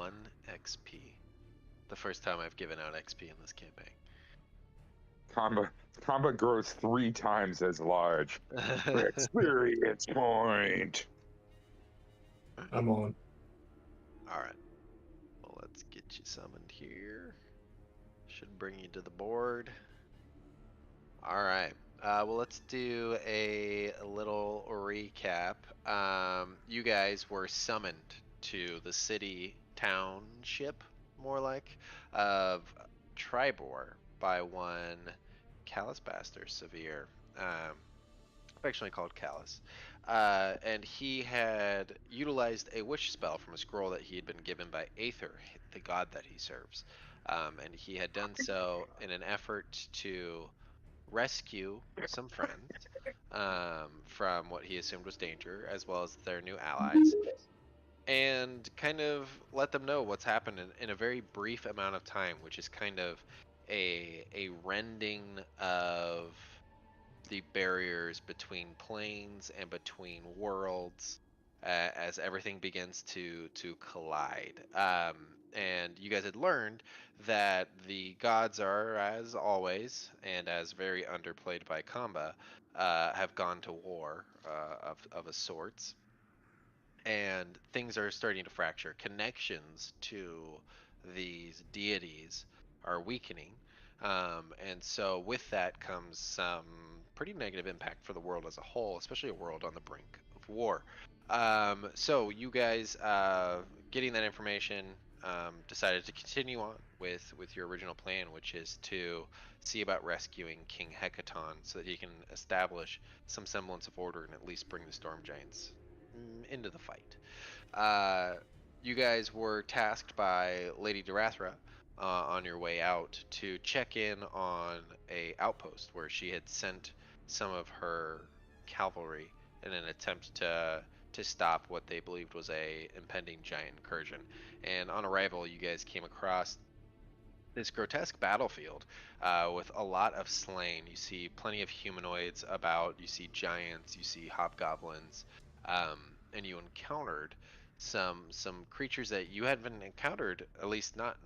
1 XP. The first time I've given out XP in this campaign. Combat grows 3 times as large. Experience point. I'm on. Alright. Well, let's get you summoned here. Should bring you to the board. Alright. Well, let's do a little recap. You guys were summoned to the city township, more like, of Tribor by one Callus Baster Severe, affectionately called Callus. And he had utilized a wish spell from a scroll that he had been given by Aether, the god that he serves. And he had done so in an effort to rescue some friends from what he assumed was danger, as well as their new allies, and kind of let them know what's happened in a very brief amount of time, which is kind of a rending of the barriers between planes and between worlds as everything begins to collide. And you guys had learned that the gods are, as always, and as very underplayed by Kamba, have gone to war of a sorts. And things are starting to fracture. Connections to these deities are weakening. And so with that comes some pretty negative impact for the world as a whole, especially a world on the brink of war. So you guys, getting that information, decided to continue on with your original plan, which is to see about rescuing King Hecaton so that he can establish some semblance of order and at least bring the Storm Giants into the fight. You guys were tasked by Lady Darathra on your way out to check in on a outpost where she had sent some of her cavalry in an attempt to stop what they believed was a impending giant incursion. And on arrival, you guys came across this grotesque battlefield with a lot of slain. You see plenty of humanoids about, you see giants, you see hobgoblins, and you encountered some creatures that you hadn't encountered, at least not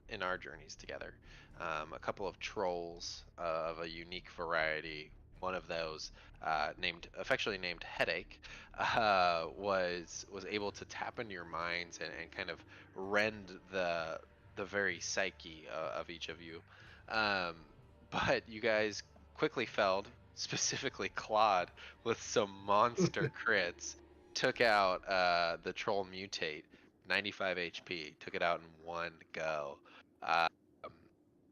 in our journeys together. A couple of trolls of a unique variety. One of those, affectionately named Headache, was able to tap into your minds and kind of rend the very psyche of each of you. But you guys quickly felled, specifically Claude, with some monster crits. Took out the troll mutate, 95 HP. Took it out in one go,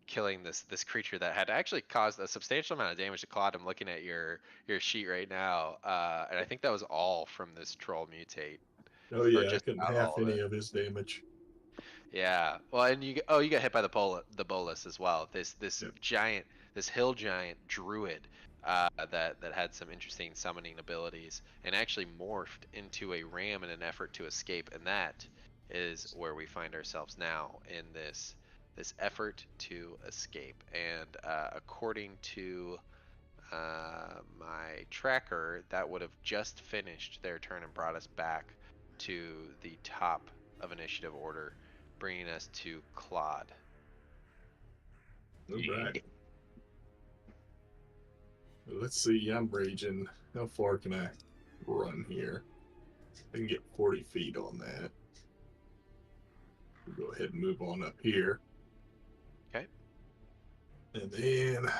killing this creature that had actually caused a substantial amount of damage to Claude. I'm looking at your sheet right now, and I think that was all from this troll mutate. Oh Or yeah, I just couldn't about half all of any it. of his damage. Yeah. Well, and you got hit by the bolus as well. This Yep. giant, this hill giant druid that had some interesting summoning abilities and actually morphed into a ram in an effort to escape. And that is where we find ourselves now in this effort to escape. And according to my tracker, that would have just finished their turn and brought us back to the top of initiative order, bringing us to Claude. All right. Let's see, I'm raging. How far can I run here? I can get 40 feet on that. We'll go ahead and move on up here. Okay. And then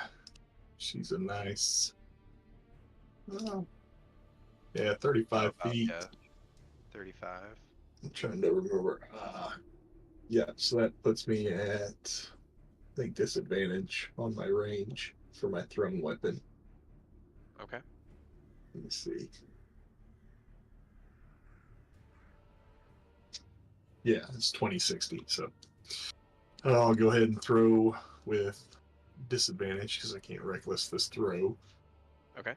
she's a nice, yeah, 35 feet. Yeah. 35. I'm trying to remember. Yeah, so that puts me at, I think, disadvantage on my range for my thrown weapon. Okay. Let me see. Yeah, it's 2060. So I'll go ahead and throw with disadvantage because I can't reckless this throw. Okay.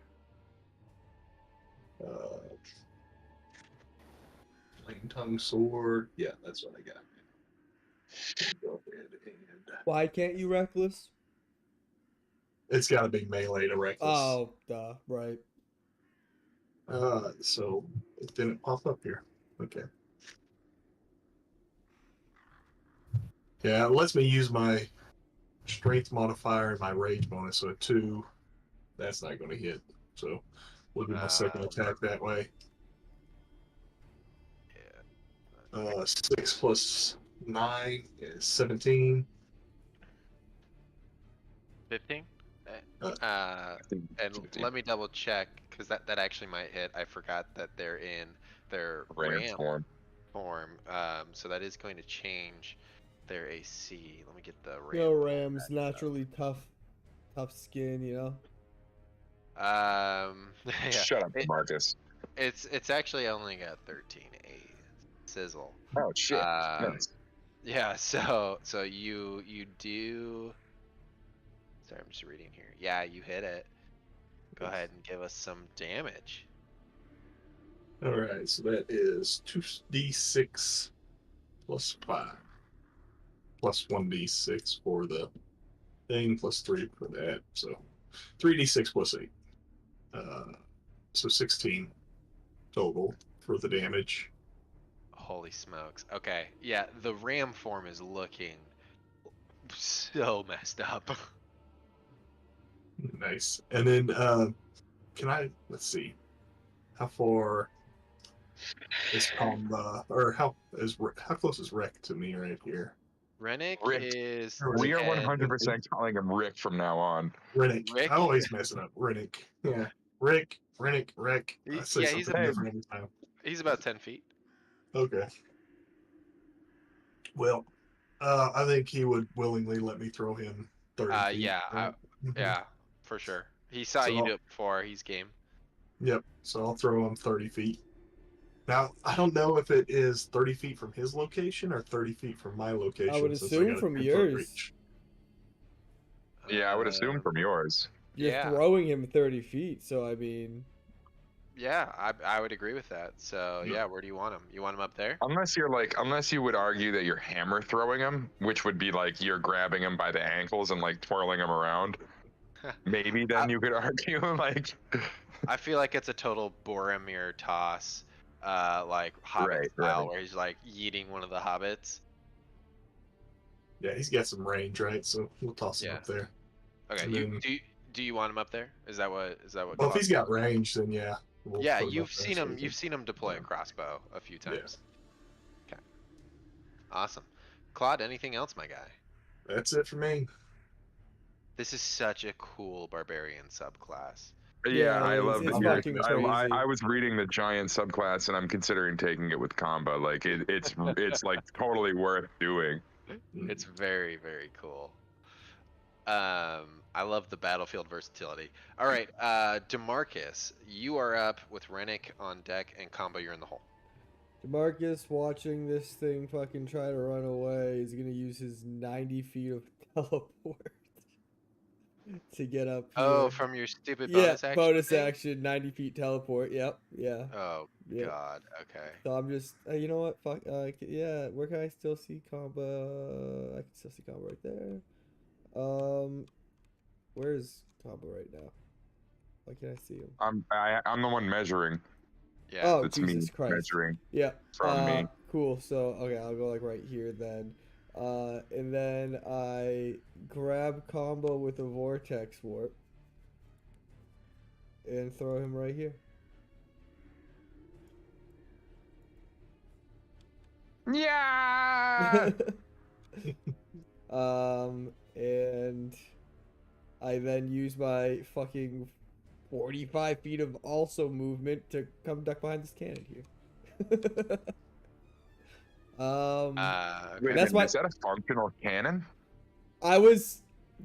Flame tongue sword. Yeah, that's what I got. Go ahead and Why can't you reckless? it's got to be melee to reckless. Oh, duh, right. So it didn't pop up here. Okay. Yeah, it lets me use my strength modifier and my rage bonus. So a 2, that's not going to hit. So we'll do my second attack that way. Yeah. 6 plus 9 is 17. 15. Uh, And let me double check because that actually might hit. I forgot that they're in their Ram ram form. so that is going to change their AC. Let me get the ram. You know, Rams naturally tough skin. You know. Yeah. Shut up, Marcus. It's actually only got 13 A sizzle. Oh shit. Nice. Yeah. So you do. Sorry, I'm just reading here. Yeah, you hit it. Go ahead and give us some damage. all right, so that is 2d6 plus 5. Plus 1d6 for the thing, plus 3 for that. So 3d6 plus 8. So 16 total for the damage. Holy smokes. Okay. Yeah, the ram form is looking so messed up. Nice. And then let's see. How far is Comba, or how close is Rek to me right here? Rennick Rick. is We are 10. 100% calling him Rick from now on. Rennick. Rick? I always mess it up. Rennick. Yeah. Rick, Rennick, Rek. I say Yeah, something different every time. he's about 10 feet. Okay. Well, I think he would willingly let me throw him 30 feet. Yeah, right? yeah, for sure. He saw So you do it before. He's game. Yep. So I'll throw him 30 feet. Now, I don't know if it is 30 feet from his location or 30 feet from my location. I would since assume got a from 10-foot yours. reach. Yeah, I would assume from yours. You're Yeah. throwing him 30 feet, so I mean. Yeah, I would agree with that. So Yeah. yeah, where do you want him? You want him up there? Unless you would argue that you're hammer throwing him, which would be like you're grabbing him by the ankles and like twirling him around. Maybe then you could argue like. I feel like it's a total Boromir toss, like Hobbit Right, style, right. where he's like yeeting one of the hobbits. Yeah, he's got some range, right? So we'll toss him Yeah. up there. Okay, And then- do you want him up there? Is that what? Well, if Claude- he's got range, then yeah. We'll Yeah, put him you've up there seen so him. we You've can- seen him deploy a yeah. crossbow a few Yeah. times. Okay. Awesome. Claude, anything else, my guy? That's it for me. This is such a cool barbarian subclass. Yeah, Yeah, I love it's the fucking crazy. I was reading the giant subclass and I'm considering taking it with combo. Like it's like totally worth doing. It's very, very cool. I love the battlefield versatility. All right, Demarcus, you are up with Rennick on deck, and Combo, you're in the hole. DeMarcus watching this thing fucking try to run away is gonna use his 90 feet of teleport to get up here. Oh, from your stupid yeah, bonus action? bonus thing? action, 90 feet teleport. Yep, yeah. Oh, Yep. God, okay. So I'm just, you know what? Fuck. Yeah. Where can I still see combo? I can still see combo right there. Where's combo right now? Why can't I see him? I'm the one measuring. Yeah. Oh, It's Jesus me Christ. measuring Yeah. from me. Cool. So okay, I'll go like right here then. And then I grab combo with a vortex warp and throw him right here. Yeah. And I then use my fucking 45 feet of also movement to come duck behind this cannon here. Wait, That's is that a functional cannon? I was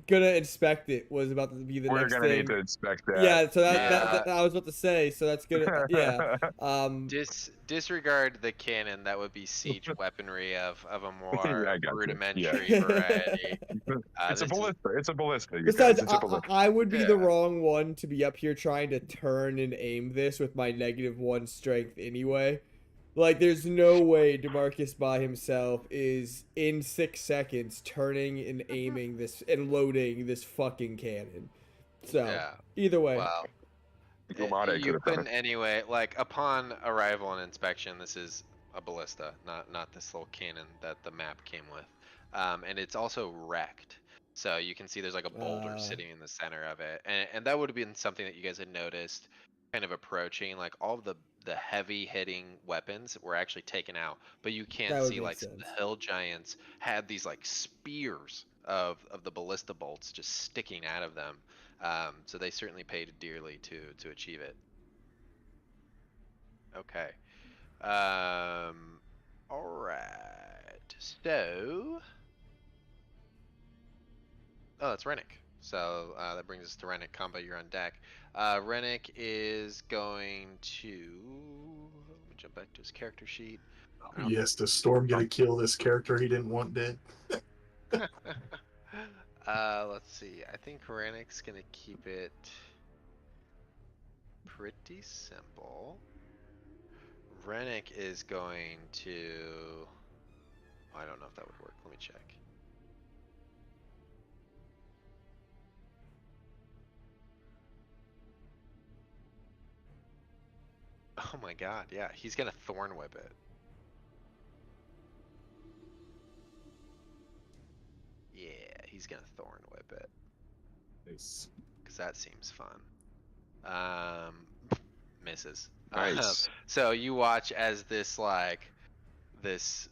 gonna inspect it. Was about to be the We're next gonna thing. need to inspect that. Yeah, so that Yeah. I was about to say. So that's gonna yeah. Disregard the cannon. That would be siege weaponry of a more I got you. rudimentary Yeah. variety. It's a this is- ballista. It's a ballista. You Besides, guys. It's a ballista. I would be the Yeah. wrong one to be up here trying to turn and aim this with my -1 strength anyway. Like, there's no way DeMarcus by himself is in 6 seconds turning and aiming this and loading this fucking cannon. So Yeah. either way, Well, Gumade could you have done couldn't it. anyway. Like upon arrival and inspection, this is a ballista, not this little cannon that the map came with. And it's also wrecked. So you can see there's like a boulder sitting in the center of it. And that would have been something that you guys had noticed kind of approaching. Like all of the heavy hitting weapons were actually taken out. But you can That would see make like some of sense. the hill giants had these like spears of the ballista bolts just sticking out of them. So they certainly paid dearly to achieve it. Okay. All right. So, oh, that's Rennick. So that brings us to Rennick. Combo, you're on deck. Rennick is going to. Let me jump back to his character sheet. Yes, does Storm get to kill this character he didn't want dead? Let's see. I think Rennick's gonna keep it pretty simple. Rennick is going to. Oh, I don't know if that would work. Let me check. Oh my god, yeah, he's gonna thorn whip it. Yeah, he's gonna thorn whip it. Nice. Cause that seems fun. Misses. Nice. So you watch as this this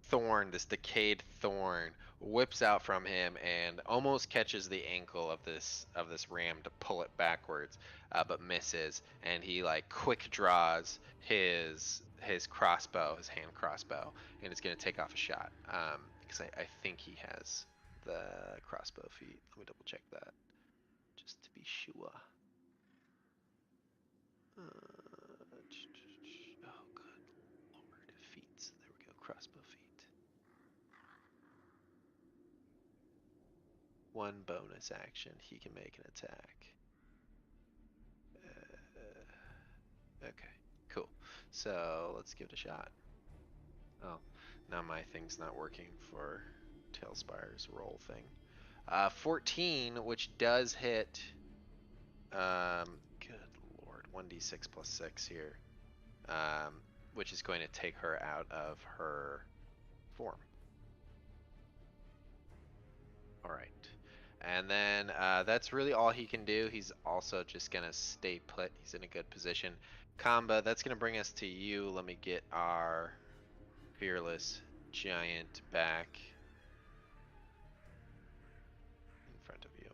thorn, this decayed thorn, whips out from him and almost catches the ankle of this ram to pull it backwards, but misses. And he like quick draws his crossbow, his hand crossbow, and is gonna take off a shot. Because I think he has the crossbow feat. Let me double check that, just to be sure. Oh, good lord. Feats. There we go. Crossbow feat. One bonus action. He can make an attack. Okay. Cool. So let's give it a shot. Oh, now my thing's not working for Tailspire's roll thing. 14, which does hit. Good lord. 1d6 plus 6 here. Which is going to take her out of her form. Alright. And then that's really all he can do. He's also just going to stay put. He's in a good position. Kamba, that's going to bring us to you. Let me get our fearless giant back in front of you.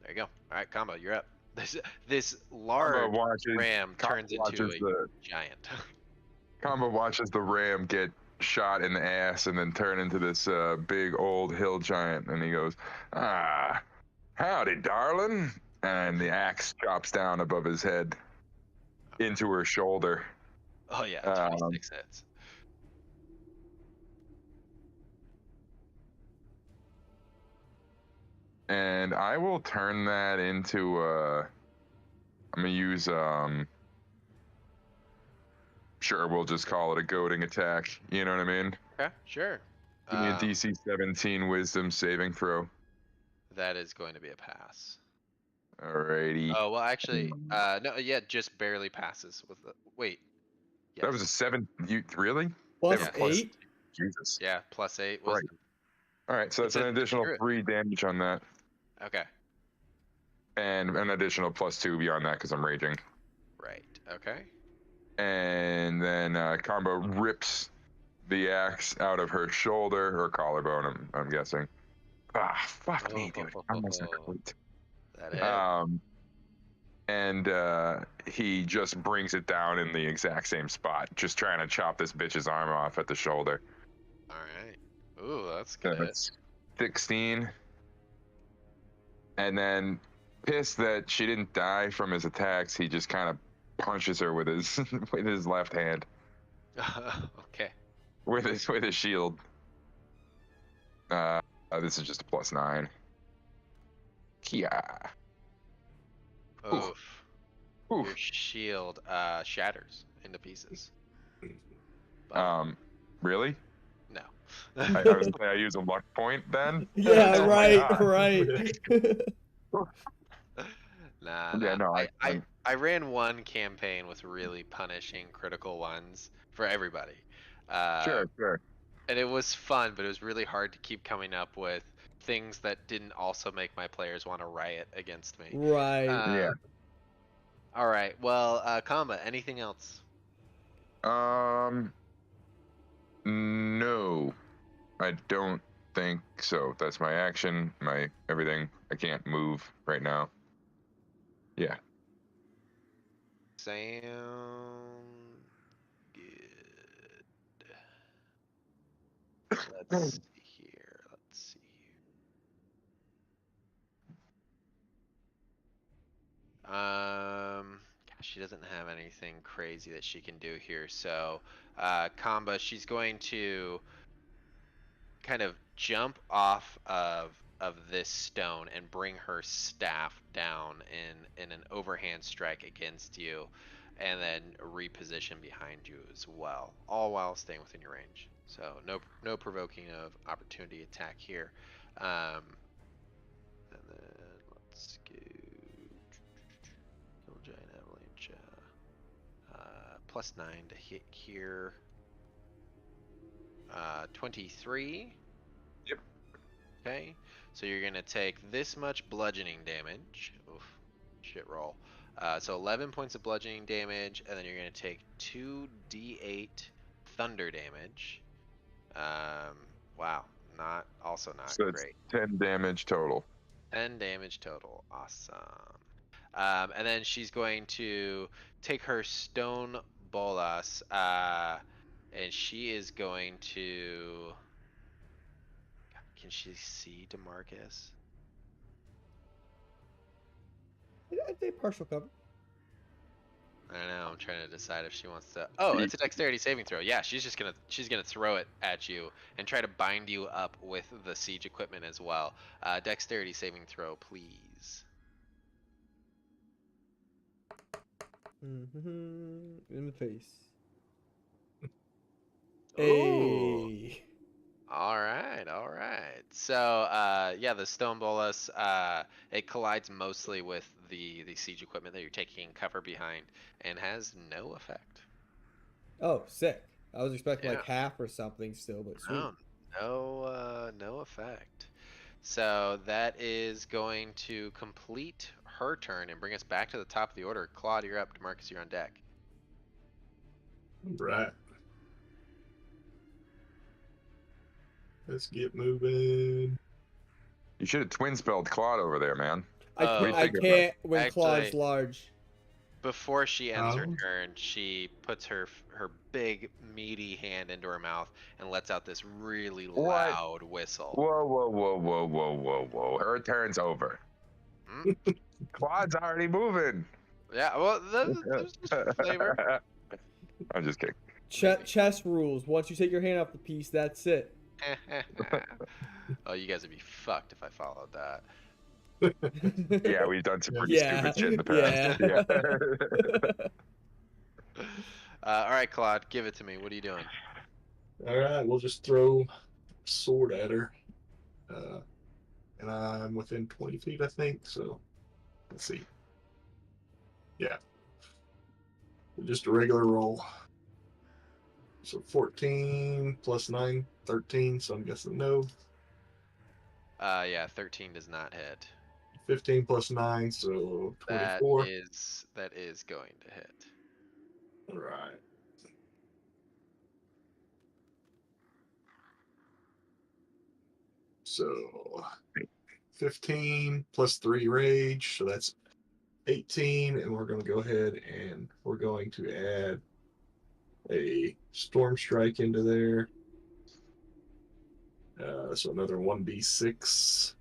There you go. Alright, Kamba, you're up. This large ram turns into a giant. Combo watches the ram get shot in the ass and then turn into this big old hill giant, and he goes, "Ah, howdy, darling," and the axe chops down above his head into her shoulder. Oh yeah, 26 hits. And I will turn that into I'm gonna use sure, we'll just call it a goading attack. You know what I mean? Okay, sure. Give me a DC 17 Wisdom saving throw. That is going to be a pass. Alrighty. Oh well, actually, no, yeah, just barely passes with the. Wait. Yes. That was a 7. You really? Plus Yeah. 8? Jesus. Yeah, +8 Right. wisdom. All right, so that's an additional Screw it. 3 damage on that, Okay. and an additional +2 beyond that because I'm raging. Right. Okay. And then Combo rips the axe out of her shoulder or collarbone. I'm guessing. Ah, fuck me, dude. I'm missing a quit. That hit. And he just brings it down in the exact same spot, just trying to chop this bitch's arm off at the shoulder. All right. Ooh, that's good. That's 16. And then, pissed that she didn't die from his attacks, he just kind of punches her with his with his left hand, Okay. with his shield. This is just a +9. Kia. Oof. Oof. Your shield shatters into pieces. But Really? no. I use a luck point then? Yeah, Oh my right, God. right. Nah, Yeah, nah. no, I ran one campaign with really punishing critical ones for everybody. Uh, sure. and it was fun, but it was really hard to keep coming up with things that didn't also make my players want to riot against me. Right. Yeah. All right. Well, Comba, anything else? No, I don't think so. That's my action, my everything. I can't move right now. Yeah. Sound good. Let's see here. Let's see here. Gosh, she doesn't have anything crazy that she can do here. So, Kamba, she's going to kind of jump off of this stone and bring her staff down in an overhand strike against you, and then reposition behind you as well, all while staying within your range. So no provoking of opportunity attack here. And then let's go kill giant avalanche. +9 to hit here. 23. Yep. Okay, so you're gonna take this much bludgeoning damage. Oof, shit roll. So 11 points of bludgeoning damage, and then you're gonna take 2d8 thunder damage. Wow, not So it's great. 10 damage total. 10 damage total. Awesome. And then she's going to take her stone bolas, and she is going to. Can she see Demarcus? I'd say partial cover. I don't know. I'm trying to decide if she wants to. Oh, it's a dexterity saving throw. Yeah, she's gonna throw it at you and try to bind you up with the siege equipment as well. Dexterity saving throw, please. In the face. Ooh. Hey. All right, all right. So, yeah, the stone bolus, it collides mostly with the siege equipment that you're taking cover behind, and has no effect. Oh, sick. I was expecting Yeah. like half or something still, but sweet. No effect. So that is going to complete her turn and bring us back to the top of the order. Claude, you're up. Demarcus, you're on deck. Right. Let's get moving. You should have twin spelled Claude over there, man. I Oh, can't, I think about can't when Claude's actually- large. Before she ends her Oh. turn, she puts her big meaty hand into her mouth and lets out this really What? loud whistle. Whoa. Her turn's over. Hmm? Claude's already moving. Yeah, well, there's just flavor. I'm just kidding. Chess rules. Once you take your hand off the piece, that's it. Oh, you guys would be fucked if I followed that. Yeah, we've done some pretty Yeah, stupid shit in the past. yeah. All right, Claude, give it to me. What are you doing? All right, we'll just throw sword at her. And I'm within 20 feet, I think. So let's see. Yeah. Just a regular roll. So 14 plus 9, 13. So I'm guessing no. Yeah, 13 does not hit. 15 plus 9, so 24. That is going to hit. All right. So 15 plus 3 rage, so that's 18, and we're going to go ahead and we're going to add a storm strike into there. So another 1d6.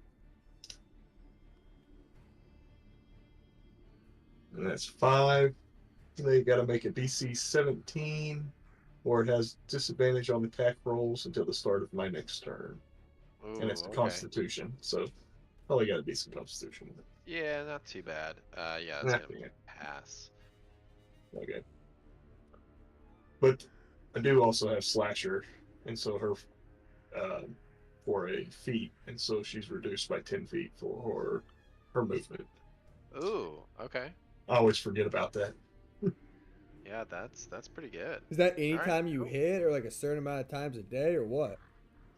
And that's 5. They got to make a DC 17, or it has disadvantage on attack rolls until the start of my next turn. Ooh, And it's a okay. Constitution, so probably got to be some Constitution with it. Yeah, not too bad. Yeah, that's gonna Yeah. pass. Okay. But I do also have Slasher, and so her for a feat, and so she's reduced by 10 feet for her movement. Ooh, okay. I always forget about that. Yeah, that's pretty good. Is that All right, anytime you cool. hit, or like a certain amount of times a day, or what?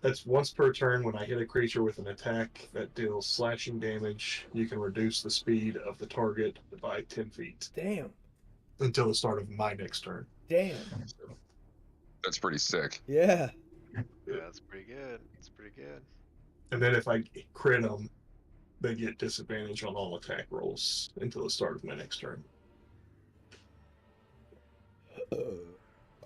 That's once per turn when I hit a creature with an attack that deals slashing damage. You can reduce the speed of the target by 10 feet Damn. until the start of my next turn. Damn. So, That's pretty sick. Yeah. Yeah, that's pretty good. It's pretty good. and then if I crit them, they get disadvantage on all attack rolls until the start of my next turn. I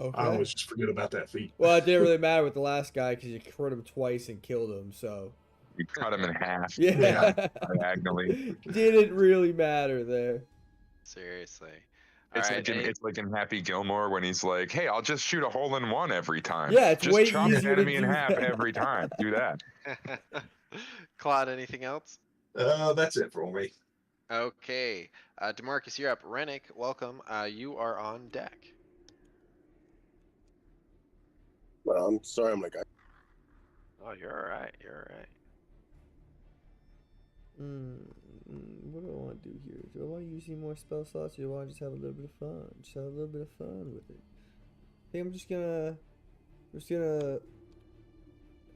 Okay. always just forget about that feat. Well, it didn't really matter with the last guy because you crit him twice and killed him, so. You cut him in half. Yeah. Diagonally. Didn't really matter there. Seriously. It's All right, it's like in Happy Gilmore when he's like, "Hey, I'll just shoot a hole in one every time. Yeah, it's just way chop an easier to enemy in do half that." every time. Do that." Claude, anything else? That's it for me. Okay. DeMarcus, you're up. Rennick, welcome. You are on deck. Well, I'm sorry, I'm like, Oh, you're all right. You're all right. What do I want to do here? Do I want to use any more spell slots, or do I want to just have a little bit of fun? Just have a little bit of fun with it. I think I'm just gonna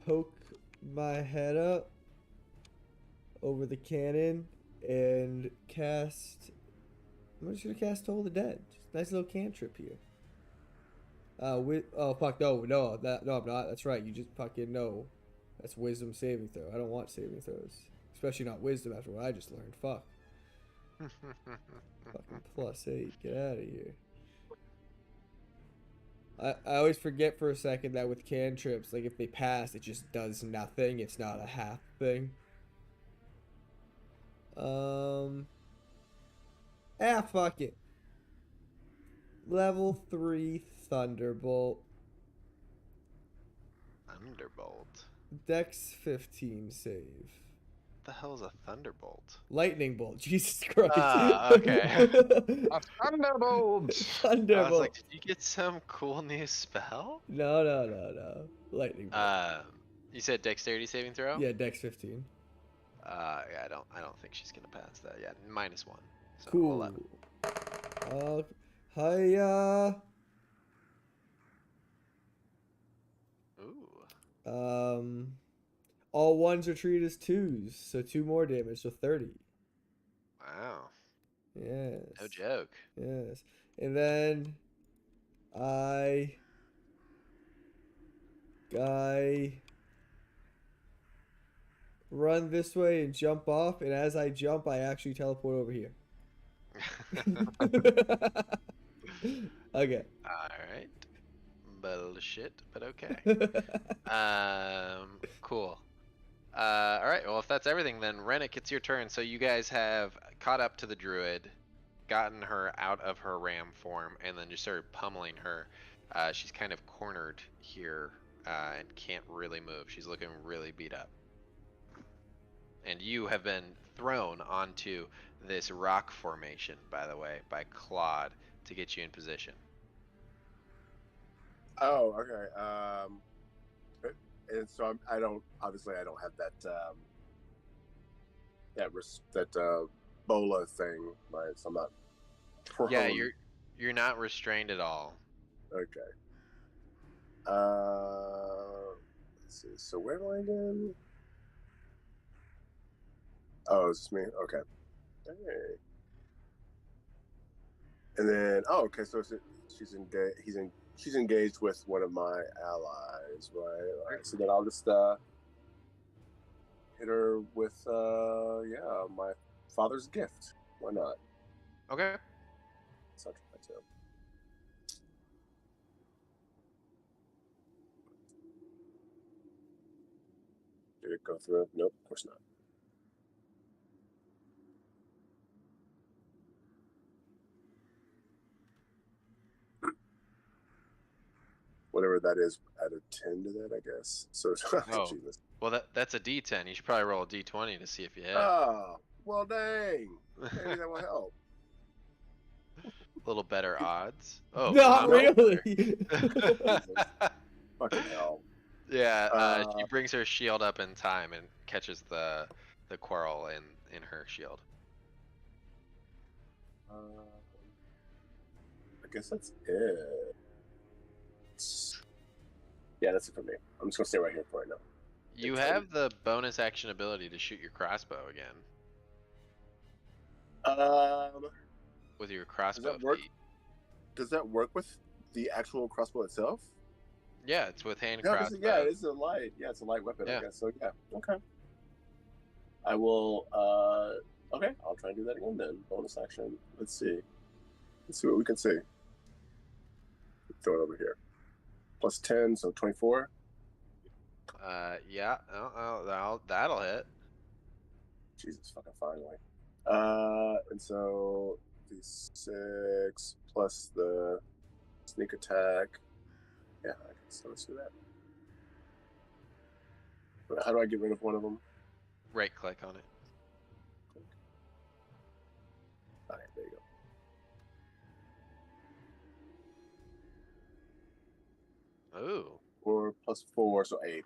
poke my head up over the cannon and cast. I'm just gonna cast Toll the Dead. Just nice little cantrip here. Oh fuck, no, I'm not. That's right. You just fucking know. That's wisdom saving throw. I don't want saving throws, especially not wisdom after what I just learned. Fuck. Fucking +8. Get out of here. I always forget for a second that with cantrips, like if they pass, it just does nothing. It's not a half thing. Fuck it. Level 3 Thunderbolt. Thunderbolt. Dex 15 save. What the hell is a thunderbolt? Lightning bolt. Jesus Christ. Okay. A thunderbolt. I Thunderbolt. was like, did you get some cool new spell? No. Lightning bolt. You said dexterity saving throw? Yeah, Dex 15. Yeah, I don't think she's gonna pass that. Yeah, -1. So Cool. 11. Hiya. Ooh. All ones are treated as 2s, so 2 more damage, so 30. Wow. Yes. No joke. Yes. And then I run this way and jump off, and as I jump, I actually teleport over here. Okay. Alright. Bullshit, but okay. Cool. Alright, well if that's everything then Rennick, it's your turn. So you guys have caught up to the druid, gotten her out of her ram form, and then just started pummeling her. She's kind of cornered here, and can't really move. She's looking really beat up. And you have been thrown onto this rock formation, by the way, by Claude to get you in position. oh, okay. And so I don't have that that bola thing, right? So I'm not prone. Yeah, you're not restrained at all. Okay. Let's see. So where am I again? Oh, it's just me. Okay. Hey. And then, okay. So she's engaged. She's engaged with one of my allies, right? All right. So then I'll just hit her with my father's gift. Why not? Okay. So I'll try to. Did it go through? Nope, of course not. Whatever that is, add a 10 to that, I guess. So, Oh. Jesus. Well, that's a D10. You should probably roll a D20 to see if you hit. Oh, well, dang. Maybe that will help. A little better odds. Oh, Not not really. Fucking hell. Yeah, she brings her shield up in time and catches the quarrel in her shield. I guess that's it. Yeah, that's it for me. I'm just gonna stay right here for right now. You have the bonus action ability to shoot your crossbow again with your crossbow work? feat. Does that work with the actual crossbow itself? Yeah, it's with hand Yeah, crossbow. yeah, it's a light. Yeah, it's a light weapon. Yeah. I guess. So yeah, okay. I will. Okay, I'll try and do that again then. Bonus action. Let's see. Let's see what we can see. Throw it over here. Plus 10, so 24. Yeah, that'll hit. Jesus fucking finally. And so the 6 plus the sneak attack. Yeah, I guess let's do that. How do I get rid of one of them? Right click on it. All right, there you go. Ooh. 4 plus 4, so 8.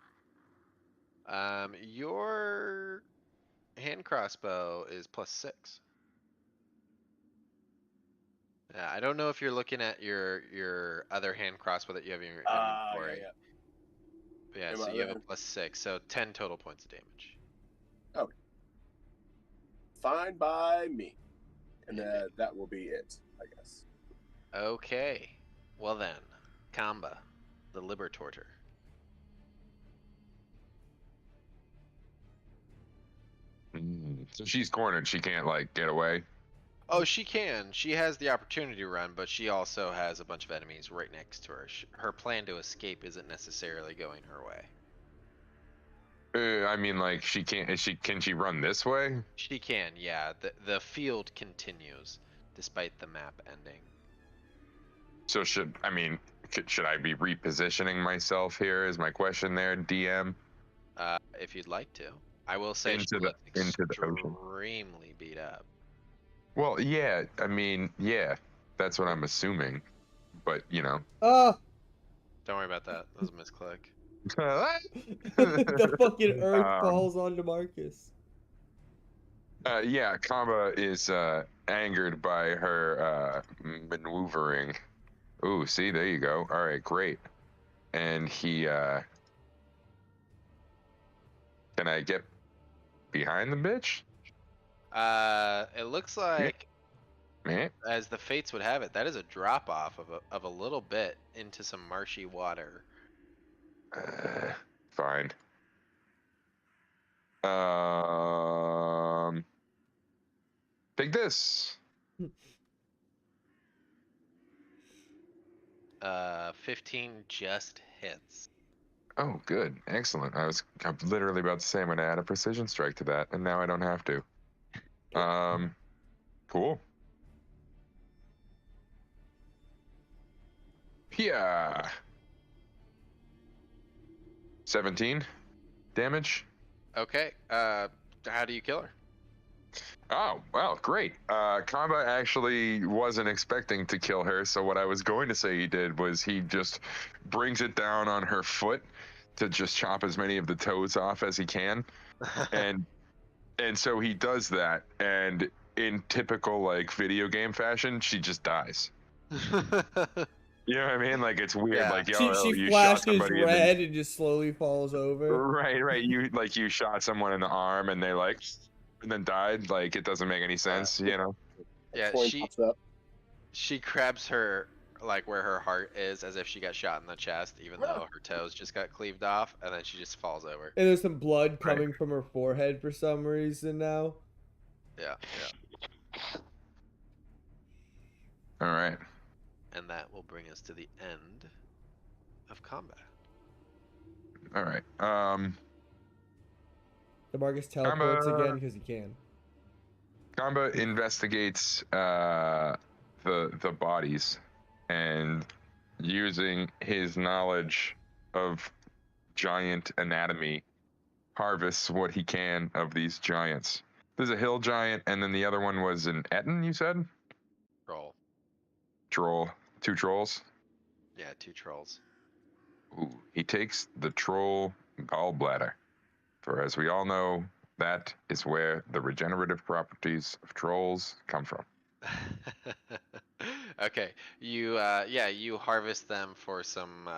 Your hand crossbow is plus 6. Yeah, I don't know if you're looking at your other hand crossbow that you have in your inventory. Yeah. But yeah, And so my you other have a plus 6, so 10 total points of damage. Okay. Fine by me. And that will be it, I guess. Okay. Well then, Kamba, the Liberatorter. So she's cornered. She can't like get away. Oh, she can. She has the opportunity to run, but she also has a bunch of enemies right next to her. Her plan to escape isn't necessarily going her way. I mean, like she can't. Can she run this way? She can, yeah. The field continues despite the map ending. So should I be repositioning myself here? Is my question there, DM? If you'd like to, I will say into the ocean. Extremely beat up. Well, yeah. I mean, yeah. That's what I'm assuming. But you know. Ah! Don't worry about that. That was a misclick. The fucking earth falls on DeMarcus. Yeah, Kamba is angered by her maneuvering. Ooh, see, there you go. All right, great. And he can I get behind the bitch? It looks like, Man. as the fates would have it, that is a drop off of a little bit into some marshy water. Fine. Take this. 15 just hits. Oh, good, excellent. I'm literally about to say I'm gonna add a precision strike to that, and now I don't have to. Cool. Yeah. 17 damage. Okay. How do you kill her? Oh, well, great. Kamba actually wasn't expecting to kill her, so what I was going to say he did was he just brings it down on her foot to just chop as many of the toes off as he can. and so he does that, and in typical like video game fashion, she just dies. You know what I mean? Like it's weird. Yeah. Like She you flashes shot somebody red and just slowly falls over. Right. You shot someone in the arm and they like and then died. Like it doesn't make any sense, you know? Yeah, Coin pops up. she grabs her like where her heart is as if she got shot in the chest, even though her toes just got cleaved off, and then she just falls over. And there's some blood coming from her forehead for some reason now. Yeah. All right. And that will bring us to the end of combat. All right. DeMarcus teleports again because he can. Kamba investigates the bodies and using his knowledge of giant anatomy harvests what he can of these giants. There's a hill giant, and then the other one was an Etten, you said? Troll. 2 trolls? Yeah, 2 trolls. Ooh, he takes the troll gallbladder. For as we all know, that is where the regenerative properties of trolls come from. Okay, yeah, you harvest them for some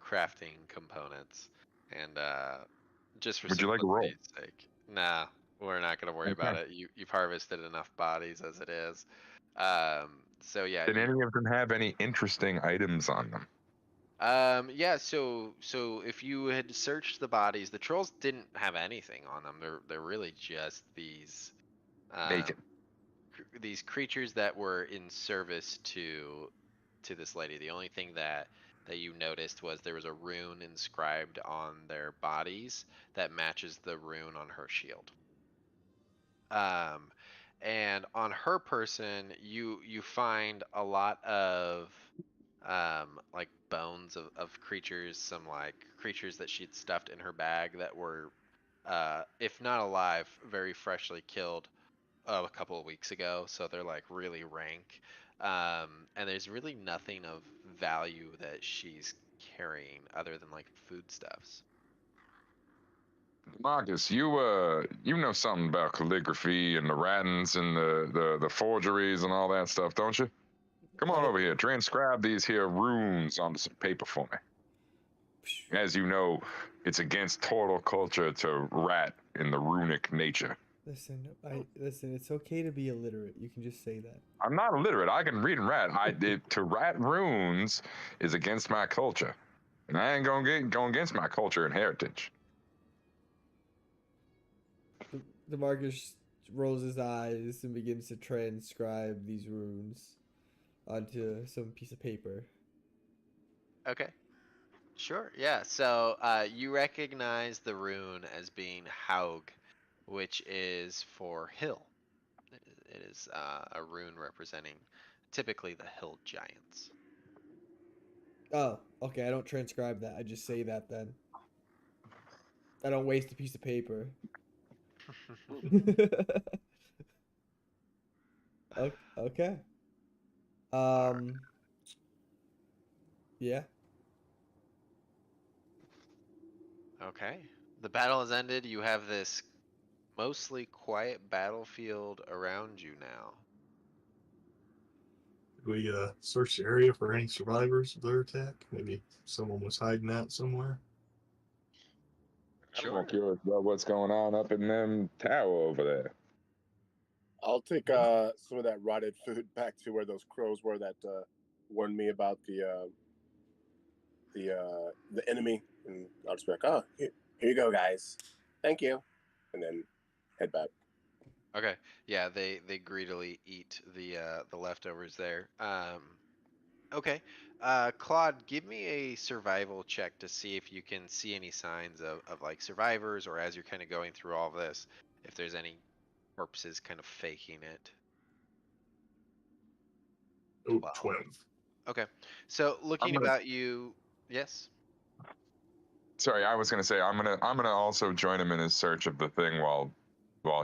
crafting components, and just for Would you like a roll? simplicity's sake, nah, we're not gonna worry Okay. about it. You've harvested enough bodies as it is. So yeah, Did any of them have any interesting items on them? yeah. So if you had searched the bodies, the trolls didn't have anything on them. They're really just um, Naked. these creatures that were in service to this lady. The only thing that you noticed was there was a rune inscribed on their bodies that matches the rune on her shield. Um, and on her person, you find a lot of like bones of creatures, some like creatures that she'd stuffed in her bag that were if not alive, very freshly killed a couple of weeks ago, so they're like really rank. And there's really nothing of value that she's carrying other than like foodstuffs. Marcus, you know something about calligraphy and the writings and the forgeries and all that stuff, don't you? Come on over here, transcribe these here runes onto some paper for me. As you know, it's against total culture to rat in the runic nature. Listen. It's okay to be illiterate. You can just say that. I'm not illiterate. I can read and write. To rat runes is against my culture, and I ain't gonna go against my culture and heritage. DeMarcus rolls his eyes and begins to transcribe these runes onto some piece of paper. Okay. Sure, yeah. So you recognize the rune as being Haug, which is for hill. It is a rune representing typically the hill giants. Oh, okay. I don't transcribe that. I just say that then. I don't waste a piece of paper. Okay. Um. Yeah. Okay. The battle has ended. You have this mostly quiet battlefield around you now. Did we search the area for any survivors of their attack? Maybe someone was hiding out somewhere. I'm more curious about what's going on up in them tower over there. I'll take some of that rotted food back to where those crows were that warned me about the enemy, and I'll just be like, "Oh, here you go, guys. Thank you," and then head back. Okay. Yeah, they greedily eat the leftovers there. Okay. Claude, give me a survival check to see if you can see any signs of like survivors, or as you're kind of going through all of this, if there's any corpses kind of faking it. Oh, 12. 12. Okay. So looking about you, yes. Sorry, I was gonna say I'm gonna also join him in his search of the thing while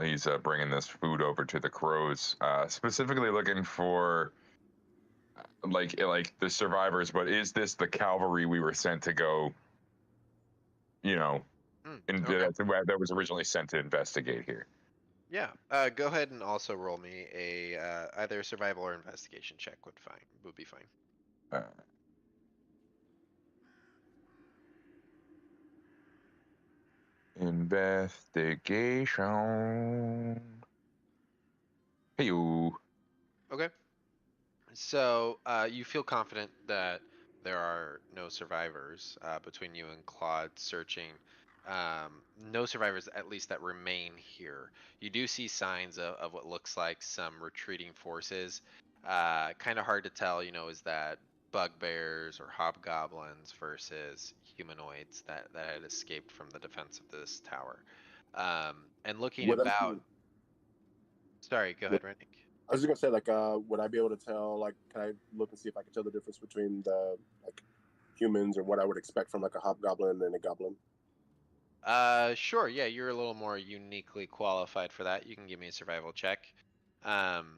he's bringing this food over to the crows. Specifically looking for like the survivors. But is this the cavalry we were sent to go? You know, Okay. that was originally sent to investigate here. Yeah. Go ahead and also roll me a either a survival or investigation check would be fine. Uh, Investigation. Hey you. Okay. So you feel confident that there are no survivors between you and Claude searching. No survivors, at least that remain here. You do see signs of what looks like some retreating forces. Kind of hard to tell, is that bugbears or hobgoblins versus humanoids that had escaped from the defense of this tower. And looking Would I, about, sorry, go ahead, Randy. I was just gonna say, like, would I be able to tell? Like, can I look and see if I can tell the difference between the like humans or what I would expect from like a hobgoblin and a goblin? Sure. Yeah, you're a little more uniquely qualified for that. You can give me a survival check. Um,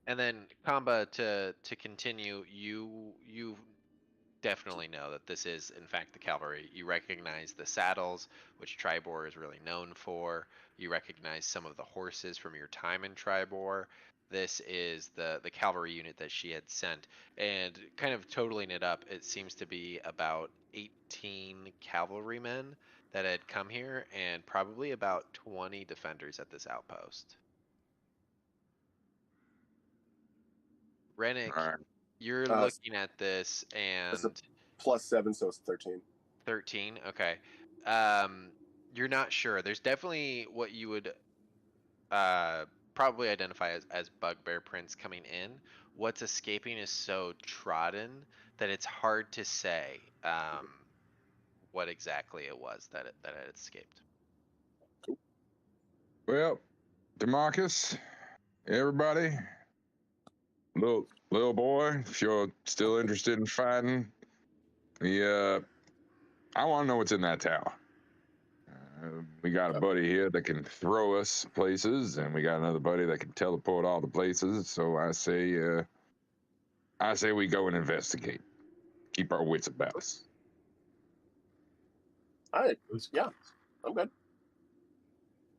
and then Kamba, to continue, you definitely know that this is in fact the cavalry. You recognize the saddles, which Tribor is really known for. You recognize some of the horses from your time in Tribor. this is the cavalry unit that she had sent. And kind of totaling it up, it seems to be about 18 cavalrymen that had come here, and probably about 20 defenders at this outpost. Rennick, All right. you're Uh, looking at this It's a and +7, so it's 13. 13. Okay. You're not sure. There's definitely what you would probably identify as bugbear prints coming in. What's escaping is so trodden that it's hard to say what exactly it was that had escaped. Well, Demarcus, everybody, little boy, if you're still interested in fighting, I want to know what's in that tower. We got a buddy here that can throw us places, and we got another buddy that can teleport all the places. So I say we go and investigate. Keep our wits about us. All right. That's- Yeah, I'm good.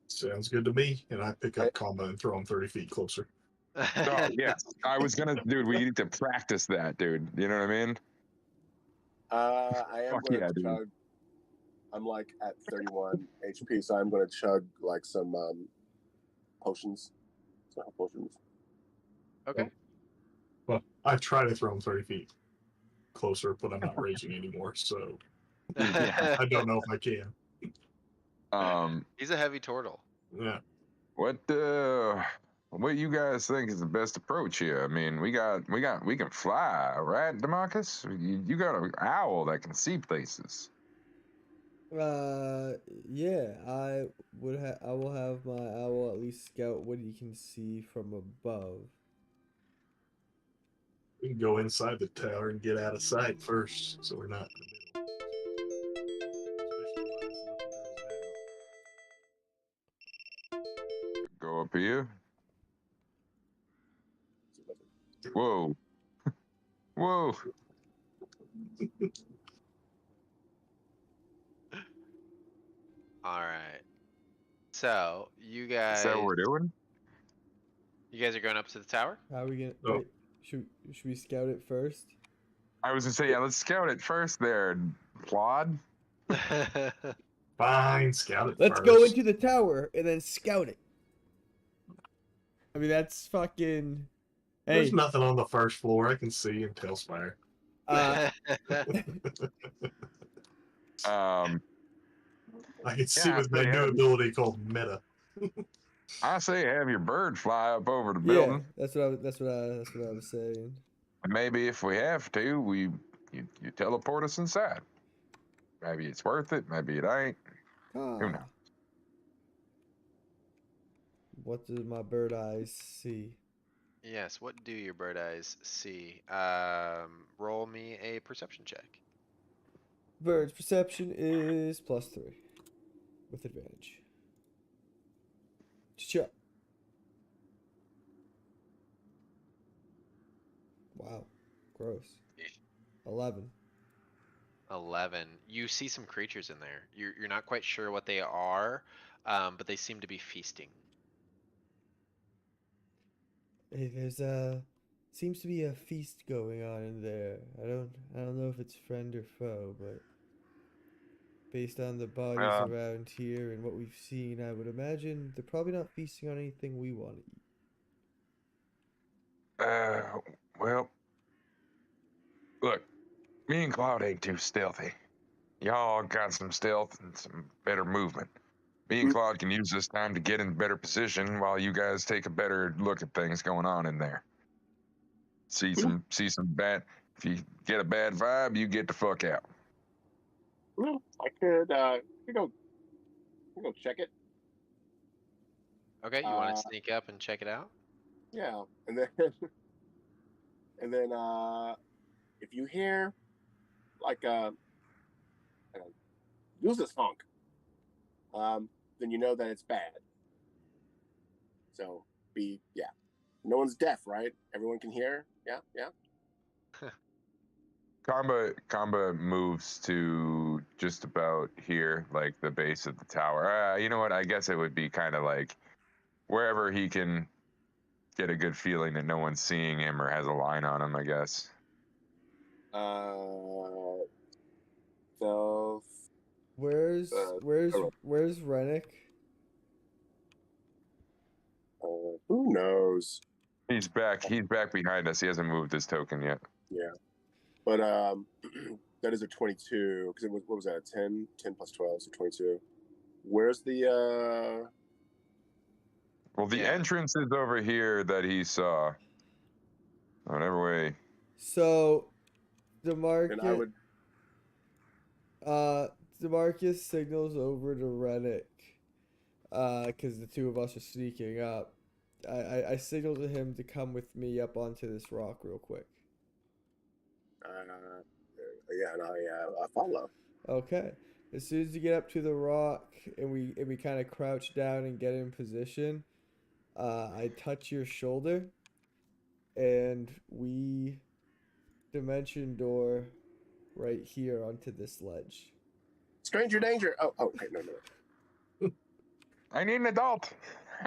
Sounds good to me. And I pick up combo and throw him 30 feet closer. Oh yes, I was gonna, dude. We need to practice that, dude. You know what I mean? I am Fuck going yeah, to dude. chug. I'm like at 31 HP, so I'm going to chug like some potions. Some health potions. Okay. Well, I try to throw him 30 feet closer, but I'm not raging anymore, so Yeah. I don't know if I can. He's a heavy turtle. Yeah. What you guys think is the best approach here? I mean, we can fly, right, Demarcus? You got an owl that can see places. Yeah, I will have my owl at least scout what he can see from above. We can go inside the tower and get out of sight first, so we're not in the middle. Especially while it's looking for his Go up here. Whoa. Whoa. All right. So you Is guys, that what we're doing? you guys are going up to the tower. How are we gonna Oh. wait? Should we scout it first? I was gonna say, yeah, let's scout it first there, Plod. Fine, scout it Let's first. go into the tower and then scout it. I mean, that's fucking. There's Hey, nothing on the first floor. I can see in Tailspire. Um, I can see Yeah, with my they new have- ability called Meta. I say have your bird fly up over the yeah, building. that's what I was saying. And maybe if we have to, you teleport us inside. Maybe it's worth it. Maybe it ain't. Ah. Who knows? What does my bird eyes see? Yes, what do your bird eyes see? Roll me a perception check. Bird's perception is +3 with advantage. Sure. Wow, gross. 11. 11. You see some creatures in there. You're not quite sure what they are, but they seem to be feasting. Hey, there's seems to be a feast going on in there. I don't know if it's friend or foe, but based on the bodies around here and what we've seen, I would imagine they're probably not feasting on anything we want to eat. Well, look, me and Cloud ain't too stealthy. Y'all got some stealth and some better movement. Me and Claude can use this time to get in better position while you guys take a better look at things going on in there. See some bad. If you get a bad vibe, you get the fuck out. Well, I could go check it. Okay, you want to sneak up and check it out? Yeah, and then if you hear like use this honk, then you know that it's bad. So no one's deaf, right? Everyone can hear. Yeah. Kamba moves to just about here, like the base of the tower. You know what? I guess it would be kind of like wherever he can get a good feeling that no one's seeing him or has a line on him, I guess. Stealth. Where's alright. where's Rennick? Who knows? He's back. He's back behind us. He hasn't moved his token yet. Yeah. But that is a 22. Because it was, what was that? 10? 10 plus 12, so 22. Where's the Well, the Yeah. entrance is over here that he saw. Whatever way. So and I DeMarcus would DeMarcus signals over to Rennick because the two of us are sneaking up. I signal to him to come with me up onto this rock real quick. yeah, and I follow. Okay. As soon as you get up to the rock and we kind of crouch down and get in position, I touch your shoulder and we dimension door right here onto this ledge. Stranger danger. Oh, okay, no. I need an adult.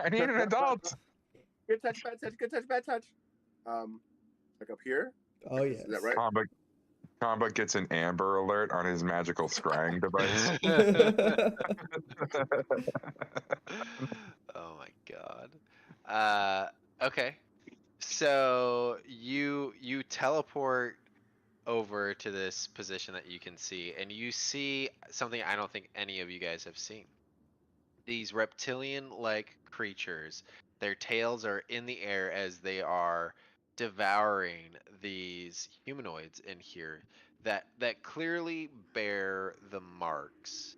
I need an adult. Good touch, bad touch, good touch, bad touch. Like up here? Oh yes. Is that right? Combat gets an Amber Alert on his magical scrying device. Oh my god. Okay. So you teleport over to this position that you can see, and you see something I don't think any of you guys have seen. These reptilian-like creatures, their tails are in the air as they are devouring these humanoids in here that clearly bear the marks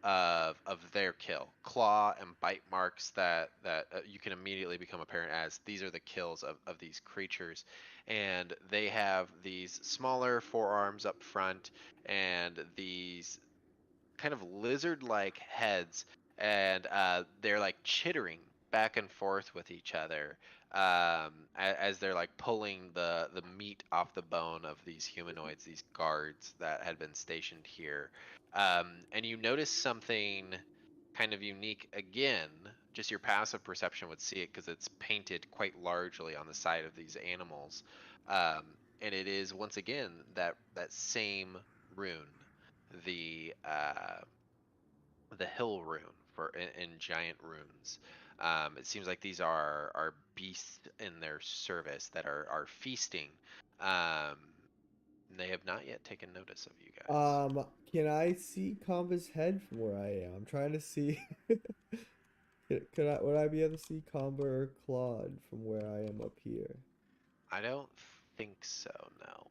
of their kill, claw and bite marks that you can immediately become apparent as these are the kills of these creatures. And they have these smaller forearms up front and these kind of lizard-like heads, and they're like chittering back and forth with each other as they're like pulling the meat off the bone of these humanoids, these guards that had been stationed here. And you notice something kind of unique again. Just your passive perception would see it because it's painted quite largely on the side of these animals, and it is once again that same rune, the hill rune for in giant runes. It seems like these are beasts in their service that are feasting. Um, they have not yet taken notice of you guys. Can I see Comba's head from where I am? I'm trying to see. Would I be able to see Comba or Claude from where I am up here? I don't think so. No.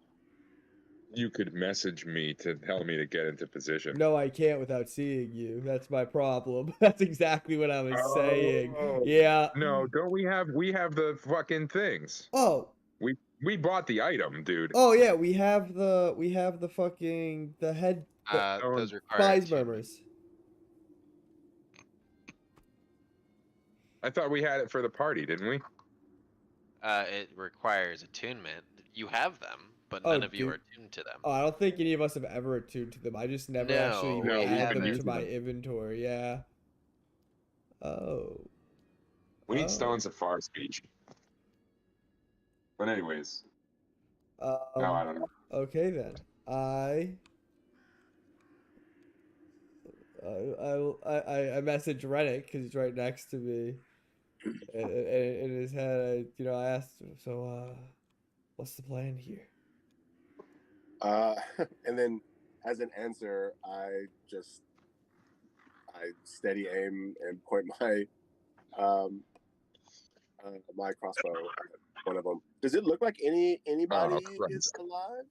You could message me to tell me to get into position. No, I can't without seeing you. That's my problem. That's exactly what I was saying. Yeah. No, don't we have the fucking things? Oh. We bought the item, dude. Oh yeah, we have the fucking the head Those require spies attunement. murmurs. I thought we had it for the party, didn't we? It requires attunement. You have them, but Oh, none of you dude. are attuned to them. Oh, I don't think any of us have ever attuned to them. I just never No, actually we add haven't. them to used my them. inventory. Yeah. Oh. We need Oh. stones of far speech. But anyways, no, I don't know. Okay then. I message Rennick because he's right next to me, and in his head, I asked him, so what's the plan here? And then as an answer, I steady aim and point my my crossbow at one of them. Does it look like anybody is alive?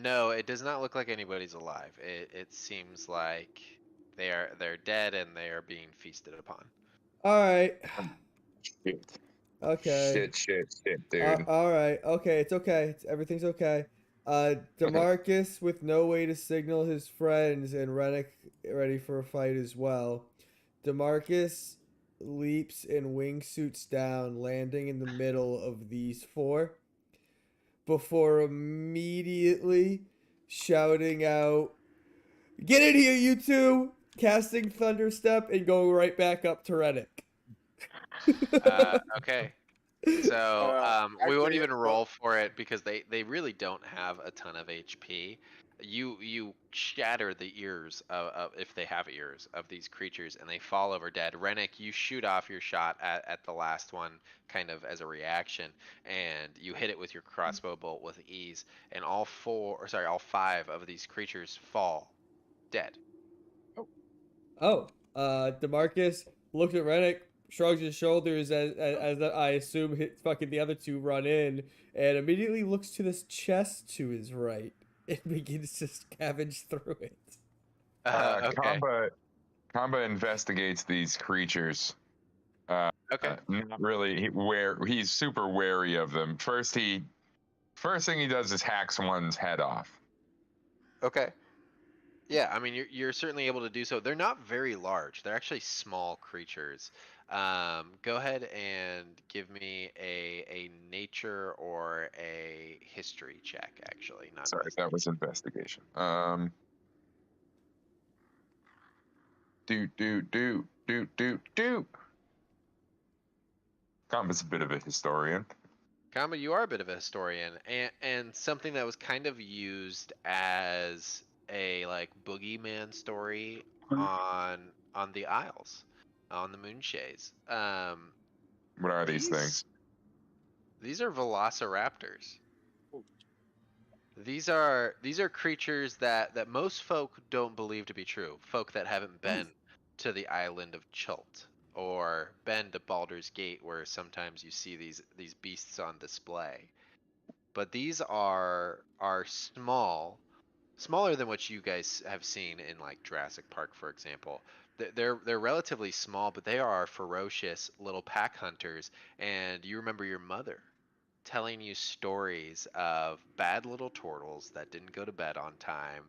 No, it does not look like anybody's alive. It seems like they're dead and they are being feasted upon. All right. Shit. Okay. Shit, dude. All right. Okay. It's okay. Everything's okay. DeMarcus with no way to signal his friends and Rennick ready for a fight as well. DeMarcus leaps and wingsuits down, landing in the middle of these four before immediately shouting out, "Get in here, you two!" Casting Thunderstep and going right back up to Rennick. Okay. So we won't Actually, even roll for it because they really don't have a ton of HP. You shatter the ears of if they have ears of these creatures and they fall over dead. Rennick, you shoot off your shot at the last one kind of as a reaction, and you hit it with your crossbow bolt with ease, and all five of these creatures fall dead. Oh, Demarcus looks at Rennick, shrugs his shoulders as I assume fucking the other two run in, and immediately looks to this chest to his right and begins to scavenge through it. Okay. Kamba investigates these creatures. Okay. Not really. He's super wary of them. First thing he does is hacks one's head off. Okay. Yeah, I mean you're certainly able to do so. They're not very large. They're actually small creatures. Go ahead and give me a nature or a history check. Actually, not Sorry, that was investigation. investigation. Do. Kamba's a bit of a historian. Kama, you are a bit of a historian, and something that was kind of used as a like boogeyman story on the Isles, on the Moonshays. What are these things? These are velociraptors. These are creatures that most folk don't believe to be true. Folk that haven't been to the island of Chult or been to Baldur's Gate, where sometimes you see these beasts on display. But these are smaller than what you guys have seen in like Jurassic Park, for example. They're relatively small, but they are ferocious little pack hunters. And you remember your mother telling you stories of bad little turtles that didn't go to bed on time,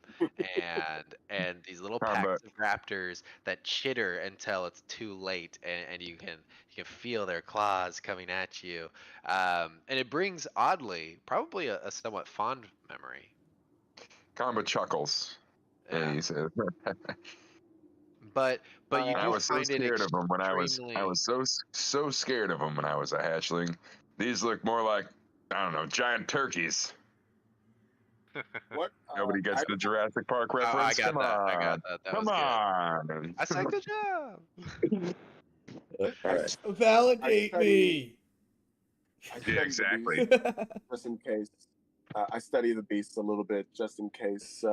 and these little Kamba, packs of raptors that chitter until it's too late, and you can feel their claws coming at you, and it brings oddly probably a somewhat fond memory. Kamba chuckles. Yeah. And he says, But you I do was so find it scared of them when I extremely. was so scared of them when I was a hatchling. These look more like, I don't know, giant turkeys. What? Nobody gets the Jurassic Park Oh, reference. I got Come that. I got on, that. That come was good. on. I said good job. All right. Validate me. I Yeah, study the exactly. beast just in case. I study the beasts a little bit just in case.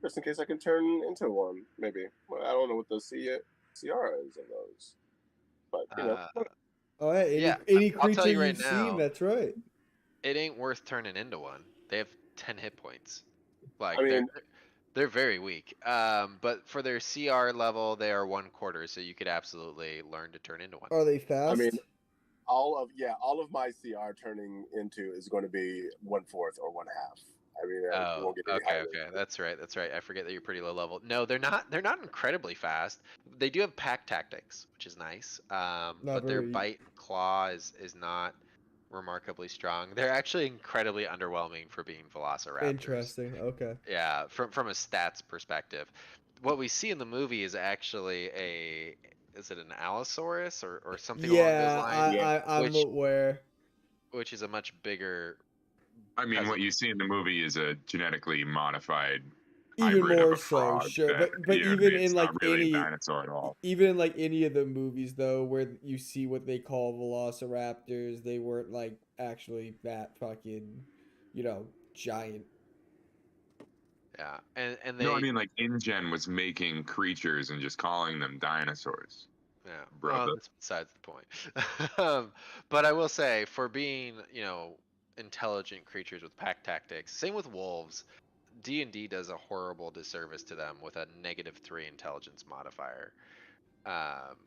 Just in case I can turn into one, maybe. Well, I don't know what the CR is of those, but Uh, Oh yeah, yeah, any I'll tell creature you right you've seen, now, that's right. it ain't worth turning into one. They have 10 hit points. I Like mean, they're very weak. But for their CR level, they are 1/4, so you could absolutely learn to turn into one. Are they I mean, fast? all of my CR turning into is going to be 1/4 or 1/2. I mean, I Oh, won't get any okay, higher than okay. that. That's right. That's right. I forget that you're pretty low level. No, they're not incredibly fast. They do have pack tactics, which is nice. Not But their very bite and claw is not remarkably strong. They're actually incredibly underwhelming for being velociraptors. interesting. Okay. Yeah, from a stats perspective. What we see in the movie is actually is it an Allosaurus or something along those Yeah, lines, Yeah. I'm which aware. which is a much bigger I mean, what present. you see in the movie is a genetically modified Even hybrid of more a so, frog. sure. That, But you know what I even mean? in It's like not really a dinosaur at all. even in like any of the movies though, where you see what they call velociraptors, they weren't like actually that fucking, giant. Yeah, and No, I they mean, like InGen was making creatures and just calling them dinosaurs, yeah. Well, brother. that's besides the point. But I will say, for being intelligent creatures with pack tactics, same with wolves. D&D does a horrible disservice to them with a -3 intelligence modifier. Um,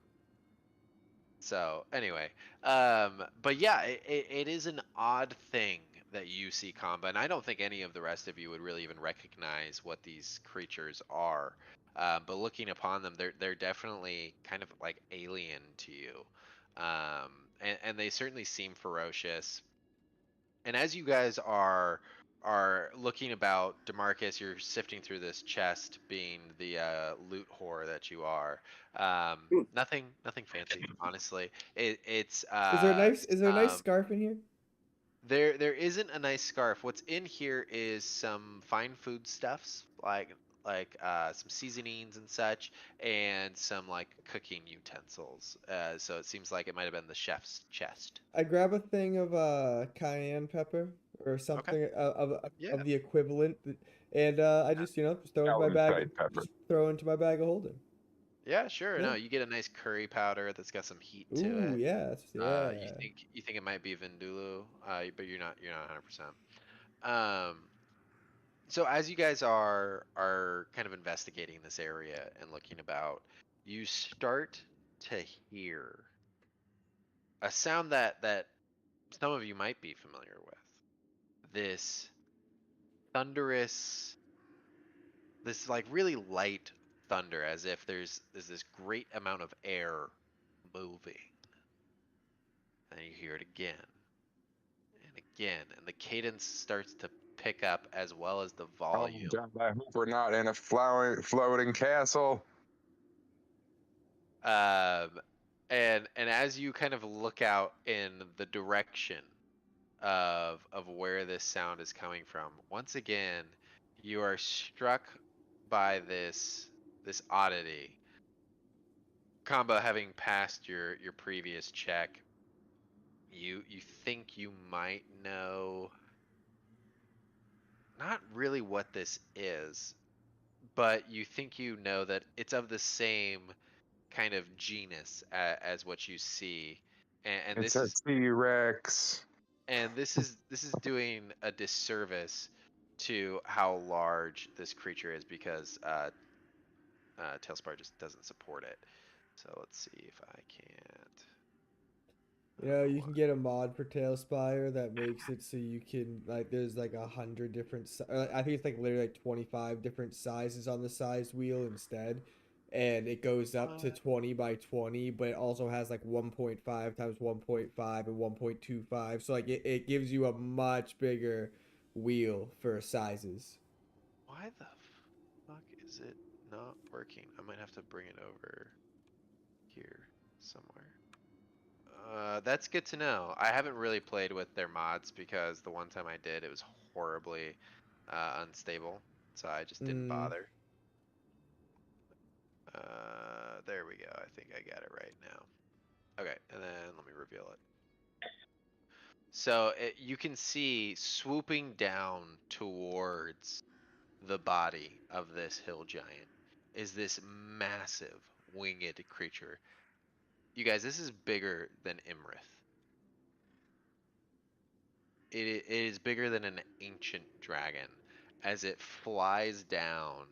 So anyway, but yeah, it is an odd thing that you see Kamba, and I don't think any of the rest of you would really even recognize what these creatures are. But looking upon them, they're definitely kind of like alien to you, and they certainly seem ferocious. And as you guys are are looking about, Demarcus, you're sifting through this chest, being the loot whore that you are. Hmm. Nothing fancy, honestly. It's Is there a nice scarf in here? there isn't a nice scarf. What's in here is some fine food stuffs, like some seasonings and such, and some like cooking utensils. So it seems like it might have been the chef's chest. I grab a thing of cayenne pepper or Okay. something Yeah. of the equivalent, and I just just throw it into my bag, Allen's pepper. just throw it into my bag of holding. Yeah, sure. Yeah. No, you get a nice curry powder that's got some heat to Ooh, it. yeah, You yeah. think it might be Vindaloo, but you're not 100%. Um, so as you guys are kind of investigating this area and looking about, you start to hear a sound that some of you might be familiar with. This thunderous, this like really light thunder, as if there's this great amount of air moving. And you hear it again and again, and the cadence starts to pick up as well as the Oh, volume. God, I hope we're not in a floating castle. Um, and as you kind of look out in the direction of where this sound is coming from, once again, you are struck by this oddity. Combo, having passed your previous check, you think you might know not really what this is, but you think you know that it's of the same kind of genus as what you see, and It's this a is T-Rex. this is doing a disservice to how large this creature is, because Tailspar just doesn't support it. So let's see if I can't. You can get a mod for Tailspire that makes it so you can like there's like 100 different. I think it's like literally like 25 different sizes on the size wheel instead, and it goes up to What? 20 by 20, but it also has like 1.5 times 1.5 and 1.25. So like it gives you a much bigger wheel for sizes. Why the fuck is it not working? I might have to bring it over here somewhere. That's good to know. I haven't really played with their mods because the one time I did, it was horribly unstable, so I just didn't Mm, bother. There we go. I think I got it right now. Okay, and then let me reveal it. So you can see swooping down towards the body of this hill giant is this massive winged creature. You guys, this is bigger than Imrith. It is bigger than an ancient dragon as it flies down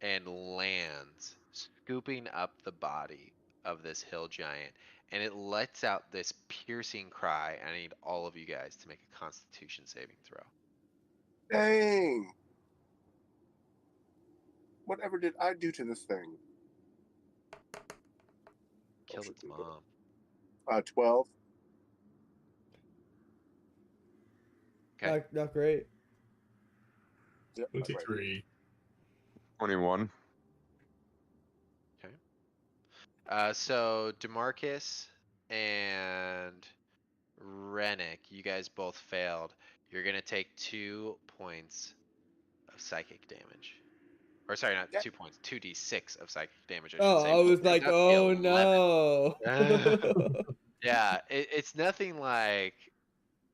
and lands, scooping up the body of this hill giant, and it lets out this piercing cry. I need all of you guys to make a Constitution saving throw. Dang! Whatever did I do to this thing? Killed its mom. 12. Okay. not great. Yep, right. 23. 21. So Demarcus and Rennick, you guys both failed. You're gonna take 2 points of psychic damage. Or sorry, not Yeah. 2 points, 2d6 of psychic damage, I should Oh, say, I which was turns like, out to be oh 11. no. Yeah, it's nothing like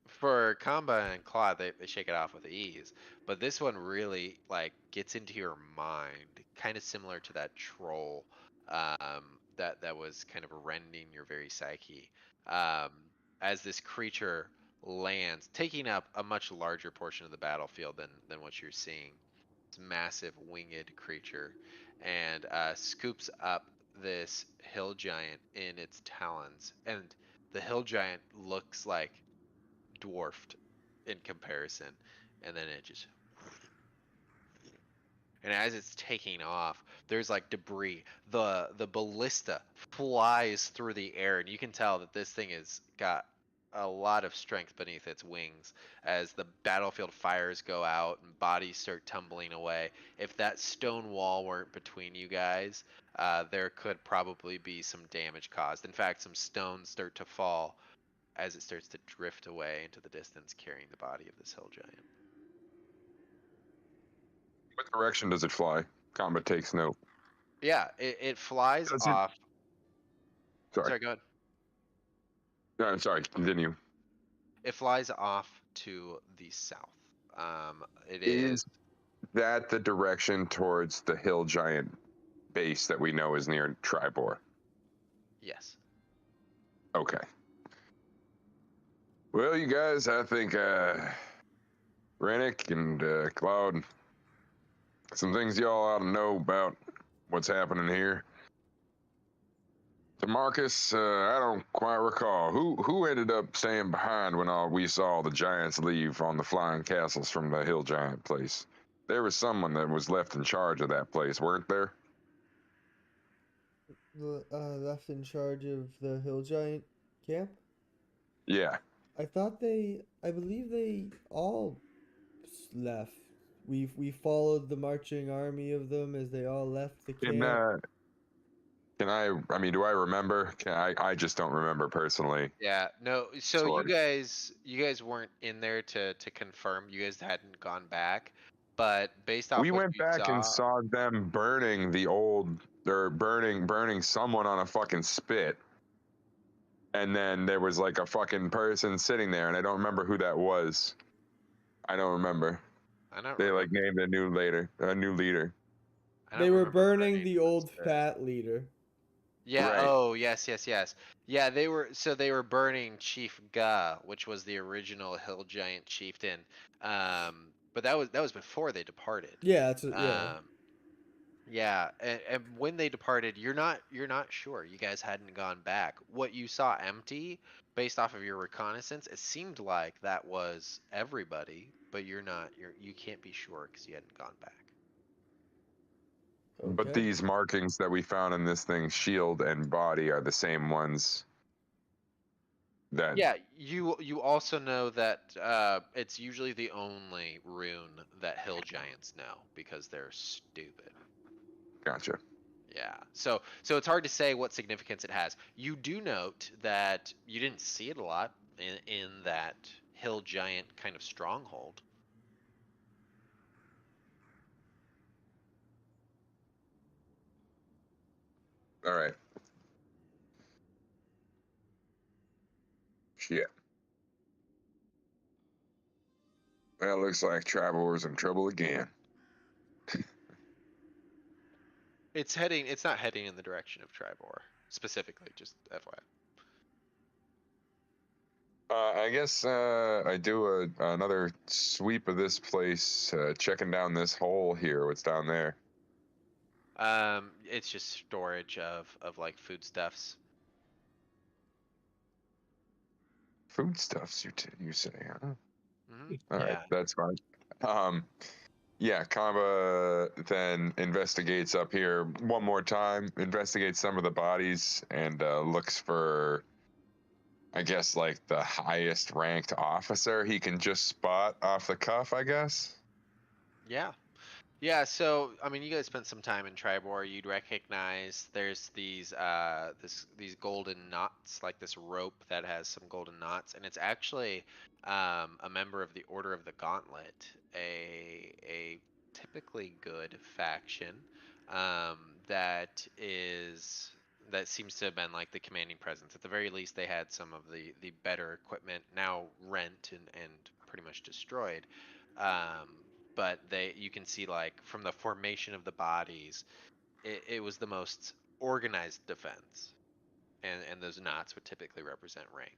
for Kamba and Claude, they shake it off with ease. But this one really like gets into your mind, kind of similar to that troll that was kind of rending your very psyche. Um, as this creature lands, taking up a much larger portion of the battlefield than what you're seeing. This massive winged creature, and scoops up this hill giant in its talons, and the hill giant looks like dwarfed in comparison, and then it just, and as it's taking off, there's like debris. The ballista flies through the air, and you can tell that this thing has got a lot of strength beneath its wings as the battlefield fires go out and bodies start tumbling away. If that stone wall weren't between you guys, there could probably be some damage caused. In fact, some stones start to fall as it starts to drift away into the distance, carrying the body of this hill giant. What direction does it fly? Combat takes note. Yeah, it flies Does it- off. Sorry. Sorry, go ahead. No, sorry. Continue. It flies off to the south. It Is is. that the direction towards the hill giant base that we know is near Tribor? Yes. Okay. Well, you guys, I think Rennick and Cloud, some things y'all ought to know about what's happening here. DeMarcus, I don't quite recall who ended up staying behind when we saw the giants leave on the flying castles from the hill giant place. There was someone that was left in charge of that place, weren't there? Left in charge of the hill giant camp. Yeah. I believe they all left. We followed the marching army of them as they all left the camp. Can I mean, do I remember? I just don't remember personally. Yeah. No. So Sorry. you guys weren't in there to confirm. You guys hadn't gone back, but based off We what went you back and saw, saw them burning or burning someone on a fucking spit. And then there was like a fucking person sitting there, and I don't remember who that was. I don't remember. I don't They remember. like named a new leader. I They don't were remember burning the the old spit. fat leader. Yeah. Right. Oh, yes, yes, yes. Yeah, they were. So they were burning Chief Ga, which was the original hill giant chieftain. But that was before they departed. Yeah, yeah. Yeah, and when they departed, you're not sure. You guys hadn't gone back. What you saw empty, based off of your reconnaissance, it seemed like that was everybody, but you can't be sure because you hadn't gone back. But Okay. these markings that we found in this thing's shield and body are the same ones that. Yeah, you also know that it's usually the only rune that hill giants know because they're stupid. Gotcha. Yeah. So it's hard to say what significance it has. You do note that you didn't see it a lot in that hill giant kind of stronghold. All right. Shit. Well, looks like Tribor's in trouble again. It's not heading in the direction of Tribor specifically, just FYI. I guess I do another sweep of this place, checking down this hole here. What's down there? It's just storage of like foodstuffs. Foodstuffs, you say, huh? All right, Yeah. that's fine. Yeah, Kamba then investigates up here one more time, investigates some of the bodies, and looks for, I guess, like the highest ranked officer he can just spot off the cuff, I guess. Yeah. Yeah, so I mean, you guys spent some time in Tribor. You'd recognize there's these golden knots, like this rope that has some golden knots, and it's actually a member of the Order of the Gauntlet, a typically good faction that seems to have been like the commanding presence. At the very least, they had some of the better equipment, now rent and pretty much destroyed. Um, but you can see like from the formation of the bodies, it was the most organized defense, and those knots would typically represent rank.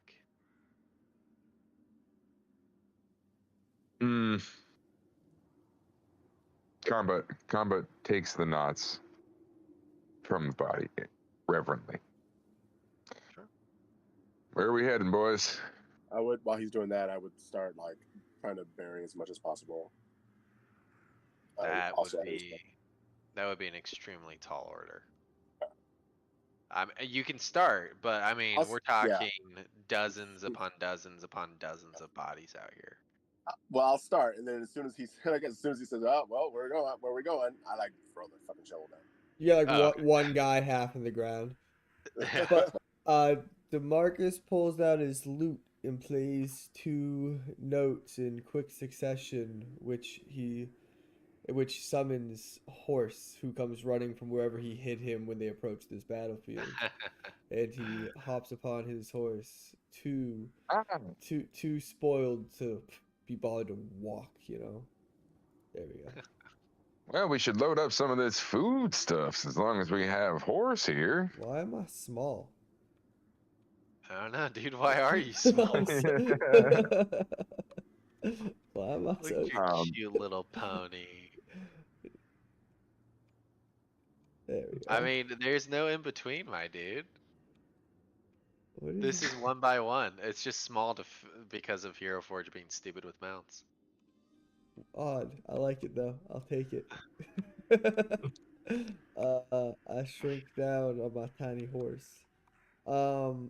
Hmm. Combat takes the knots from the body reverently. Sure. Where are we heading, boys? I would, while he's doing that, I would start like trying to bury as much as possible. That would Also, be an extremely tall order. You can start, but I mean, we're Yeah. talking dozens upon dozens upon dozens of bodies out here. Well, I'll start, and then as soon as he says, "Oh, well, where are we going?" I like throw the fucking shovel down. You got like Oh, one guy half in the ground. But DeMarcus pulls out his lute and plays 2 notes in quick succession, which summons Horse, who comes running from wherever he hid him when they approached this battlefield. And he hops upon his horse, too spoiled to be bothered to walk, you know. There we go. Well, we should load up some of this food stuff as long as we have Horse here. Why am I small? I don't know, dude. Why are you small? Why am I Look so at your cute little pony. There we go. I mean, there's no in between, my dude. What This is 1 by 1. It's just small because of Hero Forge being stupid with mounts. odd. I like it though. I'll take it. I shrink down on my tiny horse. Well,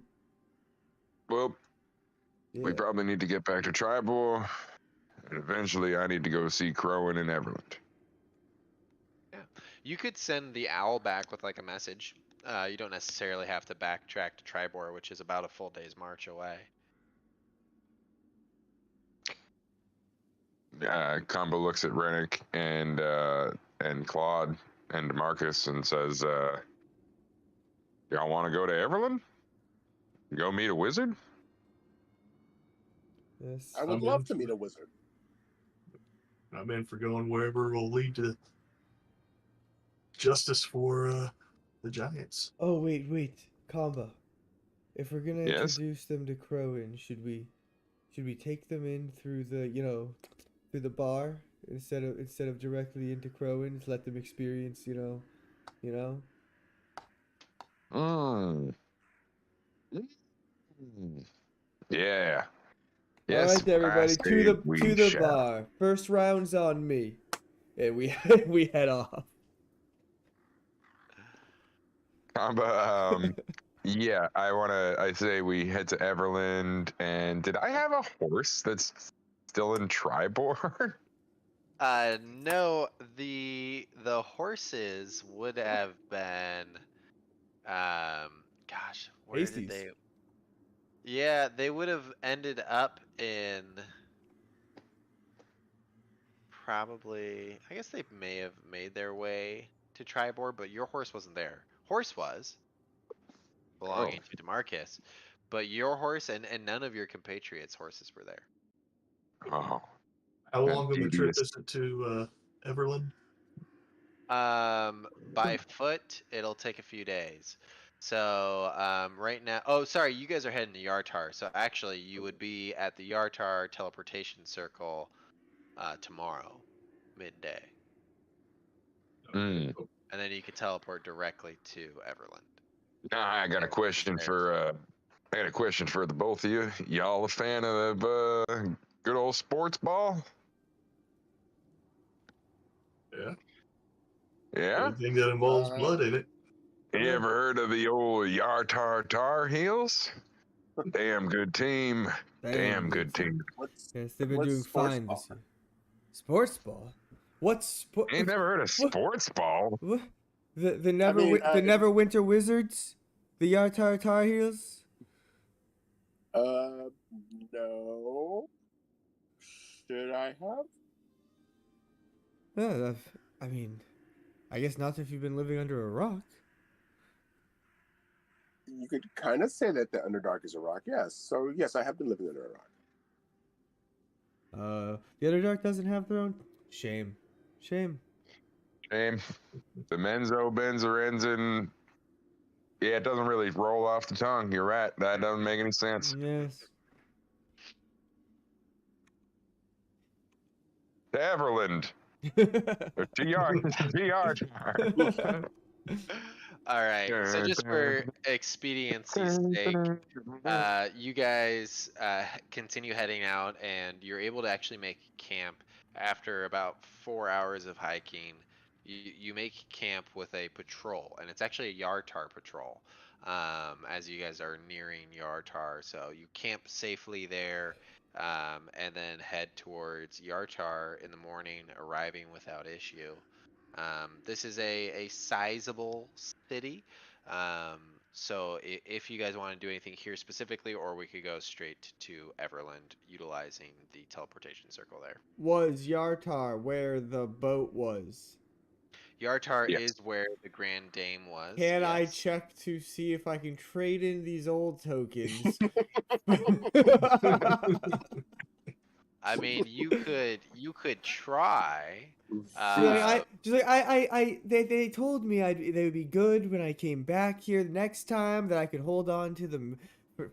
we Yeah. probably need to get back to Tribal, and eventually I need to go see Crowan and Everland. Yeah. You could send the owl back with like a message. You don't necessarily have to backtrack to Tribor, which is about a full day's march away. Combo looks at Rennick and Claude and Marcus and says, "Y'all want to go to Everland? Go meet a wizard?" Yes. I would love to meet a wizard. I'm in for going wherever will lead to justice for the Giants. Oh wait, Kamba. If we're gonna Yes? introduce them to Crowan, should we take them in through the through the bar instead of directly into Crowan's? Let them experience you know. Mm. Yeah. All Yes, right, everybody, I to say the we shall. bar. First round's on me, and we we head off. Combo, yeah, I say we head to Everland. And did I have a horse that's still in Tribor? No, the horses would have been, gosh, where did Hasties. they? Yeah, they would have ended up in probably. I guess they may have made their way to Tribor, but your horse wasn't there. Horse was belonging to Demarcus, but your horse and none of your compatriots' horses were there. Oh, How That long of a trip devious- is it to Everland? By foot, it'll take a few days. So, right now, oh, sorry, you guys are heading to Yartar. So actually, you would be at the Yartar teleportation circle, tomorrow, midday. Mm. And then you could teleport directly to Everland. I got a question for the both of you. Y'all a fan of good old sports ball? Yeah. Yeah. Anything that involves blood in it. You ever heard of the old Yartar Tar Heels? Damn good team. Damn good team. Yes, they've been what's doing sports fine ball? this year. Sports ball? What's sport? Ain't never heard of what- sports ball. What? The mean, Neverwinter Wizards? The Yartar Tar Heels? No. Should I have? Yeah, I mean, I guess not if you've been living under a rock. You could kind of say that the Underdark is a rock, yes. So, yes, I have been living under a rock. The Underdark doesn't have their own. Shame. Shame. The Menzo Benzerenzen. Yeah, it doesn't really roll off the tongue. You're right. That doesn't make any sense. Yes. To Everland. Or to Yartar. All right. So just for expediency's sake, you guys continue heading out, and you're able to actually make camp after about 4 hours of hiking. you make camp with a patrol, and it's actually a Yartar patrol. As you guys are nearing Yartar, so you camp safely there, and then head towards Yartar in the morning, arriving without issue. This is a sizable city. Um, so if you guys want to do anything here specifically, or we could go straight to Everland utilizing the teleportation circle there. Was Yartar where the boat was? Yartar Yes. is where the Grand Dame was. Can I Yes. check to see if I can trade in these old tokens? I mean, you could try. They told me they would be good when I came back here the next time, that I could hold on to them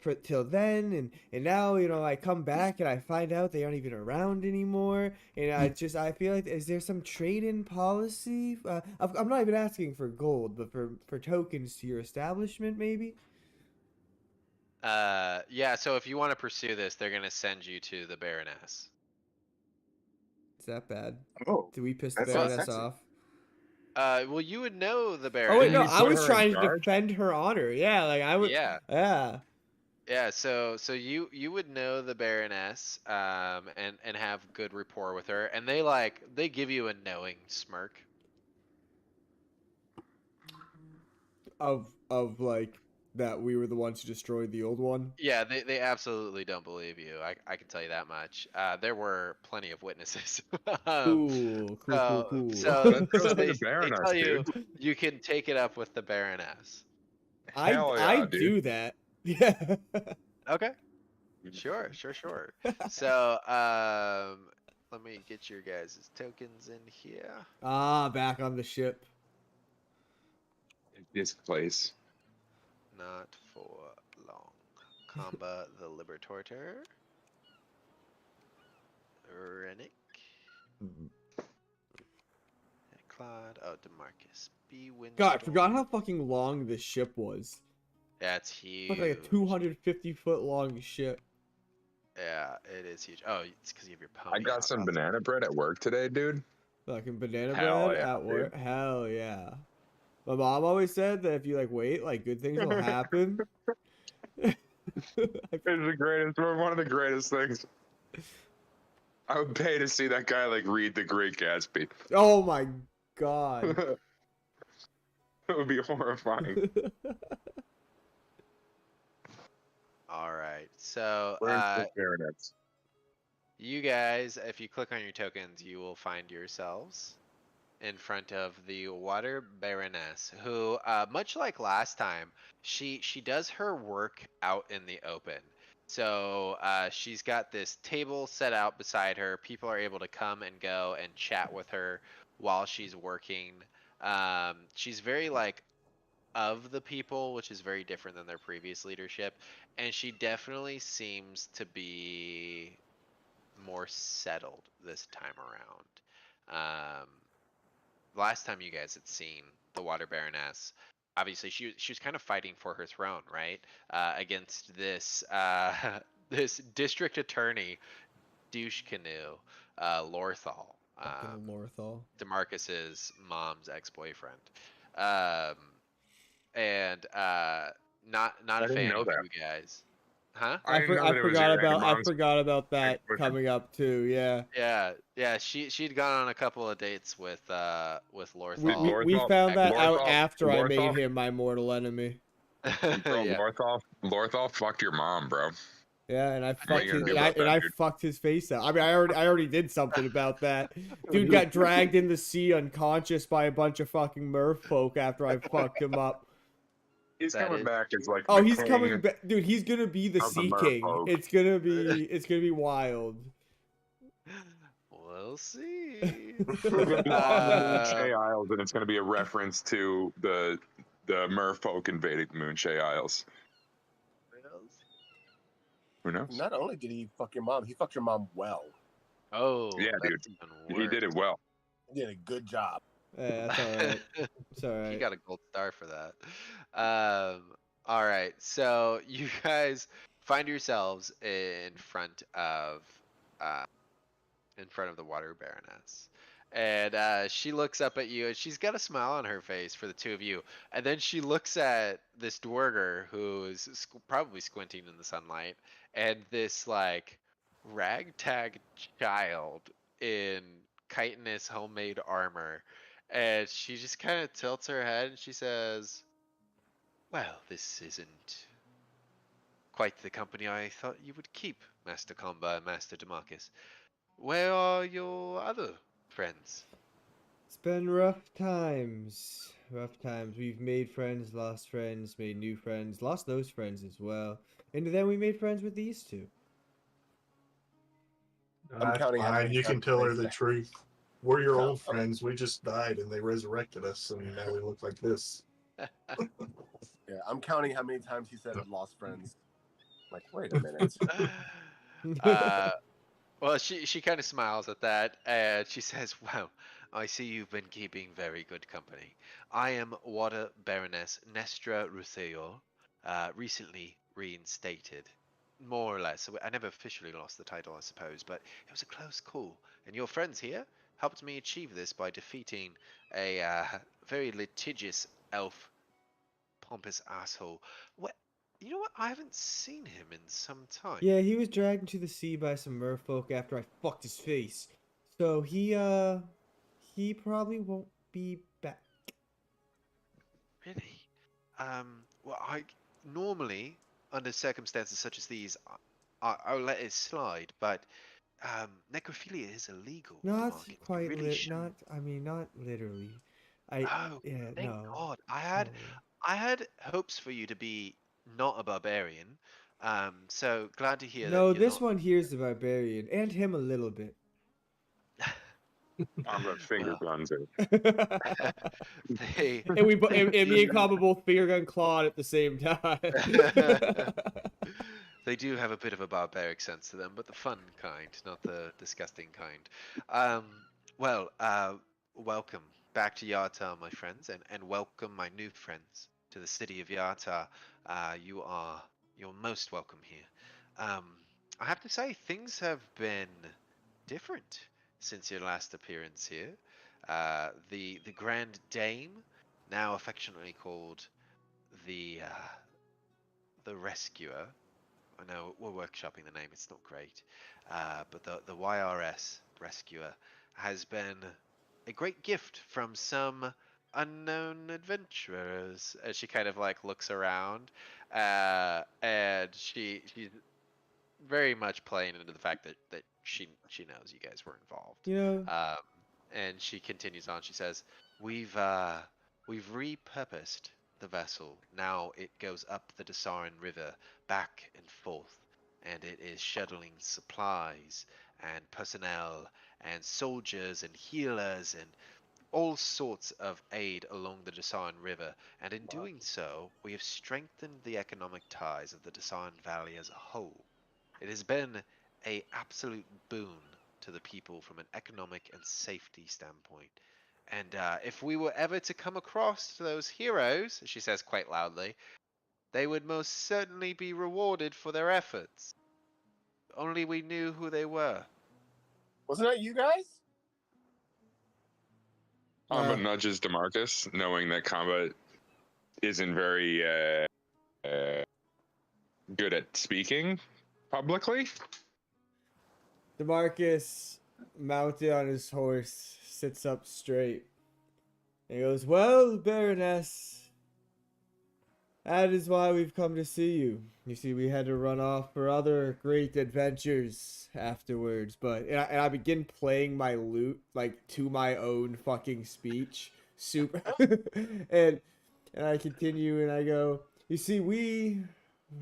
for till then, and now I come back and I find out they aren't even around anymore, and I feel like, is there some trade-in policy? I'm not even asking for gold, but for tokens to your establishment, maybe. Yeah. So if you want to pursue this, they're gonna send you to the Baroness. Is that bad? Oh, Did we piss the that's not Baroness sexy. off? Well, you would know the Oh wait, Baroness. no, you I put was her in trying to charge? defend her honor. Yeah, like I would. Yeah. Yeah. Yeah, so you would know the Baroness, and have good rapport with her, and they give you a knowing smirk. Of like that we were the ones who destroyed the old one. Yeah, they absolutely don't believe you. I can tell you that much. There were plenty of witnesses. Cool. So Let's go see they the Baroness, tell you dude. you can take it up with the Baroness. Hell I yeah, dude. do that. Yeah. Okay. Sure. So, let me get your guys' tokens in here. Back on the ship. This place. Not for long. Comba the Liberator. Rennick. Claude. Oh, Demarcus. B. Windstorm. God, I forgot how fucking long this ship was. Yeah, it's huge. It's like a 250-foot long ship. Yeah, it is huge. Oh, it's because you have your pony. I got out. some That's- banana bread at work today, dude. Fucking banana Hell bread yeah, at work. Hell yeah. My mom always said that if you wait, good things will happen. It's the greatest, one of the greatest things. I would pay to see that guy read The Great Gatsby. Oh my god. It would be horrifying. All right. So, Where's the Baroness? you guys, if you click on your tokens, you will find yourselves in front of the Water Baroness, who, much like last time, she does her work out in the open. So she's got this table set out beside her. People are able to come and go and chat with her while she's working. She's very of the people, which is very different than their previous leadership, and she definitely seems to be more settled this time around. Last time you guys had seen the Water Baroness, obviously she was kind of fighting for her throne, right? Against this this district attorney douche canoe, Lorthal, Fucking Lorthal. Demarcus's mom's ex-boyfriend, um, and not I a didn't fan know of that. you guys, huh? I didn't know that it was your mom's forgot about that ex-boyfriend. coming up too. Yeah. Yeah. She'd gone on a couple of dates with Lorthal. We found that out Lorthal- after I made Lorthal- him my mortal enemy. Bro, Yeah. Lorthal fucked your mom, bro. Yeah, and I are fucked you his, gonna do and I, about and that, I dude? fucked his face out. I mean, I already did something about that. Dude got dragged in the sea unconscious by a bunch of fucking merfolk after I fucked him up. He's That coming is- back as Oh, the he's king coming back, dude. He's gonna be the of the Sea King. merfolk. It's gonna be wild. We'll see. Moonshay Isles, and it's going to be a reference to the merfolk invading the Moonshay Isles. Who knows? Not only did he fuck your mom, he fucked your mom well. Oh, Yeah, that's dude. even He did it well. He did a good job. Yeah, that's all right. It's all He right. got a gold star for that. All right, so you guys find yourselves in front of the Water Baroness, And she looks up at you, and she's got a smile on her face for the two of you. And then she looks at this dwarger who's probably squinting in the sunlight, and this like ragtag child in chitinous homemade armor. And she just kind of tilts her head and she says, "Well, this isn't quite the company I thought you would keep, Master Comba and Master Demarcus. Where are your other friends?" It's been rough times. Rough times. We've made friends, lost friends, made new friends, lost those friends as well. And then we made friends with these two. I'm counting how Fine. many You can times tell they her the say- truth. We're your Oh, old friends. We just died and they resurrected us, and now we look like this. Yeah, I'm counting how many times he said lost friends. Like, wait a minute. uh, well, she kind of smiles at that, and she says, "Well, I see you've been keeping very good company. I am Water Baroness Nestra Rutheo, recently reinstated, more or less. So I never officially lost the title, I suppose, but it was a close call. And your friends here helped me achieve this by defeating a very litigious elf, pompous asshole. What? You know what? I haven't seen him in some time. Yeah, he was dragged into the sea by some merfolk after I fucked his face. So he probably won't be back. Really? Well, I normally, under circumstances such as these, I'll let it slide, but necrophilia is illegal in the Not market. You quite really lit. shouldn't. Not. I mean, not literally. I. Oh, Yeah. thank No. God. No. I had hopes for you to be not a barbarian. So glad to hear that No. you're This not. one here's the barbarian, and him a little bit. Combat finger Well, guns it. they And we and me and do. Combo both finger gun clawed at the same time. They do have a bit of a barbaric sense to them, but the fun kind, not the disgusting kind. Um, well, welcome back to Yarta, my friends, and welcome my new friends to the city of Yarta. You're most welcome here. Um, I have to say, things have been different since your last appearance here. The Grand Dame, now affectionately called the Rescuer. I know we're workshopping the name; it's not great, but the YRS Rescuer has been a great gift from some unknown adventurers. As she kind of like looks around, and she's very much playing into the fact that she knows you guys were involved. You know, Um, and she continues on. She says, "We've we've repurposed the vessel. Now it goes up the Desarin River, back and forth, and it is shuttling supplies and personnel and soldiers and healers and all sorts of aid along the Desarin River. And in doing so, we have strengthened the economic ties of the Desarin Valley as a whole. It has been a absolute boon to the people from an economic and safety standpoint. And if we were ever to come across those heroes," she says quite loudly, "they would most certainly be rewarded for their efforts. Only we knew who they were." Wasn't that you guys? Combat nudges Demarcus, knowing that Combat isn't very good at speaking publicly. DeMarcus, mounted on his horse, sits up straight. And he goes, "Well, Baroness, that is why we've come to see you. You see, we had to run off for other great adventures afterwards, but..." And I begin playing my lute, like, to my own fucking speech. Super. and I continue and I go, "You see, we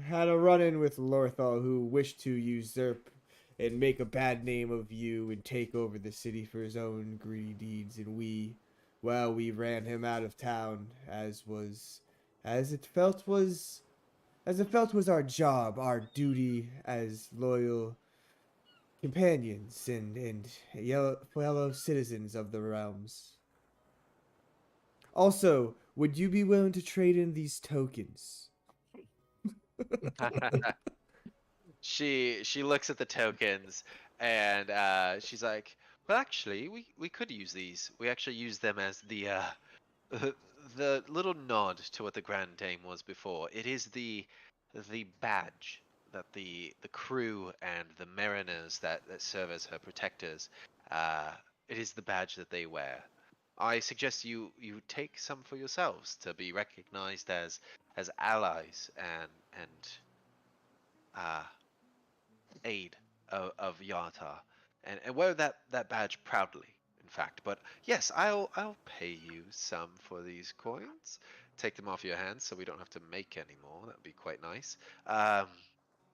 had a run-in with Lorthal, who wished to usurp and make a bad name of you and take over the city for his own greedy deeds, and we ran him out of town, as it felt was our job, our duty as loyal companions and fellow citizens of the realms. Also, would you be willing to trade in these tokens?" She looks at the tokens and she's like, But actually, we could use these. We actually use them as the the little nod to what the Grand Dame was before. It is the badge that the crew and the mariners that serve as her protectors. It is the badge that they wear. I suggest you take some for yourselves to be recognized as allies and uh, aid of Yata, and wear that badge proudly. In fact, but yes, I'll pay you some for these coins. Take them off your hands, so we don't have to make any more. That'd be quite nice. Um,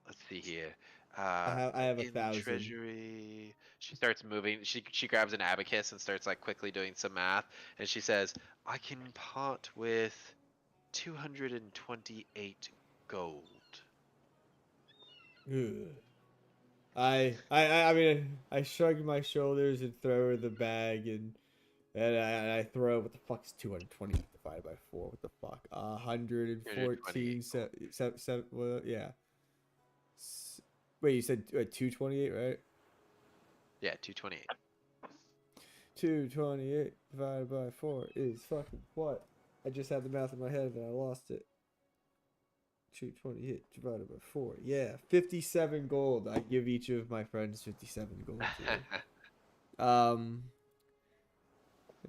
let's see here. I have a In the 1,000. treasury, she starts moving. She grabs an abacus and starts like quickly doing some math, and she says, "I can part with 228 gold." Ugh. I mean, I shrug my shoulders and throw her the bag, and I throw, what the fuck is 220 divided by 4? What the fuck? 114, 228 gold. well, yeah. Wait, you said 228, right? Yeah, 228. 228 divided by 4 is fucking what? I just had the math in my head and I lost it. 228 divided by 4. Yeah, 57 gold. I give each of my friends 57 gold today. Um,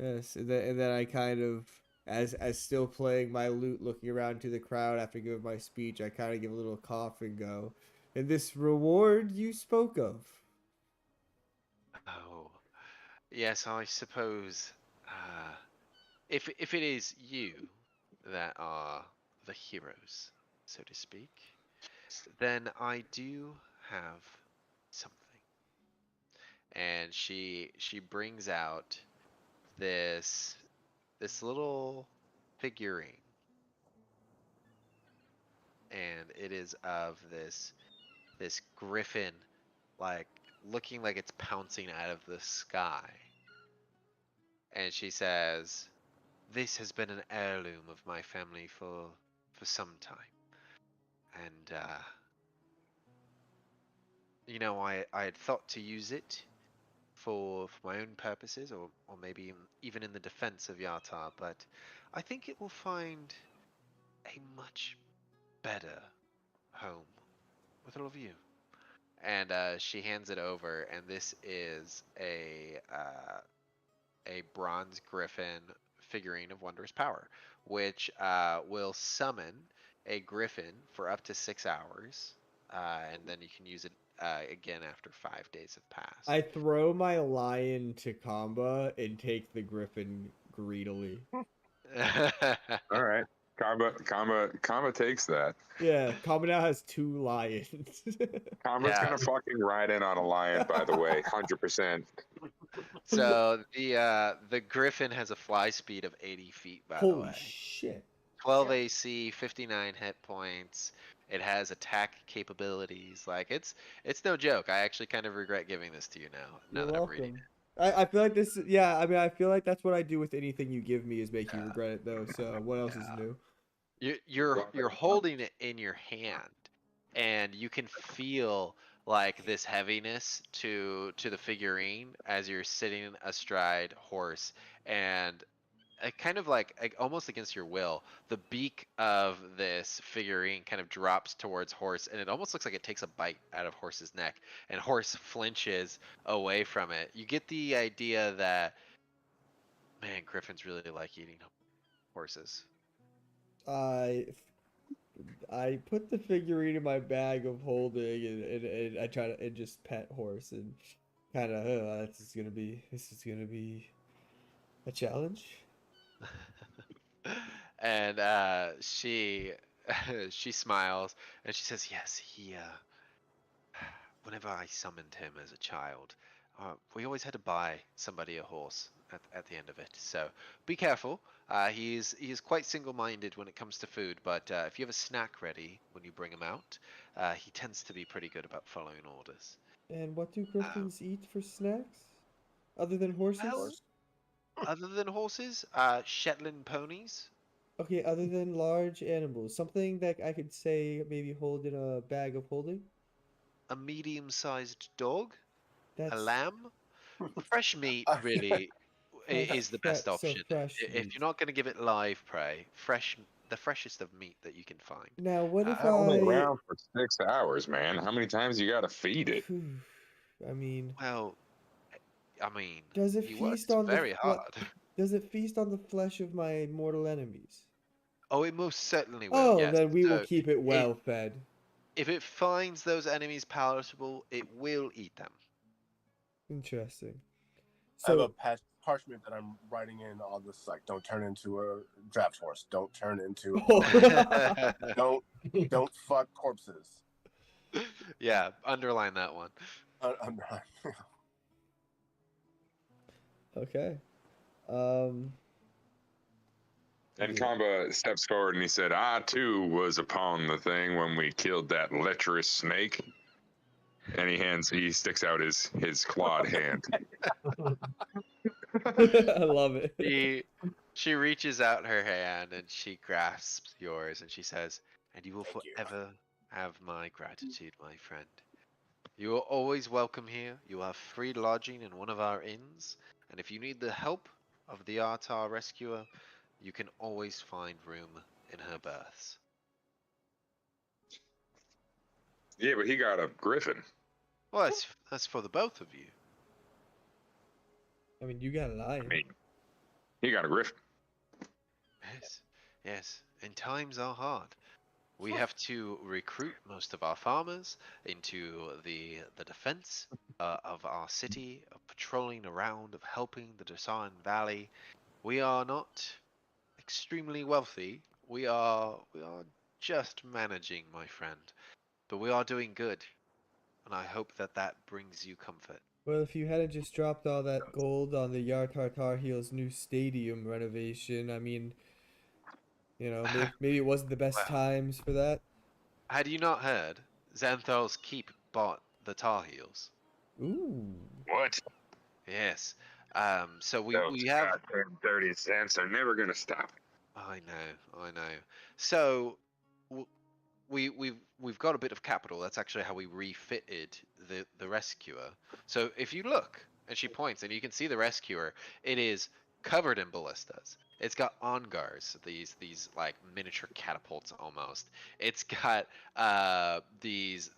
yes, and then I kind of, as still playing my lute, looking around to the crowd after giving my speech, I kind of give a little cough and go, "And this reward you spoke of." Oh, yes, I suppose. Uh, if it is you that are the heroes, so to speak, then I do have something. And she brings out this little figurine, and it is of this griffin, like looking like it's pouncing out of the sky. And she says, "This has been an heirloom of my family for some time, and I had thought to use it for my own purposes, or maybe even in the defense of Yatar, but I think it will find a much better home with all of you." And she hands it over, and this is a bronze griffin figurine of wondrous power, which will summon a griffin for up to 6 hours, and then you can use it again after 5 days have passed. I throw my lion to Kamba and take the griffin greedily. All right. Kamba takes that. Yeah, Kamba now has 2 lions. Kamba's Yeah. gonna fucking ride in on a lion, by the way, 100%. So the griffin has a fly speed of 80 feet, by the Holy way. shit. 12 AC, 59 hit points. It has attack capabilities. Like it's no joke. I actually kind of regret giving this to you now You're that I'm reading welcome. I feel like this, yeah, I mean, I feel like that's what I do with anything you give me is make you Yeah. regret it, though. So what else is Yeah. new? You're holding it in your hand, and you can feel like this heaviness to the figurine as you're sitting astride horse, and kind of like almost against your will, the beak of this figurine kind of drops towards horse, and it almost looks like it takes a bite out of horse's neck, and horse flinches away from it. You get the idea that, man, griffins really like eating horses. I I put the figurine in my bag of holding, and I try to and just pet horse and kind of, this is gonna be a challenge. And she she smiles and she says, "Yes, he. Whenever I summoned him as a child, we always had to buy somebody a horse at the end of it. So be careful. He is quite single-minded when it comes to food, but if you have a snack ready when you bring him out, he tends to be pretty good about following orders." And what do Uh, griffins eat for snacks, other than well, horses? other than horses, Shetland ponies. Okay, other than large animals, something that I could say maybe hold in a bag of holding. A medium-sized dog, a That's lamb, fresh meat really is the best option. fresh If meat. you're not going to give it live prey, the freshest of meat that you can find. Now, what if Only I? around for 6 hours, man. How many times you gotta feed it? I mean, Well, I mean, does it he feast works on the very hard. Does it feast on the flesh of my mortal enemies? Oh, it most certainly will. Oh, Yes. then we will So keep it well fed. if it finds those enemies palatable, it will eat them. Interesting. I have a So, parchment that I'm writing in all this, like, don't turn into a draft horse. Don't turn into. Don't fuck corpses. Yeah, underline that one. I'm not. okay. And Yeah. Kamba steps forward and he said, "I too was upon the thing when we killed that lecherous snake." And he sticks out his clawed hand. I love it. She reaches out her hand and she grasps yours and she says, "And you will Thank you. forever have my gratitude, my friend. You are always welcome here. You have free lodging in one of our inns, and if you need the help of the Artar rescuer, you can always find room in her berths." Yeah, but he got a griffin. Well, that's for the both of you. I mean, you got a lion. I mean, he got a griffin. Yes, yes. And times are hard. We have to recruit most of our farmers into the defense of our city, of patrolling around, of helping the Dasan Valley. We are not extremely wealthy. We are just managing, my friend, but we are doing good, and I hope that brings you comfort. Well, if you hadn't just dropped all that gold on the Yartar Tar Heels new stadium renovation, I mean, maybe it wasn't the best Well, times for that. had you not heard, Xanthar's Keep bought the Tar Heels. Ooh. What? Yes. So Those we have. goddamn 30 cents are never gonna stop. I know. So we've got a bit of capital. That's actually how we refitted the rescuer. So if you look, and she points, and you can see the rescuer, it is covered in ballistas. It's got ongars, these like miniature catapults almost. It's got these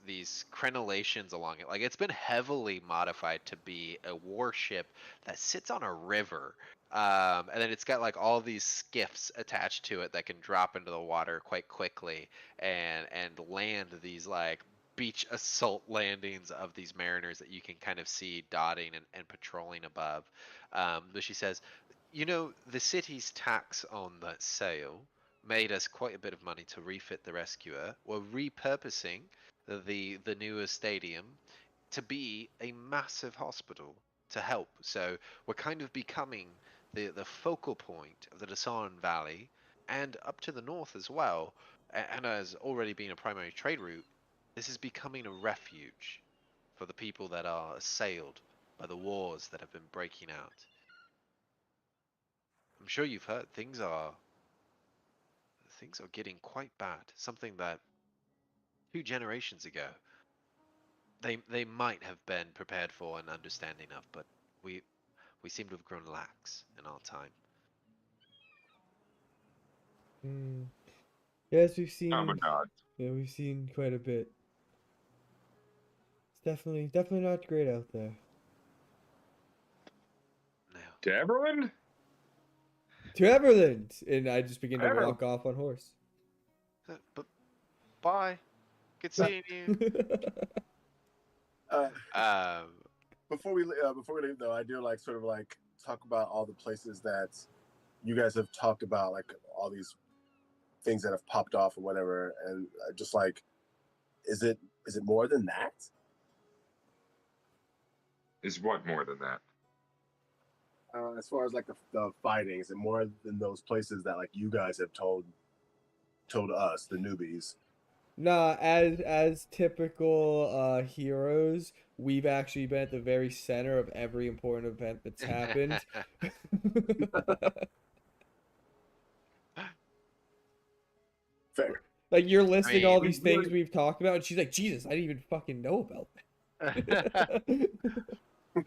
crenellations along it. Like it's been heavily modified to be a warship that sits on a river. And then it's got like all these skiffs attached to it that can drop into the water quite quickly and land these like beach assault landings of these mariners that you can kind of see dotting and patrolling above. But she says, the city's tax on that sale made us quite a bit of money to refit the rescuer. We're repurposing the newer stadium to be a massive hospital to help. So we're kind of becoming the focal point of the Dasan Valley and up to the north as well. And has already been a primary trade route, this is becoming a refuge for the people that are assailed by the wars that have been breaking out. I'm sure you've heard things are getting quite bad. Something that 2 generations ago they might have been prepared for and understanding of, but we seem to have grown lax in our time. Yes, we've seen. Oh my god. Yeah, we've seen quite a bit. It's definitely not great out there. No. To Everland? To Everland, and I just begin to walk off on horse. But bye. Good seeing you. Before we leave though, I do like sort of like talk about all the places that you guys have talked about, like all these things that have popped off or whatever, and just like, is it more than that? Is what more than that? As far as like the fighting, is it more than those places that like you guys have told us, the newbies? Nah, as typical heroes, we've actually been at the very center of every important event that's happened. Fair. Like you're listing all we- these things we've talked about, and she's like, "Jesus, I didn't even fucking know about that."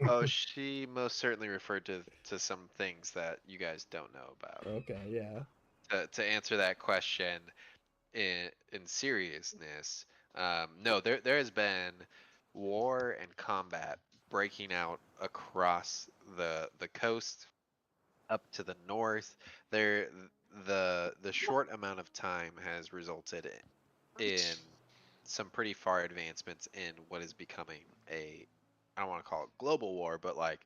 Oh, she most certainly referred to some things that you guys don't know about. Okay, yeah. To answer that question in seriousness, no, there has been war and combat breaking out across the coast up to the north. There, the short amount of time has resulted in some pretty far advancements in what is becoming a, I don't want to call it global war, but like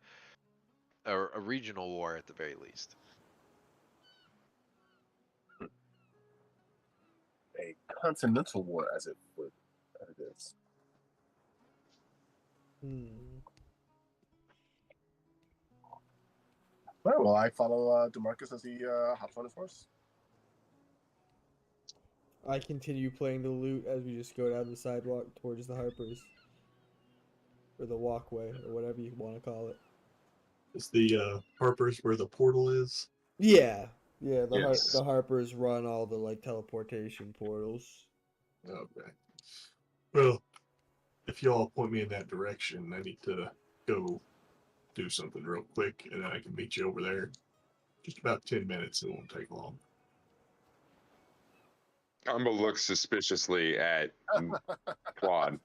a regional war at the very least. A continental war, as it is. Hmm. All right, well, I follow Demarcus as he hops on his horse. I continue playing the lute as we just go down the sidewalk towards the Harpers. Or the walkway, or whatever you want to call it. Is the Harper's where the portal is? Yeah. Yeah, Yes. the Harpers run all the like teleportation portals. Okay. Well, if y'all point me in that direction, I need to go do something real quick, and then I can meet you over there. Just about 10 minutes. It won't take long. Combo looks suspiciously at Claude.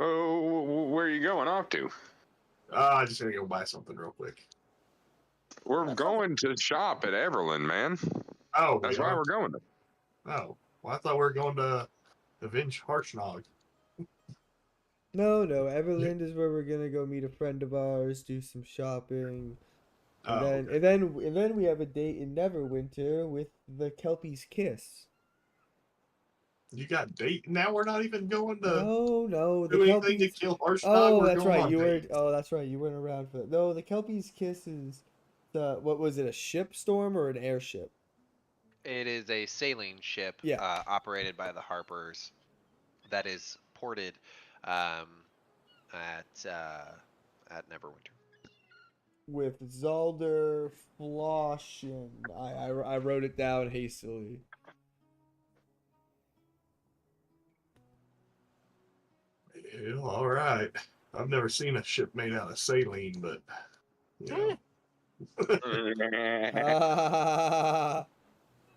Oh, where are you going off to? I just gotta go buy something real quick. We're going to shop at Everland, man. Oh, That's why we're going. Oh, well, I thought we were going to avenge Harshnag. No, Everland is where we're gonna go meet a friend of ours, do some shopping. And Oh, then okay. and then we have a date in Neverwinter with the Kelpie's Kiss. You got date now? We're not even going to No, the do anything to Kelpie's. kill Harshnag. Oh, We're that's going right. on You were. date. Oh, that's right. You weren't around for that. No, the Kelpie's Kiss is the what was it? A ship storm or an airship? It is a sailing ship Yeah, operated by the Harpers that is ported um, at Neverwinter. with Zalder Floshin. I wrote it down hastily. Yeah, all right. I've never seen a ship made out of saline, but you know. Ah,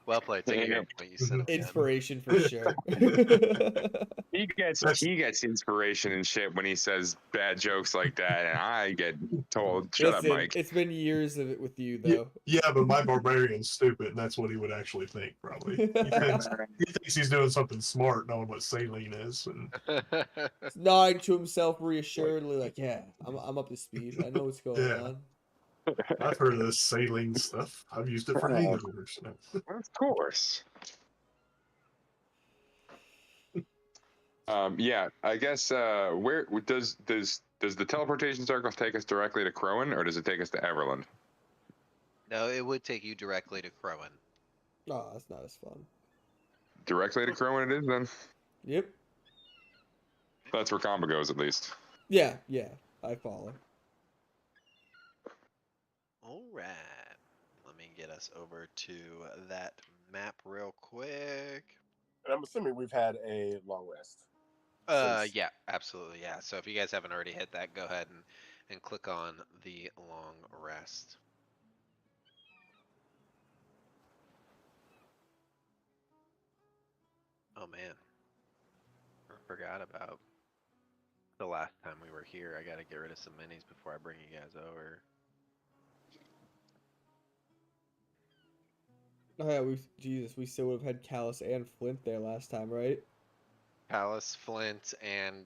Well played. Take a hint. What you said again. inspiration for sure. That's he gets inspiration and shit when he says bad jokes like that, and I get told, "Shut up, Listen, Mike." it's been years of it with you yeah, though. yeah, but my barbarian's stupid, and that's what he would actually think. Probably he thinks he's doing something smart, knowing what saline is. And Nodding to himself reassuredly, like, yeah, I'm up to speed. I know what's going yeah, on. I've heard of this saline stuff. I've used it for hangovers. Of course. Yeah, I guess. Where does the teleportation circle take us directly to Crowan, or does it take us to Everland? No, it would take you directly to Crowan. Oh, that's not as fun. Directly to Crowan, it is then. Yep. That's where Combo goes, at least. Yeah, I follow. All right. Let me get us over to that map real quick. And I'm assuming we've had a long rest. Yeah, absolutely, yeah. So if you guys haven't already hit that, go ahead and click on the long rest. Oh man, I forgot about the last time we were here. I gotta get rid of some minis before I bring you guys over. Oh yeah, we still would have had Callus and Flint there last time, right? Palace, Flint, and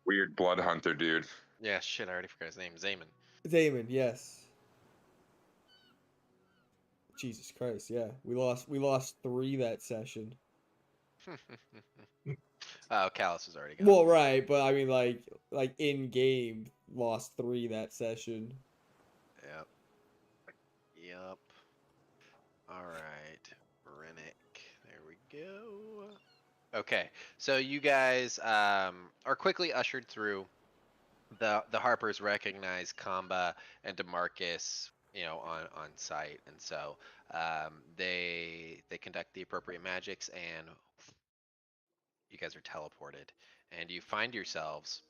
Weird blood hunter dude. yeah, shit, I already forgot his name. Zaman. Damon, yes. Jesus Christ, yeah. We lost 3 that session. Oh, Callus is already gone. Well, right, but I mean like in game lost 3 that session. Yep. Yep. All right, Rennick. There we go. Okay, so you guys are quickly ushered through. The Harpers recognize Kamba and Demarcus, on site, and so they conduct the appropriate magics, and you guys are teleported, and you find yourselves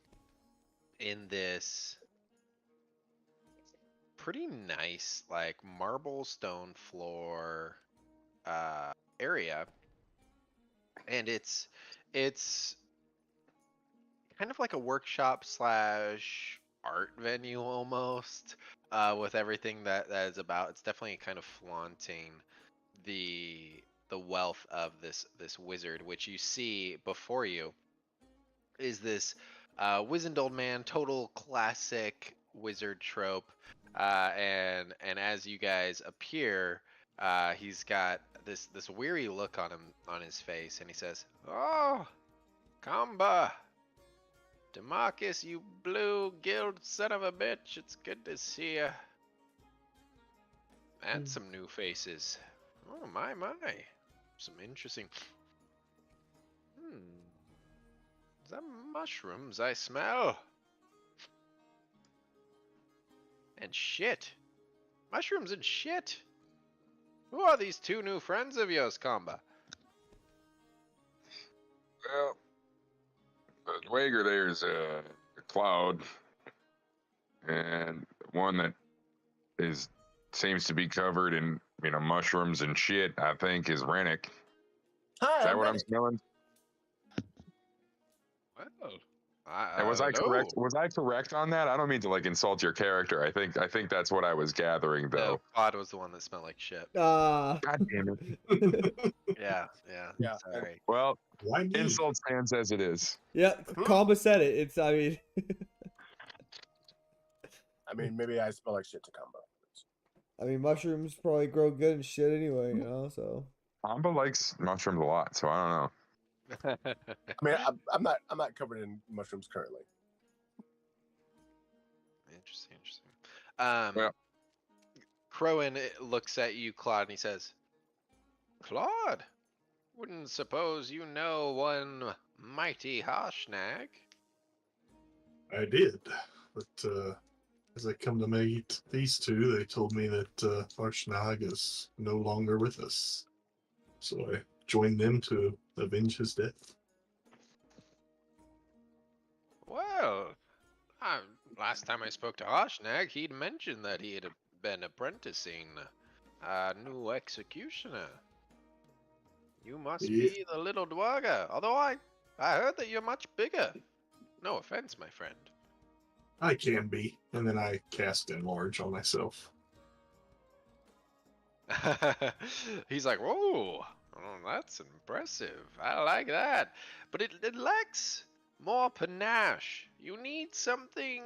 in this pretty nice, like marble stone floor area, and it's kind of like a workshop slash art venue almost, with everything that is about. It's definitely kind of flaunting the wealth of this wizard, which you see before you is this wizened old man, total classic wizard trope. And as you guys appear, he's got this weary look on his face, and he says, "Oh, Kamba, Demarcus, you blue guild son of a bitch! It's good to see you, and some new faces. Oh my, some interesting. Is that mushrooms I smell? And shit. Mushrooms and shit. Who are these two new friends of yours, Kamba?" Well, the Dwager there's a Cloud, and one that is seems to be covered in mushrooms and shit. I think is Rennick. Hi, Is that I'm what I'm Rennick. smelling? Well, And was I correct? hello. Was I correct on that? I don't mean to insult your character. I think that's what I was gathering No, though. Claude was the one that smelled like shit. God damn it. Yeah. Yeah. Sorry. Well, Why me? insult stands as it is. Yeah, Kamba said it. It's, I mean, I mean, maybe I smell like shit to Combo. mushrooms probably grow good and shit anyway, you know. So Amba likes mushrooms a lot, so I don't know. I mean, I'm not covered in mushrooms currently. Interesting. Well- Crowan looks at you, Claude, and he says, "Claude, wouldn't suppose you know one mighty Harshnag?" I did, but as I come to meet these two, they told me that Arshnag is no longer with us. So I joined them to avenge his death. Well, last time I spoke to Harshnag, he'd mentioned that he had been apprenticing a new executioner. You must Yeah. be the little Dwaga, although I heard that you're much bigger. No offense, my friend. I can be. And then I cast Enlarge on myself. He's like, "Whoa, that's impressive. I like that. But it lacks more panache. You need something."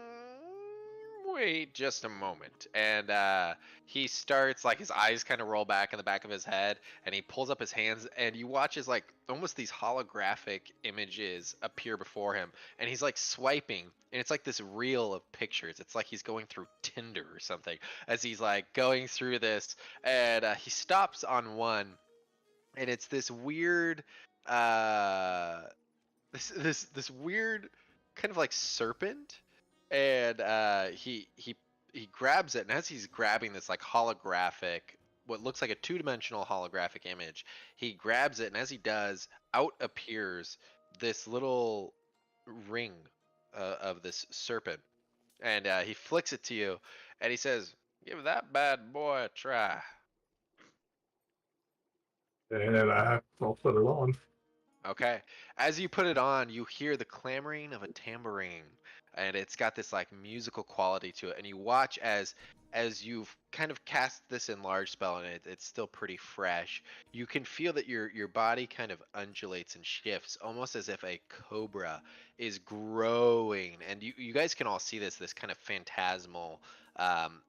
Wait just a moment. And he starts, like, his eyes kind of roll back in the back of his head, and he pulls up his hands, and you watch as, like, almost these holographic images appear before him, and he's like swiping, and it's like this reel of pictures. It's like he's going through Tinder or something as he's like going through this, and he stops on one, and it's this weird this weird kind of like serpent, and he grabs it, and as he's grabbing this like holographic, what looks like a two-dimensional holographic image, he grabs it, and as he does, out appears this little ring of this serpent, and he flicks it to you, and he says, "Give that bad boy a try." And I'll put it on. Okay. As you put it on, you hear the clamoring of a tambourine, and it's got this like musical quality to it. And you watch as you've kind of cast this enlarged spell, and it's still pretty fresh. You can feel that your body kind of undulates and shifts, almost as if a cobra is growing. And you guys can all see this kind of phantasmal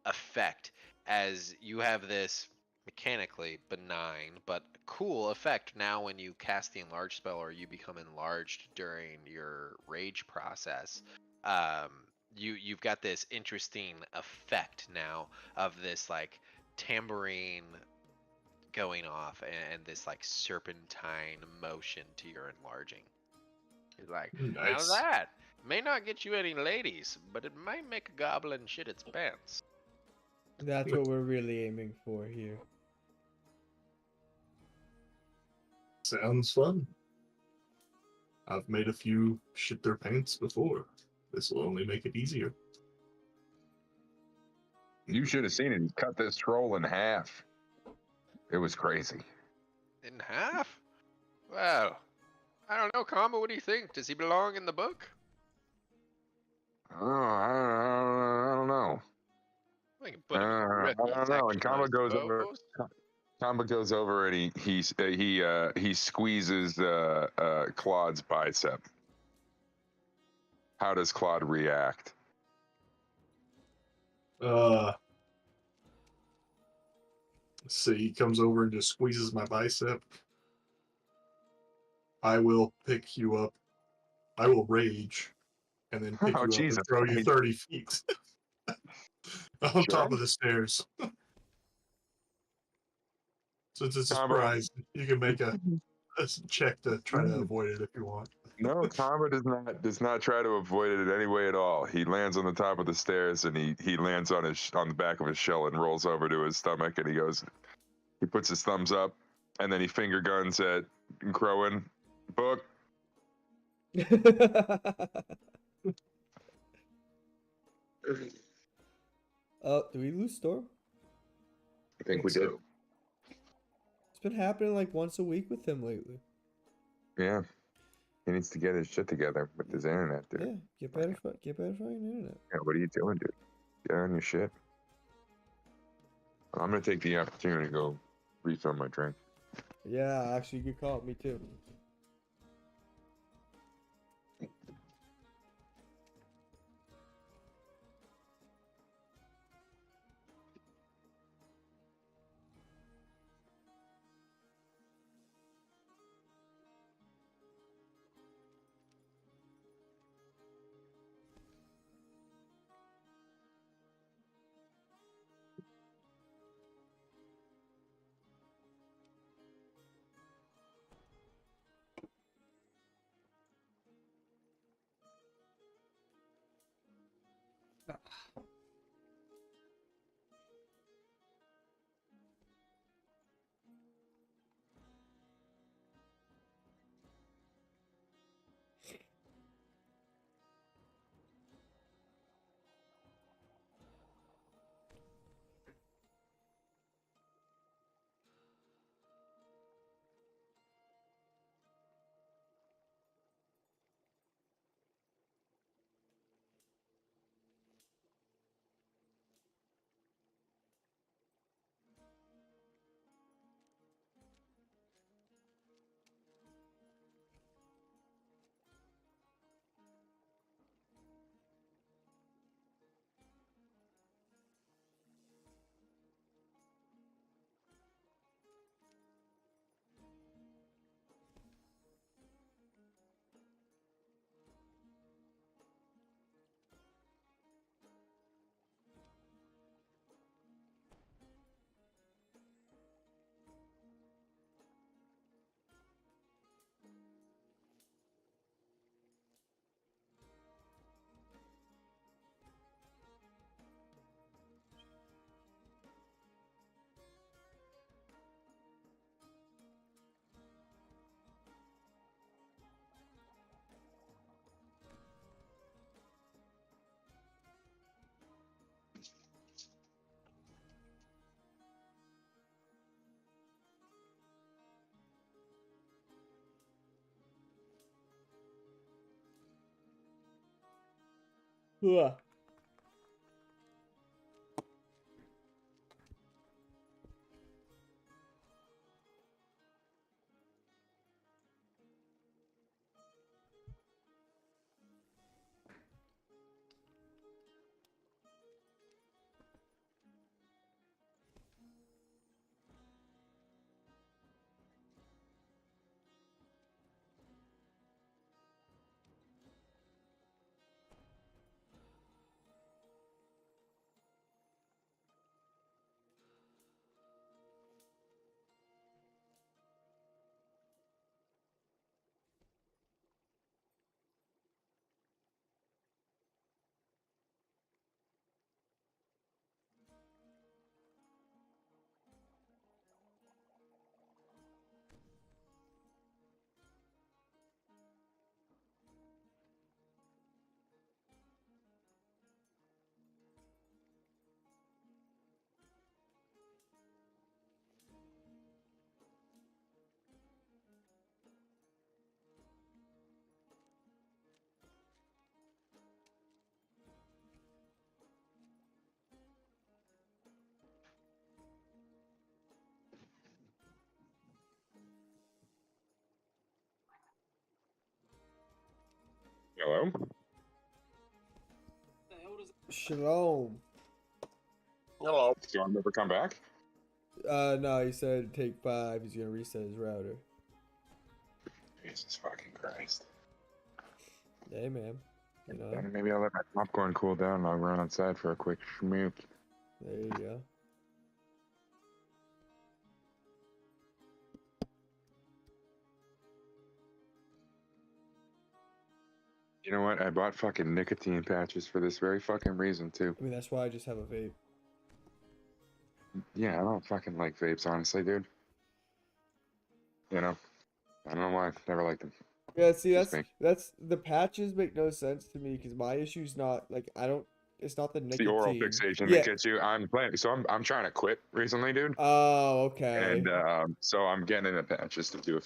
effect as you have this mechanically benign but cool effect now when you cast the enlarge spell or you become enlarged during your rage process. You've got this interesting effect now of this like tambourine going off and this like serpentine motion to your enlarging. He's like, "Now Nice. that may not get you any ladies, but it might make a goblin shit its pants." that's what we're really aiming for here. Sounds fun. I've made a few shit their pants before. This will only make it easier. You should have seen it. He cut this troll in half. It was crazy. In half? Well, I don't know, Kama. What do you think? Does he belong in the book? Oh, I don't know. We can put him in I rookie don't know. And section, I Kamba goes over. suppose. Kamba goes over and he squeezes Claude's bicep. How does Claude react? Let's see, he comes over and just squeezes my bicep. I will pick you up. I will rage, and then pick Oh, you up Jesus and throw you Christ. 30 feet on top Sure. of the stairs. Since it's a Kamba, surprise, you can make a check to try to avoid it if you want. no, Kamba does not try to avoid it in any way at all. He lands on the top of the stairs and he lands on the back of his shell and rolls over to his stomach and he puts his thumbs up and then he finger guns at Crowin. Book. Do we lose Storm? I think we did. So, It's been happening like once a week with him lately. Yeah. He needs to get his shit together with his internet, dude. Yeah, get better fucking internet. Yeah, what are you doing, dude? Get on your shit. I'm gonna take the opportunity to go refill my drink. Yeah, actually, good call. Me too. Ugh. Hello? Shalom. Hello. Do you want to ever come back? No, he said take 5. He's gonna reset his router. Jesus fucking Christ. Hey, man. You know, Maybe I'll let my popcorn cool down and I'll run outside for a quick schmoop. there you go. You know what? I bought fucking nicotine patches for this very fucking reason, too. I mean, that's why I just have a vape. Yeah, I don't fucking like vapes, honestly, dude. You know? I don't know why. Never liked them. Yeah, see, Just me. that's the patches make no sense to me because my issue's not like it's not the It's nicotine. the oral fixation Yeah. that gets you. I'm trying to quit recently, dude. Oh, okay. And so I'm getting the patches to do a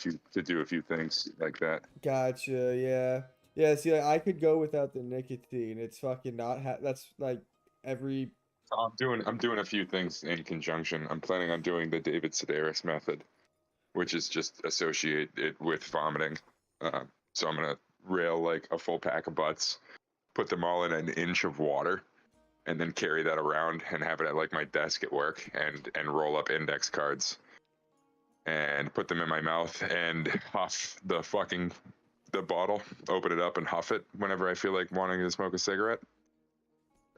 few things like that. Gotcha. Yeah. Yeah. See, like, I could go without the nicotine. It's fucking not. That's like every. So I'm doing a few things in conjunction. I'm planning on doing the David Sedaris method, which is just associate it with vomiting. So I'm gonna rail like a full pack of butts, put them all in an inch of water, and then carry that around and have it at like my desk at work, and roll up index cards and put them in my mouth and huff the bottle, open it up and huff it whenever I feel like wanting to smoke a cigarette.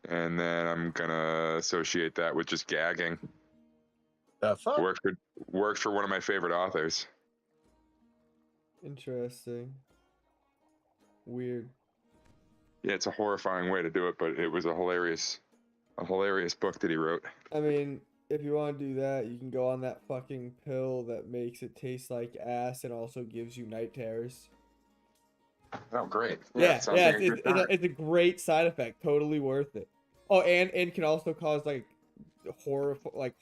And then I'm gonna associate that with just gagging. The fuck? Worked for one of my favorite authors. Interesting. Weird. Yeah, it's a horrifying way to do it, but it was a hilarious book that he wrote. I mean, if you want to do that, you can go on that fucking pill that makes it taste like ass and also gives you night terrors. Oh, great! Yeah, sounds yeah, like a good time. it's a great side effect. Totally worth it. Oh, and can also cause like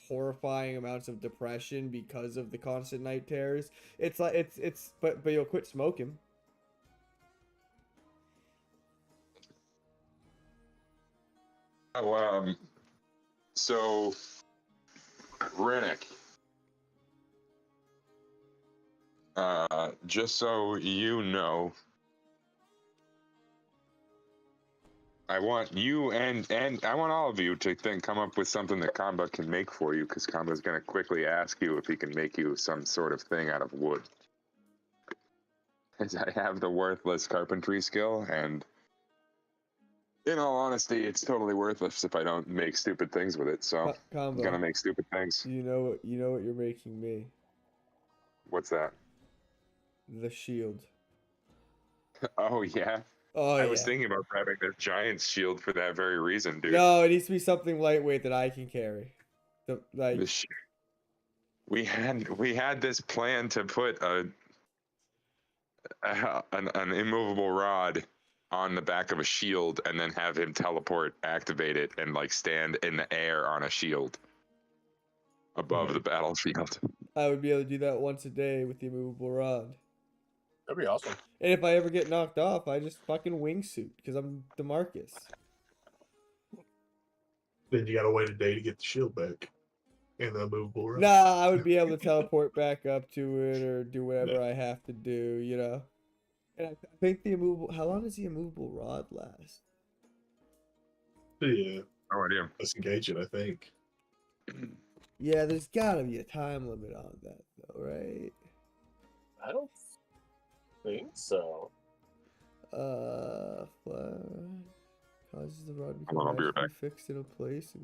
horrifying amounts of depression because of the constant night terrors. It's like but you'll quit smoking. Oh, so Rennick, just so you know, I want you and I want all of you to then come up with something that Kamba can make for you, because Kamba's going to quickly ask you if he can make you some sort of thing out of wood. As I have the worthless carpentry skill, and in all honesty, it's totally worthless if I don't make stupid things with it. So I'm gonna Combo. make stupid things. You know what you're making me. What's that? The shield. Oh yeah. Oh I yeah. was thinking about grabbing the giant shield for that very reason, dude. No, it needs to be something lightweight that I can carry. We had this plan to put an immovable rod on the back of a shield and then have him teleport, activate it, and like stand in the air on a shield above the battlefield. I would be able to do that once a day with the immovable rod. That'd be awesome. And if I ever get knocked off, I just fucking wingsuit because I'm DeMarcus. Then you gotta wait a day to get the shield back and the movable rod. Nah, I would be able to teleport back up to it or do whatever I have to do, you know. And I think the immovable. How long does the immovable rod last? Yeah, No idea. let's engage it. I think. Yeah, there's gotta be a time limit on that, though, right? I don't think so. Causes the rod to Hold on, I'll be right become back. fixed in a place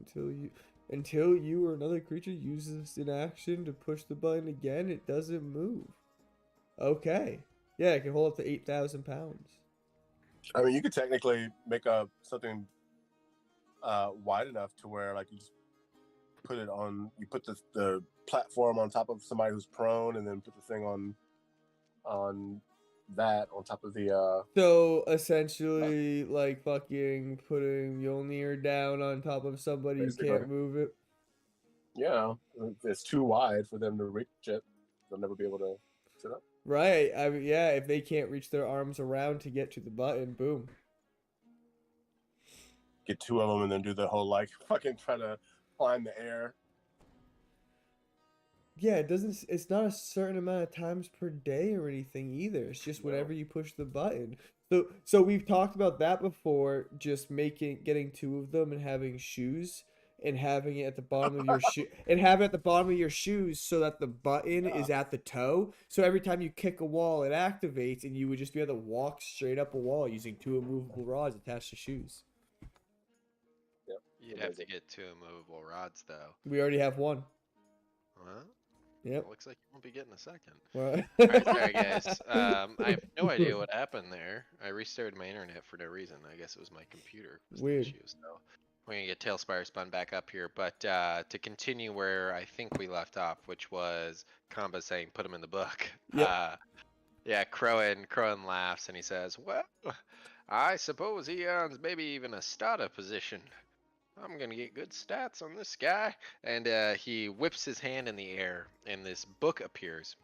until you or another creature uses an action to push the button again. It doesn't move. Okay. Yeah, it can hold up to 8,000 pounds. I mean, you could technically make something wide enough to where, like, you just put it on. You put the platform on top of somebody who's prone, and then put the thing on that on top of the. So essentially, like fucking putting Mjolnir down on top of somebody who Basically. can't move it. Yeah, if it's too wide for them to reach it, they'll never be able to sit up. Right. I mean, yeah. If they can't reach their arms around to get to the button, boom. Get two of them and then do the whole like fucking try to climb the air. Yeah, it doesn't. It's not a certain amount of times per day or anything either. It's just No. whenever you push the button. So we've talked about that before. Just getting two of them and having shoes and having it at the bottom of your shoe and have it at the bottom of your shoes so that the button is at the toe. So every time you kick a wall, it activates, and you would just be able to walk straight up a wall using two immovable rods attached to shoes. Yep. You'd have to get two immovable rods, though. We already have one. Well, Yep. it looks like you won't be getting a second. Well, Alright, sorry guys. I have no idea what happened there. I restarted my internet for no reason. I guess it was my computer was Weird. the issue. So we're gonna get Tailspire spun back up here. But to continue where I think we left off, which was Kamba saying put him in the book. Yep. Yeah, Crowan laughs and he says, "Well, I suppose he earns maybe even a starter position. I'm gonna get good stats on this guy." And he whips his hand in the air, and this book appears.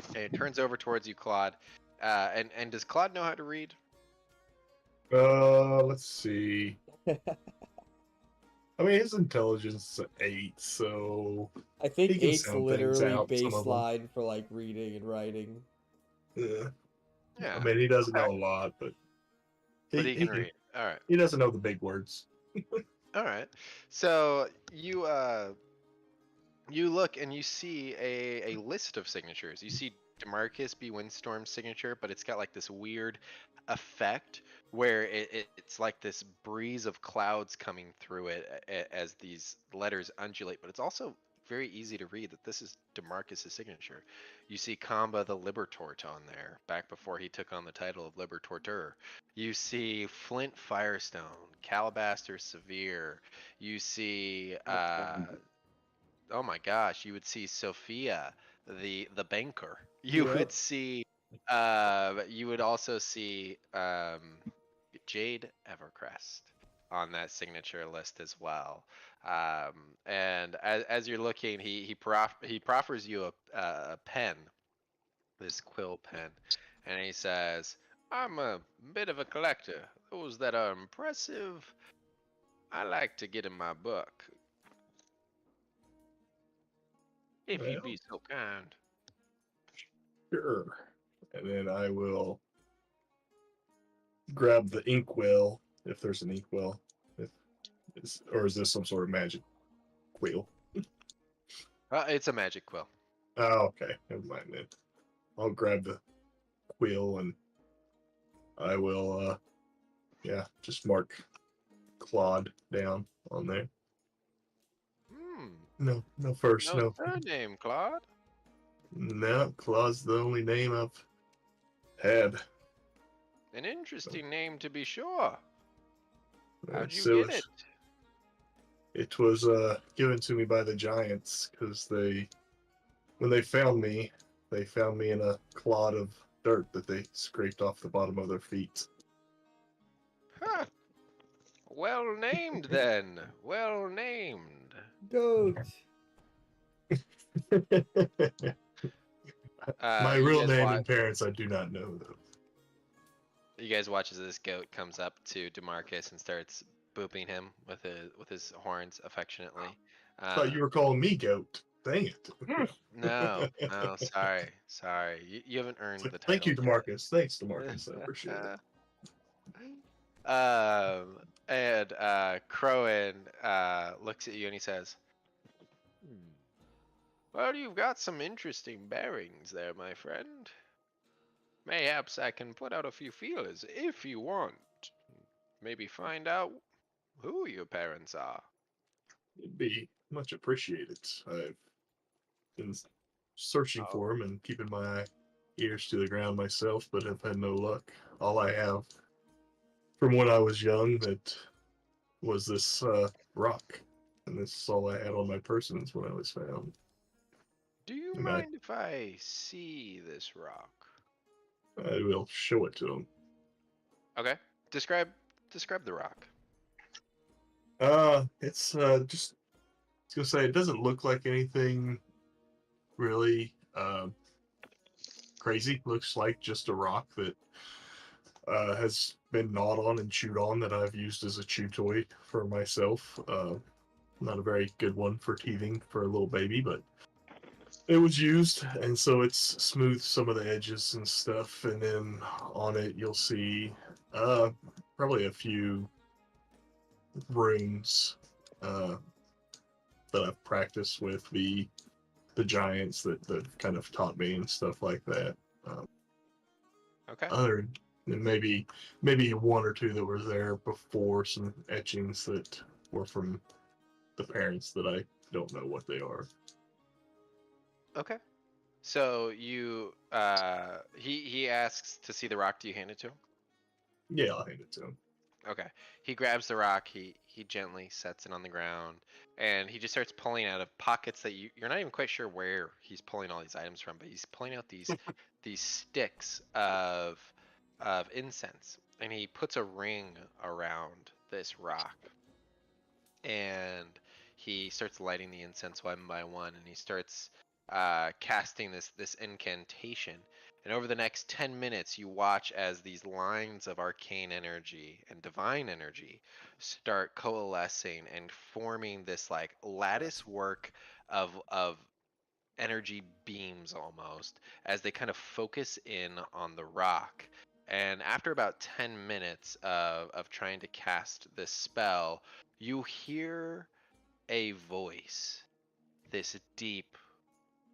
And it turns over towards you, Claude. And does Claude know how to read? Let's see. I mean, his intelligence is 8, so I think he can 8's sound things literally out, some of them. baseline for like reading and writing. Yeah. Yeah. I mean, he doesn't Okay. know a lot, but But he can read. All right. He doesn't know the big words. All right. So you look and you see a list of signatures. You see DeMarcus B. Windstorm's signature, but it's got like this weird effect where it's like this breeze of clouds coming through it as these letters undulate. But it's also very easy to read that this is DeMarcus's signature. You see Kamba the Libertort on there, back before he took on the title of Libertorter. You see Flint Firestone, Calabaster Severe. You see oh my gosh, you would see Sophia, the banker. You Yep. would see you would also see Jade Evercrest on that signature list as well. And as you're looking, he proffers you a pen, this quill pen, and he says, "I'm a bit of a collector. Those that are impressive, I like to get in my book. If you'd Well. be so kind." Sure. And then I will grab the inkwell, if there's an inkwell. Or is this some sort of magic quill? It's a magic quill. Oh, okay. Never mind then. I'll grab the quill and I will, just mark Claude down on there. No first, No no. surname, Claude. No, Claude's the only name I've had. An interesting name to be sure. How'd you So get it? It was given to me by the giants because when they found me in a clod of dirt that they scraped off the bottom of their feet. Huh. Well named then. Well named. Goat. My You real guys name watch- and parents I do not know though. You guys watch as this goat comes up to DeMarcus and starts booping him with his horns affectionately. I thought you were calling me goat. Dang it. No, sorry. You haven't earned the title. Thank you, yet. DeMarcus. Thanks, DeMarcus. I appreciate it. And Crowan looks at you and he says, "Well, you've got some interesting bearings there, my friend. Mayhaps I can put out a few feelers if you want. Maybe find out who your parents are." It'd be much appreciated. I've been searching for them and keeping my ears to the ground myself, but have had no luck. All I have from when I was young that was this rock, and this is all I had on my person when I was found. Do you And mind if I see this rock? I will show it to them. Okay. Describe the rock. It's just I was gonna say it doesn't look like anything really crazy. Looks like just a rock that has been gnawed on and chewed on that I've used as a chew toy for myself. Not a very good one for teething for a little baby, but It was used, and so it's smoothed some of the edges and stuff. And then on it, you'll see probably a few runes that I've practiced with the giants that kind of taught me and stuff like that. Okay. Other than maybe one or two that were there before, some etchings that were from the parents that I don't know what they are. Okay. So you he asks to see the rock. Do you hand it to him? Yeah, I'll hand it to him. Okay. He grabs the rock. He gently sets it on the ground, and he just starts pulling out of pockets that you're not even quite sure where he's pulling all these items from, but he's pulling out these sticks of incense, and he puts a ring around this rock, and he starts lighting the incense one by one, and he starts casting this incantation. And over the next 10 minutes, you watch as these lines of arcane energy and divine energy start coalescing and forming this like lattice work of energy beams almost as they kind of focus in on the rock. And after about 10 minutes of trying to cast this spell, you hear a voice, this deep,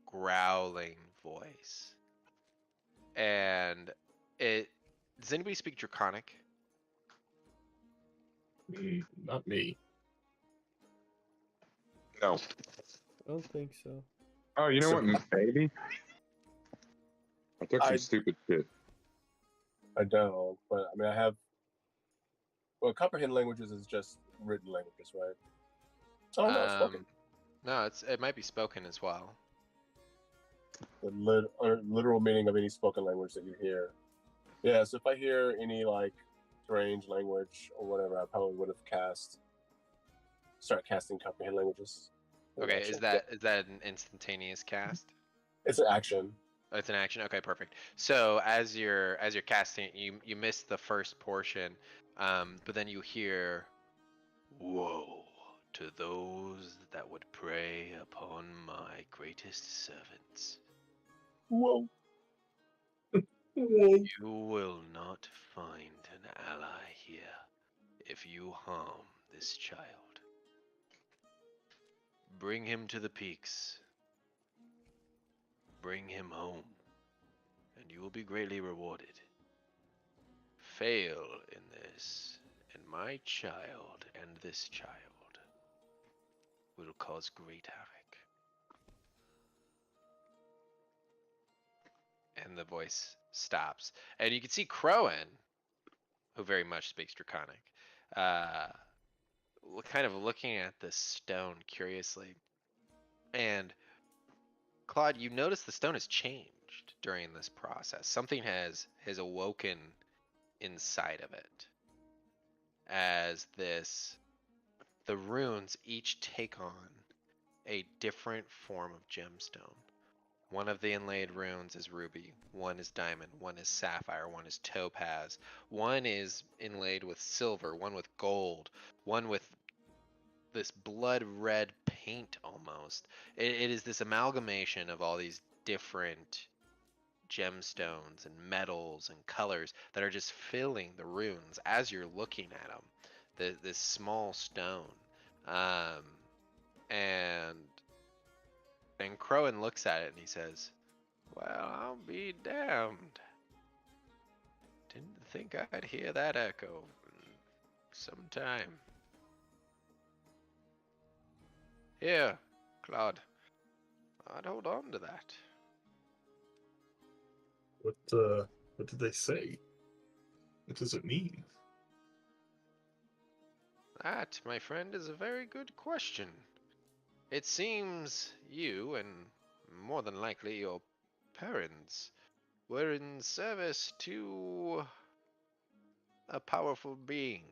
growling voice. And it does anybody speak Draconic? Not me. No. I don't think so. Oh, you know So- what? Maybe. I took some I- stupid shit. I don't, but I mean, I have. Well, comprehend languages is just written languages, right? Oh no, spoken. No, it might be spoken as well. The literal meaning of any spoken language that you hear. Yeah, so if I hear any like strange language or whatever, I probably would have start casting comprehend languages. Okay, Action. is that an instantaneous cast? It's an action. Oh, it's an action. Okay, perfect. So as you're casting it, you miss the first portion, but then you hear, "Woe to those that would prey upon my greatest servants. Whoa. Whoa. You will not find an ally here if you harm this child. Bring him to the peaks. Bring him home, and you will be greatly rewarded. Fail in this, and my child and this child will cause great havoc." And the voice stops, and you can see Crowan, who very much speaks Draconic, kind of looking at this stone curiously. And Claude, you notice the stone has changed during this process. Something has awoken inside of it, as the runes each take on a different form of gemstone. One of the inlaid runes is ruby, one is diamond, one is sapphire, one is topaz, one is inlaid with silver, one with gold, one with this blood red paint almost. It is this amalgamation of all these different gemstones and metals and colors that are just filling the runes as you're looking at them. This small stone. And Crowan looks at it and he says, "Well, I'll be damned. Didn't think I'd hear that echo in some time. Here, Claude. I'd hold on to that." What did they say? What does it mean? That, my friend, is a very good question. It seems you, and more than likely your parents, were in service to a powerful being.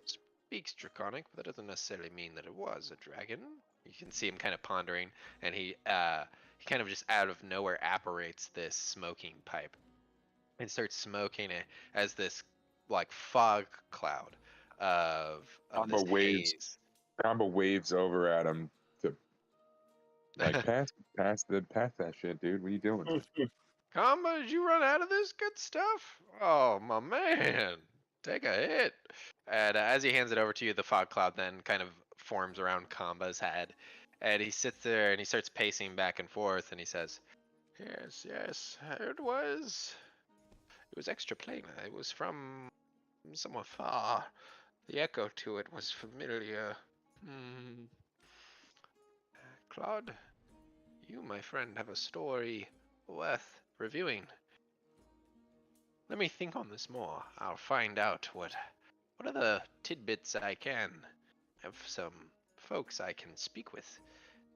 Speaks Draconic, but that doesn't necessarily mean that it was a dragon. You can see him kind of pondering, and he kind of just out of nowhere apparates this smoking pipe and starts smoking it as this like fog cloud of this Combo waves. haze. Combo waves over at him to Like pass that shit, dude. What are you doing? Combo, did you run out of this good stuff? Oh, my man. Take a hit. And as he hands it over to you, the fog cloud then kind of forms around Comba's head. And he sits there and he starts pacing back and forth and he says, Yes, yes, it was extra plain. It was from somewhere far. The echo to it was familiar. Hmm. Claude, you, my friend, have a story worth reviewing. Let me think on this more. I'll find out what are the tidbits I can. Have some folks I can speak with.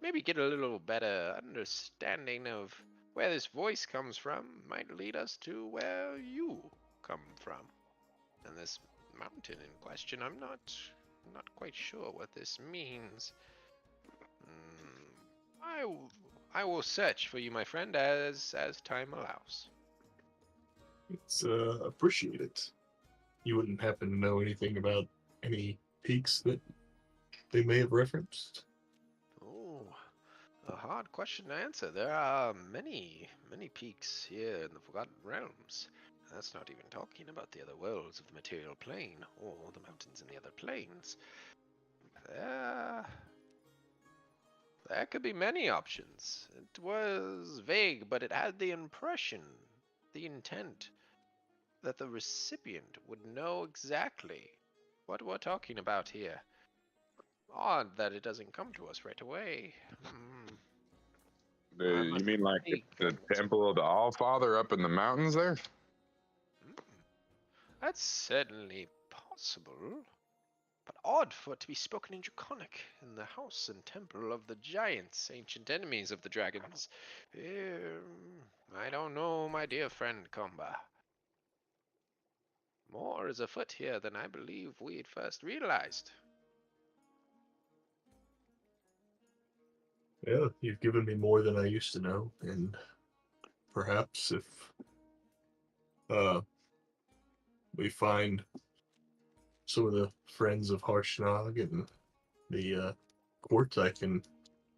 Maybe get a little better understanding of where this voice comes from. Might lead us to where you come from. And this mountain in question, I'm not quite sure what this means. I will search for you, my friend, as time allows. It's appreciated. You wouldn't happen to know anything about any peaks that they may have referenced? Oh, a hard question to answer. There are many peaks here in the Forgotten Realms. That's not even talking about the other worlds of the material plane, or the mountains in the other planes. There could be many options. It was vague, but it had the impression, the intent, that the recipient would know exactly what we're talking about here. Odd that it doesn't come to us right away. You mean like the temple of the Allfather up in the mountains there? That's certainly possible. But odd for it to be spoken in Draconic, in the house and temple of the giants, ancient enemies of the dragons. I don't know, my dear friend Comba. More is afoot here than I believe we had first realized. Yeah, you've given me more than I used to know, and perhaps if we find some of the friends of Harshnag and the court, I can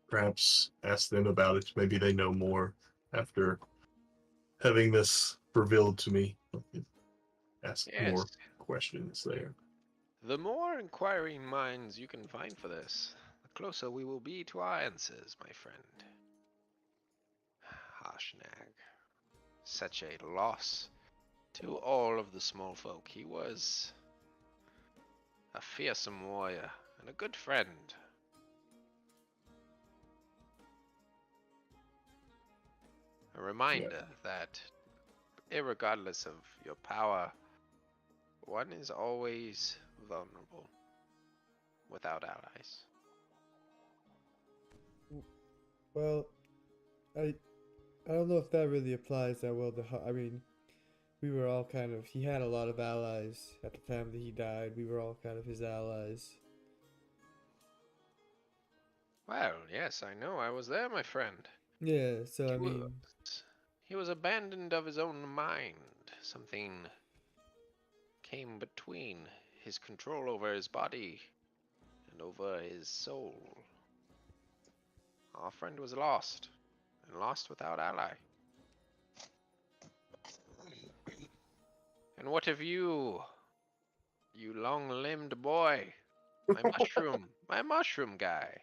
perhaps ask them about it. Maybe they know more after having this revealed to me. I could ask more Yes, questions there. the more inquiring minds you can find for this, the closer we will be to our answers, my friend. Harshnag. Such a loss to all of the small folk. He was a fearsome warrior and a good friend. A reminder that, irregardless of your power, one is always vulnerable without allies. Well, I don't know if that really applies that well to. I mean, we were all kind of. He had a lot of allies at the time that he died. We were all kind of his allies. Well, yes, I know. I was there, my friend. Yeah. So I mean, He was abandoned of his own mind. Something came between his control over his body and over his soul. Our friend was lost, and lost without ally. And what of you, you long-limbed boy? My mushroom guy.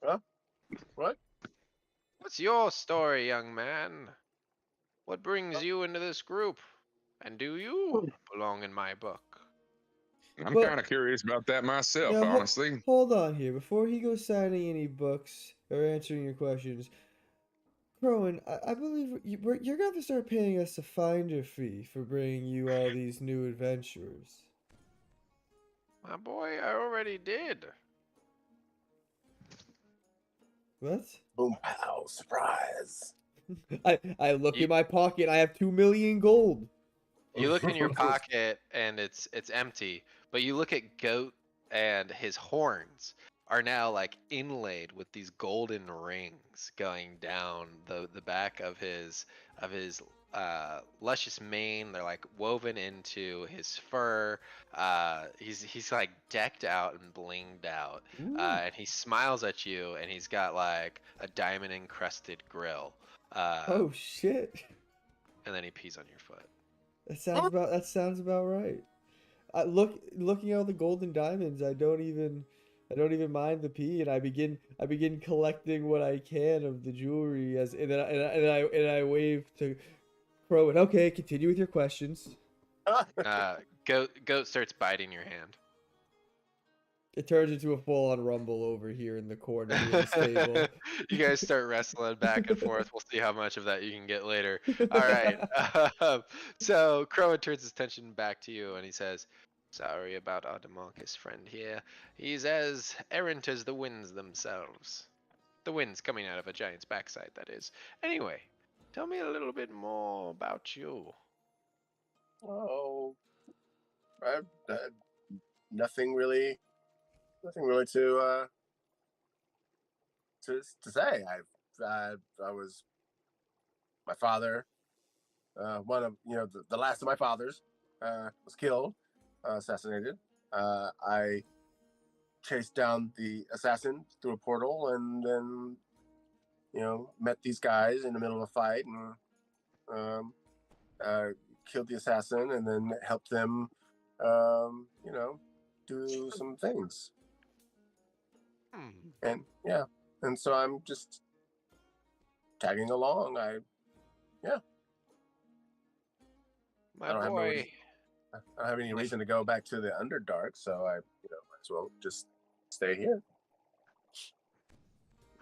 Huh? What? What's your story, young man? What brings you into this group? And do you belong in my book? I'm Well- kind of curious about that myself, now, honestly. hold on here before he goes signing any books or answering your questions. Rowan, I believe you're going to have to start paying us a finder fee for bringing you all these new adventurers. My boy, I already did. What? Boom pow, surprise. I look in my pocket. I have 2 million gold. You look in your pocket and it's empty, but you look at Goat and his horns are now like inlaid with these golden rings going down the back of his luscious mane. They're like woven into his fur. He's like decked out and blinged out, Ooh. and he smiles at you, and he's got like a diamond encrusted grill. Oh shit. And then he pees on your foot. That sounds about right. Looking at all the golden diamonds, I don't even mind the pee, and I begin collecting what I can of the jewelry and I wave to Crow and okay, continue with your questions. Goat starts biting your hand. It turns into a full-on rumble over here in the corner near this table. You guys start wrestling back and forth. We'll see how much of that you can get later. All right. So Crow turns his attention back to you and he says, "Sorry about our Demarcus friend here. He's as errant as the winds themselves. The winds coming out of a giant's backside, that is. Anyway, tell me a little bit more about you." Oh, nothing really to say. I was my father. One of the last of my fathers was killed, assassinated. I chased down the assassin through a portal, and then met these guys in the middle of a fight, and killed the assassin, and then helped them, do some things. And and so I'm just tagging along. I My don't boy. I don't have any reason to go back to the Underdark, so I might as well just stay here.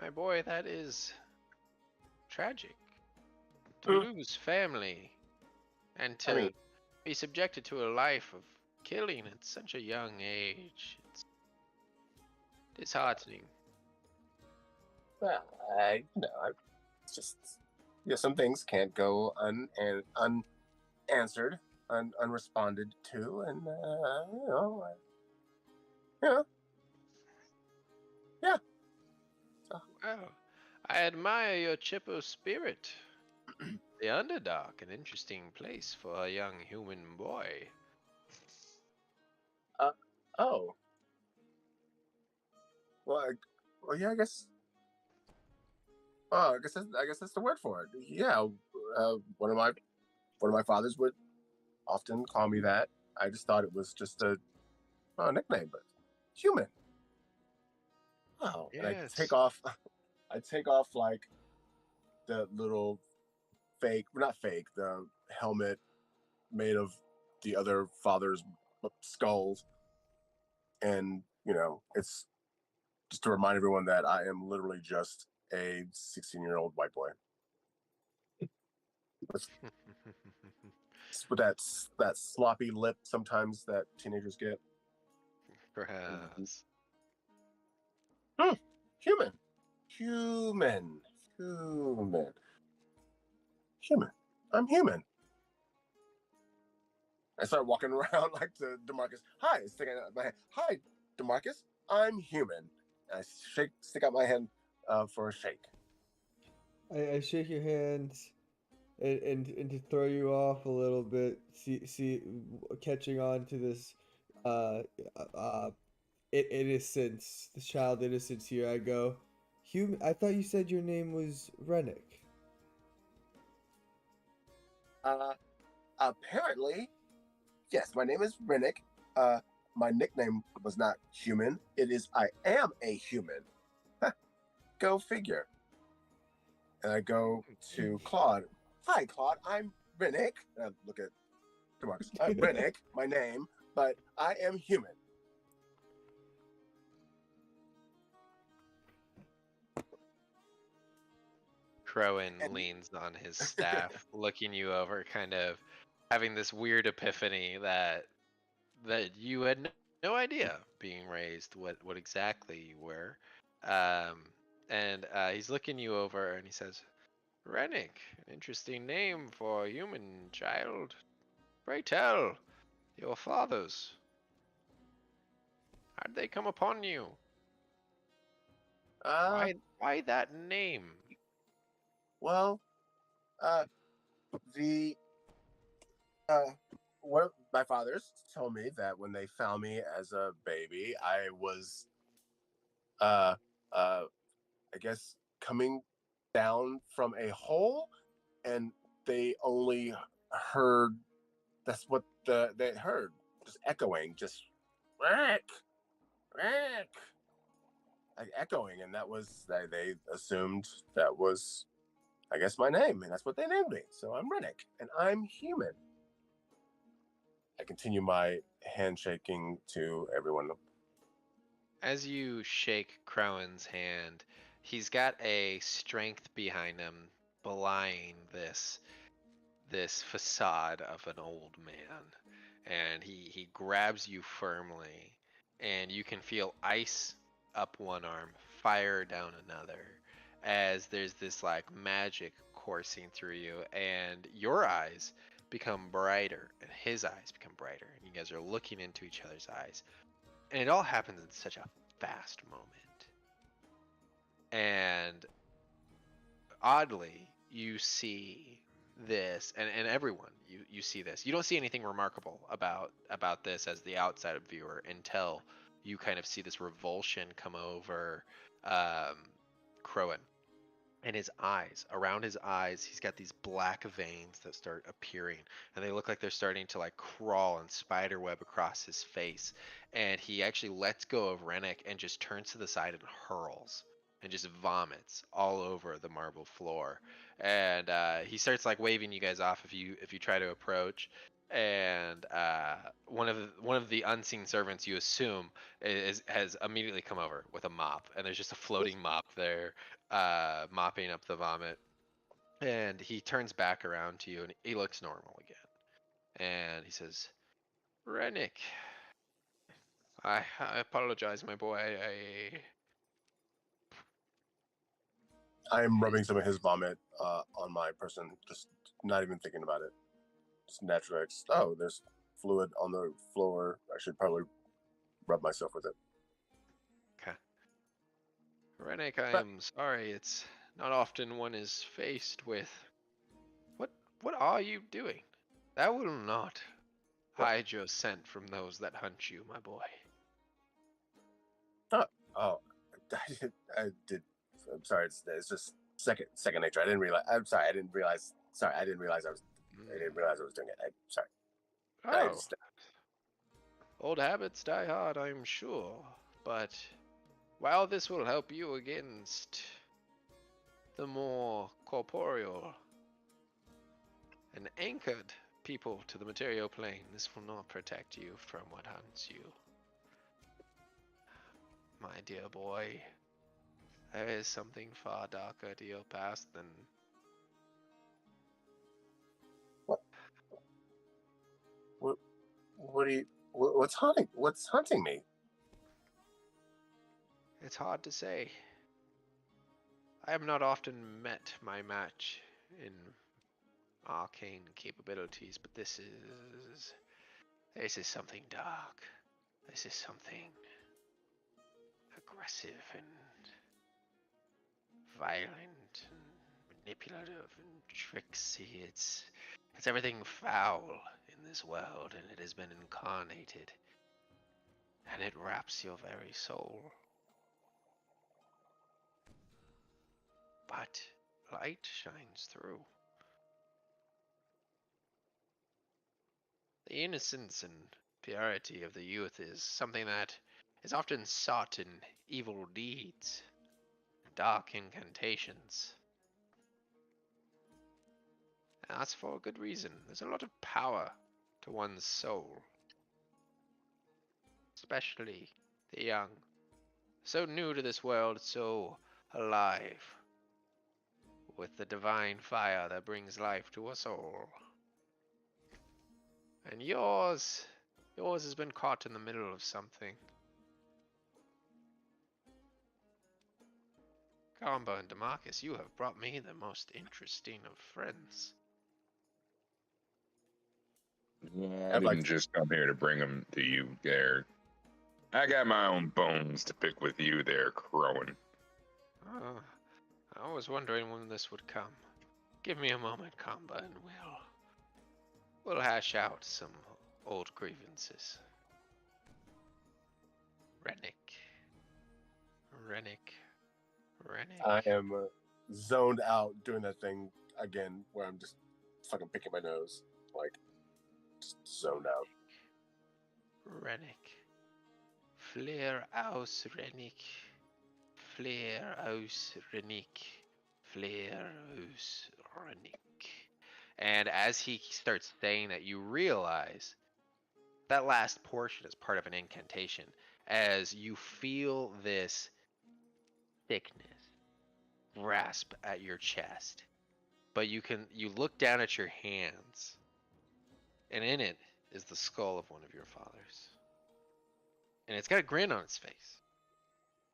My boy, that is tragic. To lose family and to be subjected to a life of killing at such a young age. It's disheartening. Well, it's just some things can't go unanswered, unresponded to, and yeah. So, Well, I admire your Chippo spirit. The Underdark, an interesting place for a young human boy. oh, well, yeah, I guess. Oh, I guess that's the word for it. Yeah, one of my fathers would often call me that. I just thought it was just a nickname, but human. Wow. And I Yes. take off. I take off like the little not fake, the helmet made of the other father's skulls, and it's just to remind everyone that I am literally just a 16-year-old white boy with that sloppy lip sometimes that teenagers get. Perhaps. Human. I'm human. I start walking around like to Demarcus. Hi, sticking out my hand. Hi, Demarcus. I'm human. And I stick out my hand for a shake. I shake your hands and to throw you off a little bit, see catching on to this uh innocence, the child innocence here. I go, human. I thought you said your name was Rennick. Apparently, yes, my name is Rennick. My nickname was not human. It is I am a human. Go figure. And I go to Claude. Hi, Claude. I'm Rennick. And I look at Demarcus. I'm Rennick, my name, but I am human. Crowan leans on his staff, looking you over, kind of having this weird epiphany that you had no idea being raised what exactly you were. And he's looking you over and he says, "Rennick, an interesting name for a human child. Pray tell, your fathers, how'd they come upon you?" Why that name? Well, the one of my fathers told me that when they found me as a baby, I was uh uh I guess coming down from a hole, and they only heard, that's what they heard, just echoing, just rack, rack, like echoing, and that was they assumed that was, I guess, my name, and that's what they named me. So I'm Rennick, and I'm human. I continue my handshaking to everyone. As you shake Crowan's hand, he's got a strength behind him, belying this facade of an old man. And he grabs you firmly, and you can feel ice up one arm, fire down another, as there's this like magic coursing through you, and your eyes become brighter, and his eyes become brighter, and you guys are looking into each other's eyes. And it all happens in such a fast moment. And oddly, you see this, and everyone, you see this. You don't see anything remarkable about this as the outside viewer until you kind of see this revulsion come over Crowan. And his eyes, around his eyes, he's got these black veins that start appearing, and they look like they're starting to like crawl and spiderweb across his face. And he actually lets go of Rennick and just turns to the side and hurls and just vomits all over the marble floor. And he starts like waving you guys off if you try to approach. And one of the unseen servants, you assume, has immediately come over with a mop, and there's just a floating mop there, mopping up the vomit. And he turns back around to you, and he looks normal again. And he says, Rennick, I apologize, my boy. I'm rubbing some of his vomit on my person, just not even thinking about it. Just naturally, oh, there's fluid on the floor. I should probably rub myself with it. Okay. Rennick, I But- am sorry. It's not often one is faced with. What are you doing? That will not hide your scent from those that hunt you, my boy. Oh, I did. I'm sorry. It's just second nature. I didn't realize. I'm sorry. I didn't realize. Sorry, I didn't realize I was. I didn't realize I was doing it. I'm sorry. I Oh, just, old habits die hard, I'm sure. But while this will help you against the more corporeal and anchored people to the material plane, this will not protect you from what hunts you. My dear boy, there is something far darker to your past than what do you? What's hunting? What's hunting me? it's hard to say. I have not often met my match in arcane capabilities, but this is something dark. This is something aggressive and violent and manipulative and tricksy. It's everything foul in this world, and it has been incarnated, and it wraps your very soul. But light shines through. The innocence and purity of the youth is something that is often sought in evil deeds, dark incantations. And that's for a good reason. There's a lot of power to one's soul, especially the young. So new to this world, so alive, with the divine fire that brings life to us all. And yours has been caught in the middle of something. Gamba and Demarcus, you have brought me the most interesting of friends. I I'd like didn't just come here to bring them to you there. I got my own bones to pick with you there, Crowan. Oh, I was wondering when this would come. Give me a moment, Kamba, and we'll hash out some old grievances. Rennick. Rennick. Rennick. I am zoned out doing that thing again where I'm just fucking picking my nose. Like, just zoned out. Rennick. Flair aus Rennick. Flair aus Rennick. Flair aus Rennick. And as he starts saying that, you realize that last portion is part of an incantation as you feel this thickness grasp at your chest. But you look down at your hands, and in it is the skull of one of your fathers. And it's got a grin on its face.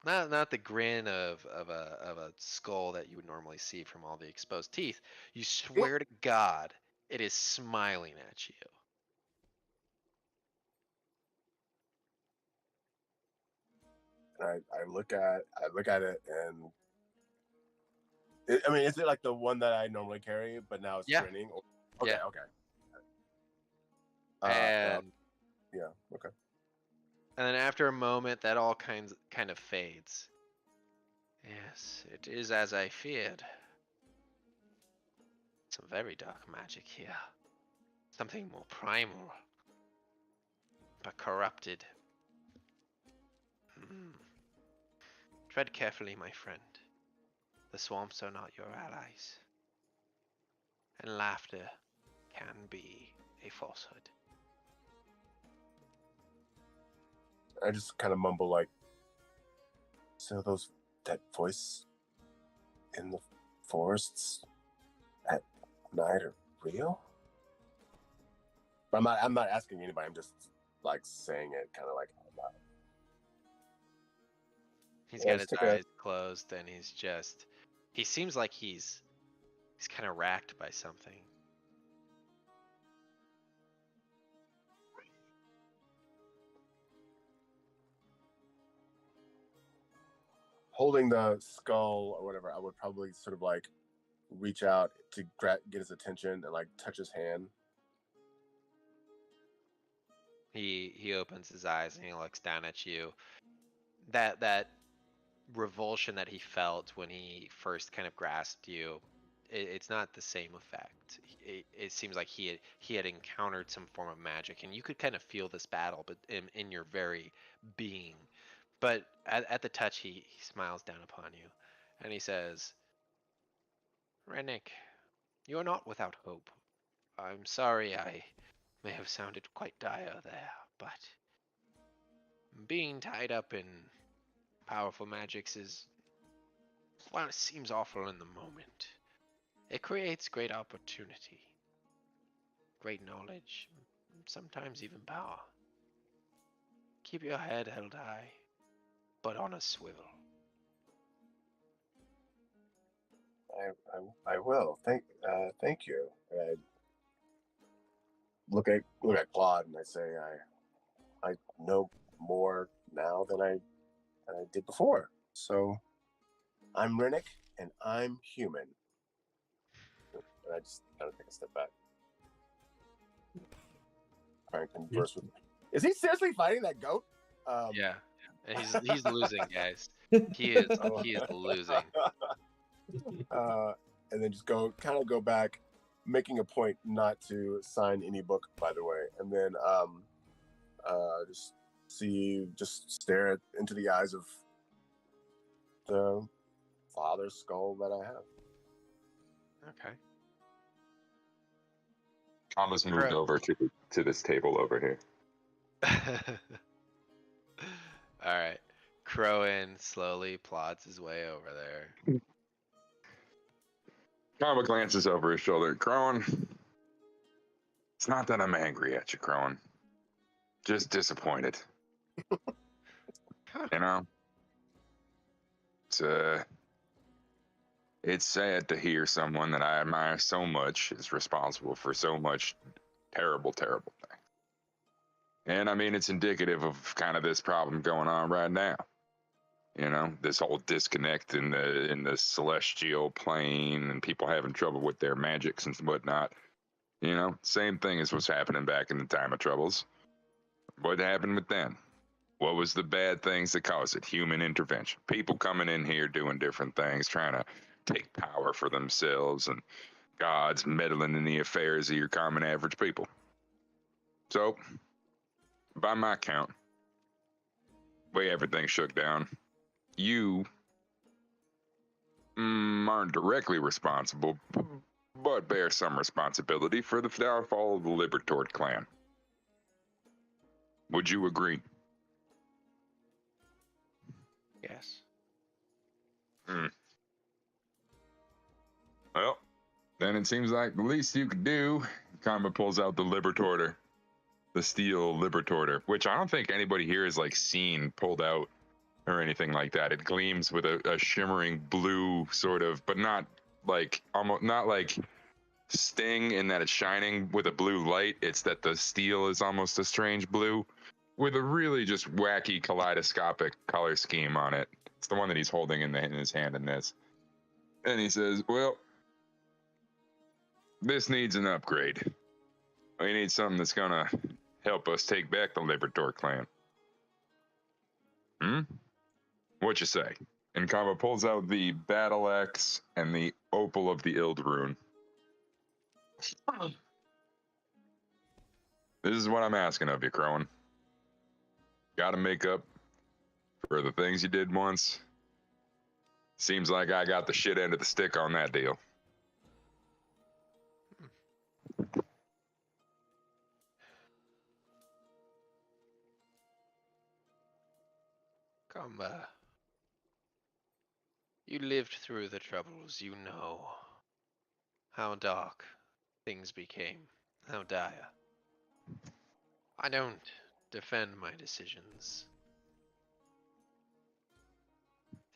Not the grin of a skull that you would normally see from all the exposed teeth. You swear to God, it is smiling at you. And I look at it, and I mean, is it like the one that I normally carry, but now it's Yeah. grinning? Okay, Yeah. okay. And Yeah, okay. and then after a moment, that all kind of fades. Yes, it is as I feared. Some very dark magic here. Something more primal, but corrupted. Tread carefully, my friend. The swamps are not your allies. And laughter can be a falsehood. I just kind of mumble like, so that voice in the forests at night are real? But I'm not asking anybody. I'm just like saying it, kind of like out loud. He's Yeah, got let's his take a- eyes closed and he seems like he's kind of racked by something. Holding the skull or whatever, I would probably sort of like reach out to get his attention and like touch his hand. He opens his eyes and he looks down at you. That revulsion that he felt when he first kind of grasped you, it's not the same effect. It seems like he had encountered some form of magic, and you could kind of feel this battle, but in your very being. But at the touch, he smiles down upon you, and he says, "Rennick, you are not without hope. I'm sorry I may have sounded quite dire there, but being tied up in powerful magics is, well, it seems awful in the moment. It creates great opportunity, great knowledge, sometimes even power. Keep your head held high, but on a swivel." I will. Thank you. And I look at Claude and I say, I know more now than I did before. So I'm Rennick and I'm human. And I just kind of take a step back. Try and converse with him. Is he seriously fighting that goat? Yeah, and he's losing, guys. He is losing. And then just go back, making a point not to sign any book, by the way, and then just stare into the eyes of the father's skull that I have. Okay. Thomas moved Correct. over to this table over here. All right. Crowin slowly plods his way over there. Kama glances over his shoulder. Crowan, it's not that I'm angry at you, Crowan. Just disappointed. You know? It's sad to hear someone that I admire so much is responsible for so much terrible, terrible things. And I mean, it's indicative of kind of this problem going on right now. You know, this whole disconnect in the celestial plane and people having trouble with their magics and whatnot. You know, same thing as what's happening back in the time of troubles. What happened with them? What was the bad things that caused it? Human intervention. People coming in here doing different things, trying to take power for themselves, and gods meddling in the affairs of your common average people. So, by my count, way everything shook down, you aren't directly responsible, but bear some responsibility for the downfall of the Libertord clan. Would you agree? Yes. Well, then it seems like the least you could do. Kamba pulls out the Libertorder, the steel Libertorder, which I don't think anybody here has like seen pulled out or anything like that. It gleams with a shimmering blue sort of, but not like almost not like Sting in that it's shining with a blue light. It's that the steel is almost a strange blue with a really just wacky kaleidoscopic color scheme on it. It's the one that he's holding in his hand in this. And he says, well, this needs an upgrade. We need something that's gonna help us take back the Libertor clan. What you say? And Kava pulls out the battle axe and the opal of the Ild rune. This is what I'm asking of you, Crowan. Gotta make up for the things you did once. Seems like I got the shit end of the stick on that deal. Kamba, you lived through the troubles, you know how dark things became, how dire. I don't defend my decisions.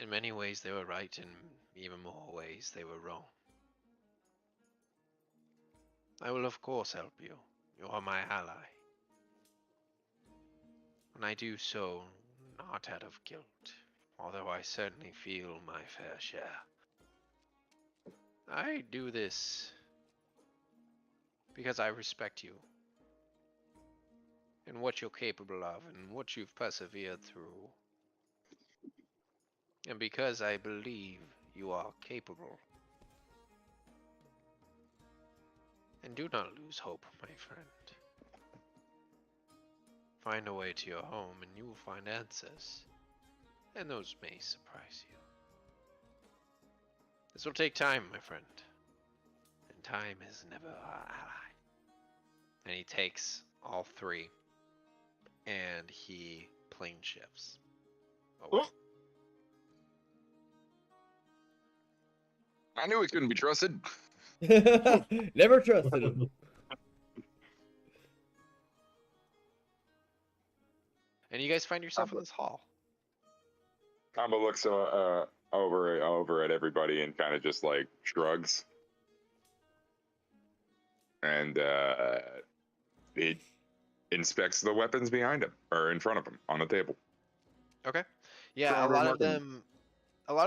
In many ways they were right, in even more ways they were wrong. I will of course help you. You are my ally. And I do so not out of guilt, although I certainly feel my fair share. I do this because I respect you and what you're capable of and what you've persevered through. And because I believe you are capable. And do not lose hope, my friend. Find a way to your home and you will find answers. And those may surprise you. This will take time, my friend. And time is never our ally. And he takes all three and he plane shifts away. I knew he couldn't be trusted. Never trusted him. And you guys find yourself in this hall. Kamba looks over at everybody and kind of just like shrugs. And he inspects the weapons behind him or in front of him on the table. Okay. Yeah, a lot of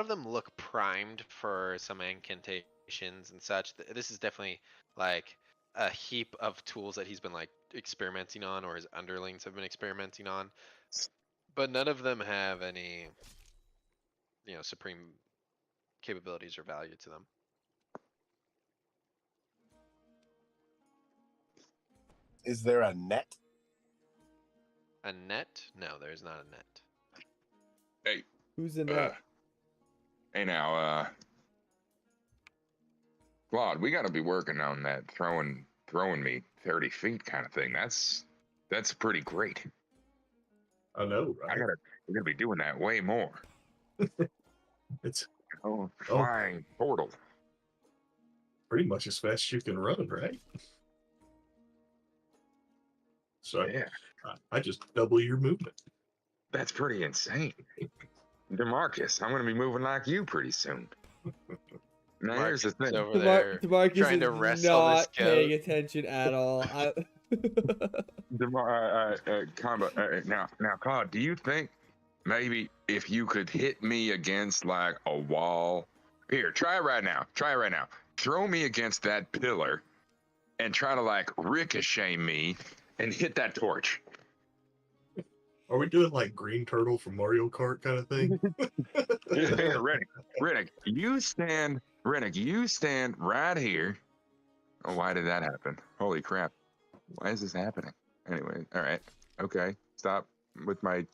them look primed for some incantations and such. This is definitely like a heap of tools that he's been like experimenting on, or his underlings have been experimenting on. But none of them have any, supreme capabilities or value to them. Is there a net? A net? No, there's not a net. Hey. Who's in that? Hey now, Claude, we gotta be working on that throwing me 30 feet kind of thing. That's pretty great. I know, right? We're gonna be doing that way more. It's flying portal. pretty much as fast as you can run, right? So Yeah, I just double your movement. that's pretty insane. DeMarcus, I'm gonna be moving like you pretty soon. Now here's the thing. Over there DeMarcus trying to is wrestle this not paying goat. attention at all. Combo. Now, Claude, do you think maybe if you could hit me against like a wall. Here, try it right now. Try it right now. Throw me against that pillar and try to like ricochet me and hit that torch. Are we doing like Green Turtle from Mario Kart kind of thing? Here, Rennick, you stand right here. Oh, why did that happen? Holy crap. Why is this happening? Anyway, all right. Okay, stop with my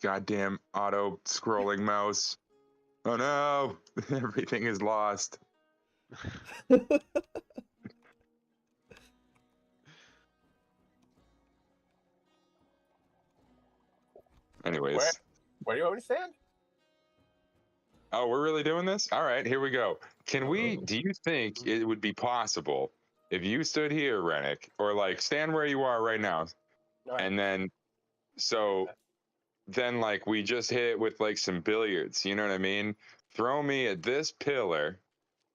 goddamn auto scrolling mouse. Oh no, everything is lost. Anyways. Where do you want me to stand? Oh, we're really doing this? All right, here we go. Oh. Do you think it would be possible if you stood here, Rennick, or like stand where you are right now, All right. and then, then like we just hit with like some billiards, you know what I mean? Throw me at this pillar,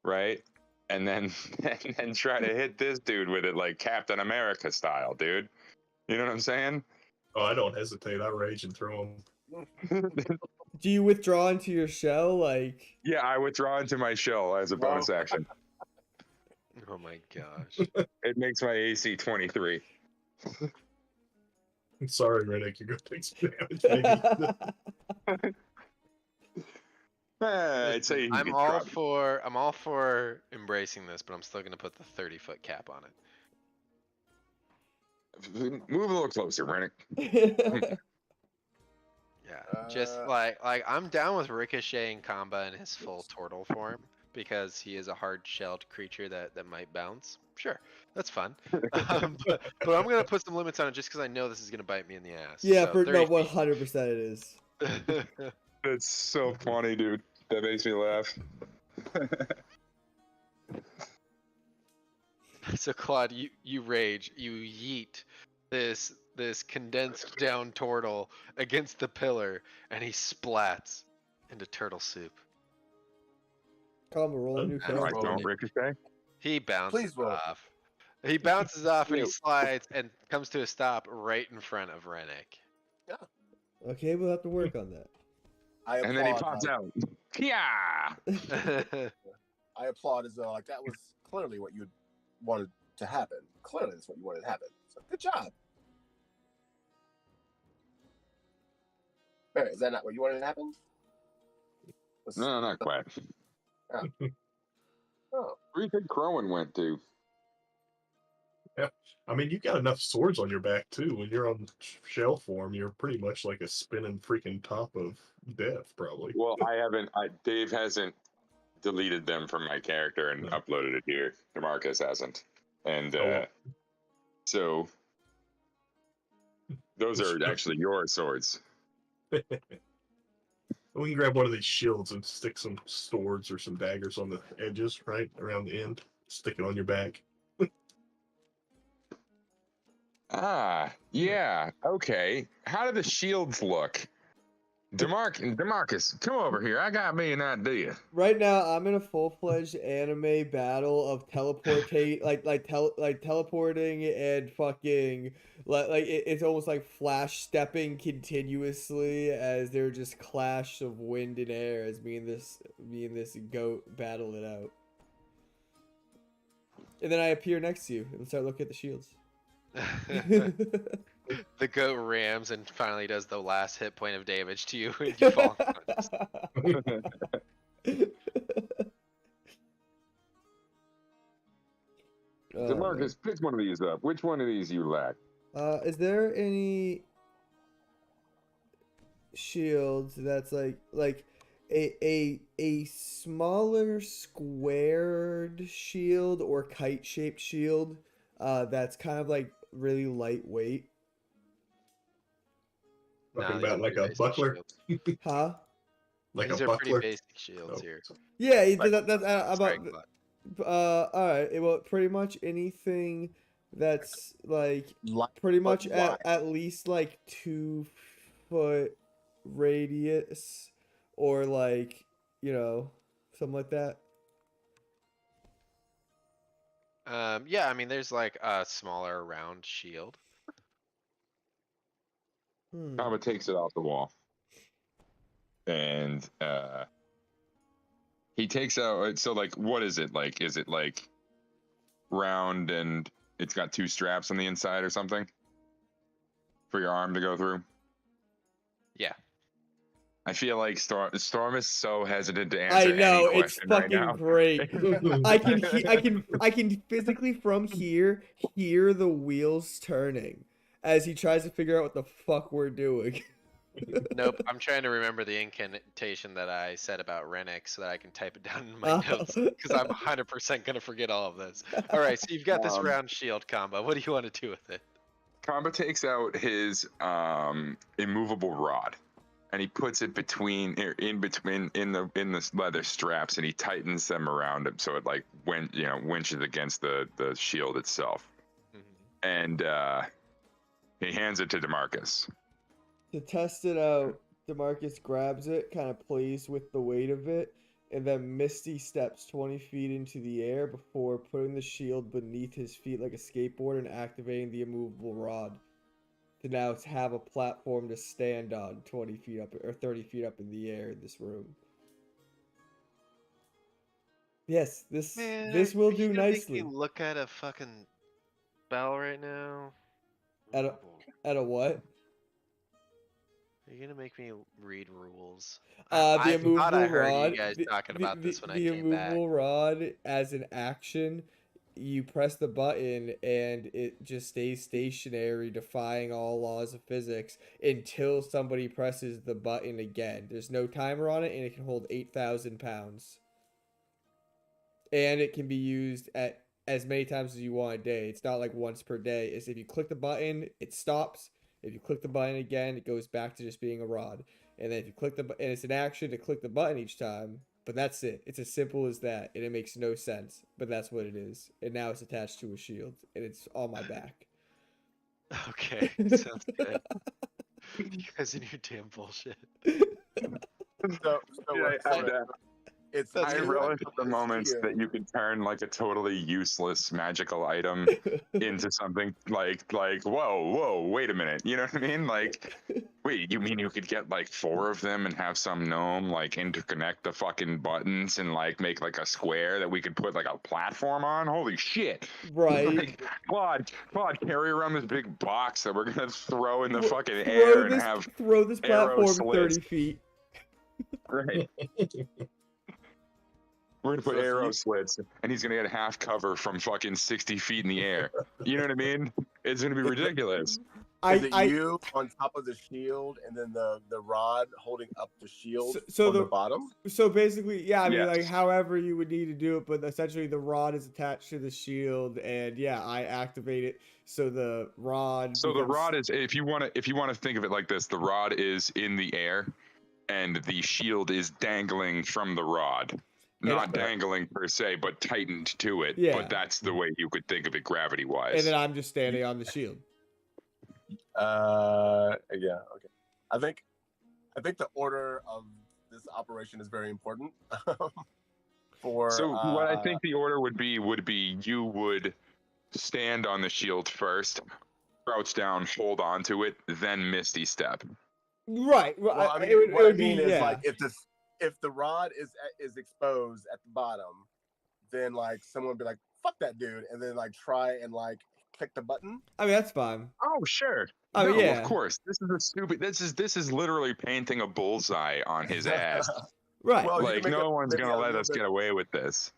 right? And then, and then try to hit this dude with it like Captain America style, dude. You know what I'm saying? Oh, I don't hesitate. I rage and throw them. Do you withdraw into your shell? Like, Yeah, I withdraw into my shell as a bonus Wow. action. Oh my gosh. It makes my AC 23. I'm sorry, Riddick. You're going to take some damage, maybe. I'd say you I'm could all try. I'm all for embracing this, but I'm still gonna put the 30-foot cap on it. Move a little closer, Rennick. Yeah, just like I'm down with ricocheting Kamba in his full turtle form because he is a hard-shelled creature that might bounce. Sure, that's fun. But I'm gonna put some limits on it just because I know this is gonna bite me in the ass. yeah, So for no, 30 100% it is. feet. That's so funny, dude. That makes me laugh. So Claude, you rage, you yeet this condensed down turtle against the pillar, and he splats into turtle soup. Calm, roll a new No, I character. don't, Ricochet. He bounces Please roll. off. He bounces off and he Ew. slides and comes to a stop right in front of Rennick. Okay, we'll have to work on that. I applaud. And then he pops out. Yeah. I applaud as though like that was clearly what you wanted to happen. Clearly, that's what you wanted to happen. So good job. Wait, is that not what you wanted to happen? No, not quite. Oh. Where do you think Crowan went to? I mean, you got enough swords on your back, too. When you're on shell form, you're pretty much like a spinning freaking top of death, probably. Well, Dave hasn't deleted them from my character and uploaded it here. DeMarcus hasn't. And so those are actually your swords. We can grab one of these shields and stick some swords or some daggers on the edges, right around the end. Stick it on your back. Ah, yeah, okay. How do the shields look? DeMarcus, come over here. I got me an idea. Right now, I'm in a full-fledged anime battle of teleporting and fucking it's almost like flash stepping continuously as they're just clash of wind and air as me and this goat battle it out. And then I appear next to you and start looking at the shields. The goat rams and finally does the last hit point of damage to you and you fall unconscious. DeMarcus, pick one of these up. Which one of these you lack? Is there any shields that's like a smaller squared shield or kite shaped shield that's kind of like really lightweight? Talking Nah, about these like are a basic buckler? shields. Huh? Like These a are pretty buckler? basic shields Oh. here. Yeah, Like that's about strike block. all right. Well, pretty much anything that's like pretty but much why? at least like 2-foot radius or like, you know, something like that. Yeah, I mean, there's like a smaller round shield. Kama takes it off the wall. and he takes out. So like, what is it like? Is it like round and it's got 2 straps on the inside or something for your arm to go through? Yeah. I feel like Storm is so hesitant to answer I know, any it's question right fucking now. great. I can physically from here hear the wheels turning as he tries to figure out what the fuck we're doing. Nope. I'm trying to remember the incantation that I said about Rennick so that I can type it down in my Oh. notes because I'm 100% gonna forget all of this. All right, so you've got this round shield combo. What do you want to do with it? Kamba takes out his immovable rod, and he puts it in the leather straps, and he tightens them around him so it like winches against the shield itself. Mm-hmm. And he hands it to DeMarcus. To test it out, DeMarcus grabs it, kind of plays with the weight of it, and then Misty steps 20 feet into the air before putting the shield beneath his feet like a skateboard and activating the immovable rod to now have a platform to stand on 20 feet up or 30 feet up in the air in this room. Yes, this will do nicely. Make me look at a fucking spell right now. At a what? Are you gonna make me read rules? The I immovable thought I heard rod. you guys talking about this when I the came back. immovable rod, as an action, you press the button and it just stays stationary, defying all laws of physics until somebody presses the button again. There's no timer on it, and it can hold 8,000 pounds. And it can be used at as many times as you want a day. It's not like once per day. It's if you click the button, it stops. If you click the button again, it goes back to just being a rod. And then if you click and it's an action to click the button each time, but that's it. It's as simple as that, and it makes no sense, but that's what it is. And now it's attached to a shield, and it's on my back. Okay, sounds good. You guys and your damn bullshit. I relish the moments that you can turn like a totally useless magical item into something like whoa, wait a minute. You know what I mean? Like, wait, you mean you could get like 4 of them and have some gnome like interconnect the fucking buttons and like make like a square that we could put like a platform on? Holy shit. Right. Like, Claude, carry around this big box that we're gonna throw in the fucking air and have throw this platform slits. 30 feet. Right. We're gonna put arrow slits, and he's gonna get half cover from fucking 60 feet in the air. You know what I mean? It's gonna be ridiculous. Is it you on top of the shield, and then the rod holding up the shield so on the bottom? So basically, yeah, I mean, Yes. like however you would need to do it, but essentially the rod is attached to the shield, and yeah, I activate it so the rod. So the rod is, if you want to think of it like this, the rod is in the air, and the shield is dangling from the rod. Not dangling per se, but tightened to it. Yeah. But that's the way you could think of it gravity-wise. And then I'm just standing on the shield. Yeah. Okay. I think the order of this operation is very important. What I think the order would be you would stand on the shield first, crouch down, hold on to it, then Misty step. Right. Well, I mean, it would mean be, is yeah. like if the rod is exposed at the bottom, then like someone would be like, "Fuck that dude," and then like try and like click the button. I mean, that's fine. Oh sure. I mean, yeah. Of course. This is literally painting a bullseye on his ass. Right. Well, like no one's gonna let us get away with this.